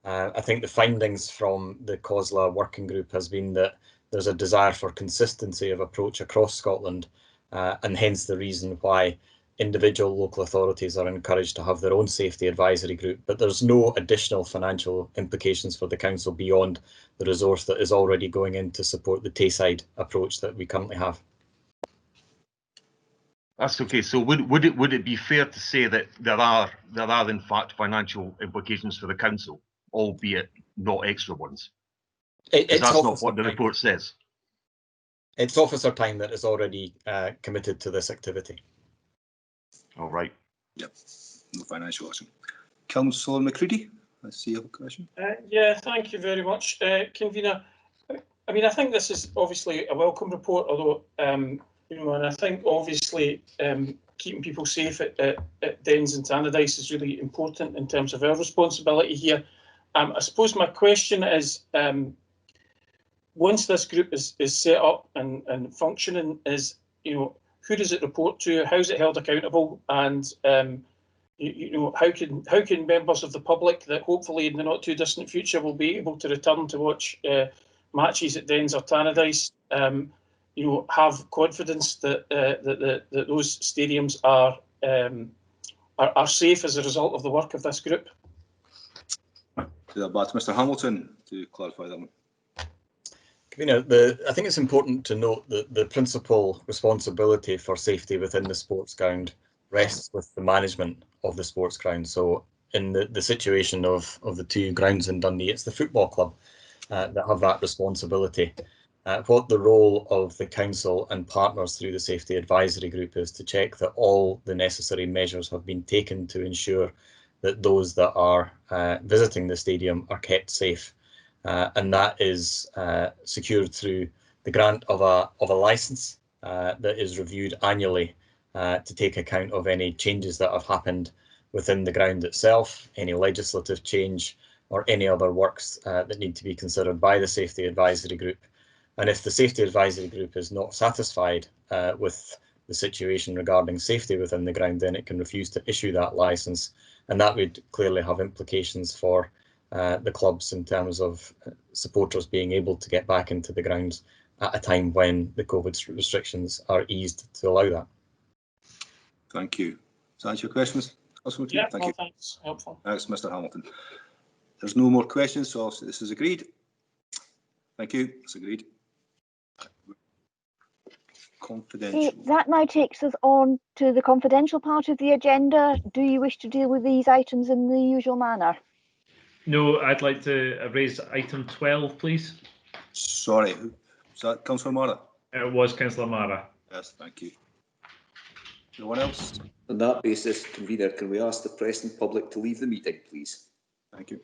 I think the findings from the COSLA working group has been that there's a desire for consistency of approach across Scotland, and hence the reason why individual local authorities are encouraged to have their own safety advisory group, but there's no additional financial implications for the council beyond the resource that is already going in to support the Tayside approach that we currently have. That's okay. So would it be fair to say that there are in fact financial implications for the council, albeit not extra ones? That's not what the report says. It's officer time that is already committed to this activity. All right. Yep, no financial action. Councillor Macready, I see you have a question. Yeah, thank you very much, convener. I mean, I think this is obviously a welcome report, although you know, and I think obviously keeping people safe at Dens and Tannadice is really important in terms of our responsibility here. I suppose my question is, once this group is set up and functioning, is, you know, who does it report to? How is it held accountable? And you know, how can members of the public that hopefully in the not too distant future will be able to return to watch matches at Dens or Tannadice, you know, have confidence that that those stadiums are safe as a result of the work of this group? Back to Mr Hamilton to clarify that one. You know, I think it's important to note that the principal responsibility for safety within the sports ground rests with the management of the sports ground. So in the situation of the 2 grounds in Dundee, it's the football club that have that responsibility. What the role of the council and partners through the safety advisory group is to check that all the necessary measures have been taken to ensure that those that are visiting the stadium are kept safe. And that is secured through the grant of a licence that is reviewed annually to take account of any changes that have happened within the ground itself, any legislative change or any other works that need to be considered by the Safety Advisory Group. And if the Safety Advisory Group is not satisfied with the situation regarding safety within the ground, then it can refuse to issue that licence, and that would clearly have implications for the clubs in terms of supporters being able to get back into the grounds at a time when the COVID restrictions are eased to allow that. Thank you. Does that answer your questions? Yeah, thank you. Thanks. Helpful. Thanks, Mr Hamilton. There's no more questions, so I'll say this is agreed. Thank you. It's agreed. Confidential. Okay, that now takes us on to the confidential part of the agenda. Do you wish to deal with these items in the usual manner? No, I'd like to raise item 12, please. Sorry, was that Councillor Mara? It was Councillor Mara. Yes, thank you. No one else? On that basis, convener, can we ask the press and public to leave the meeting, please? Thank you.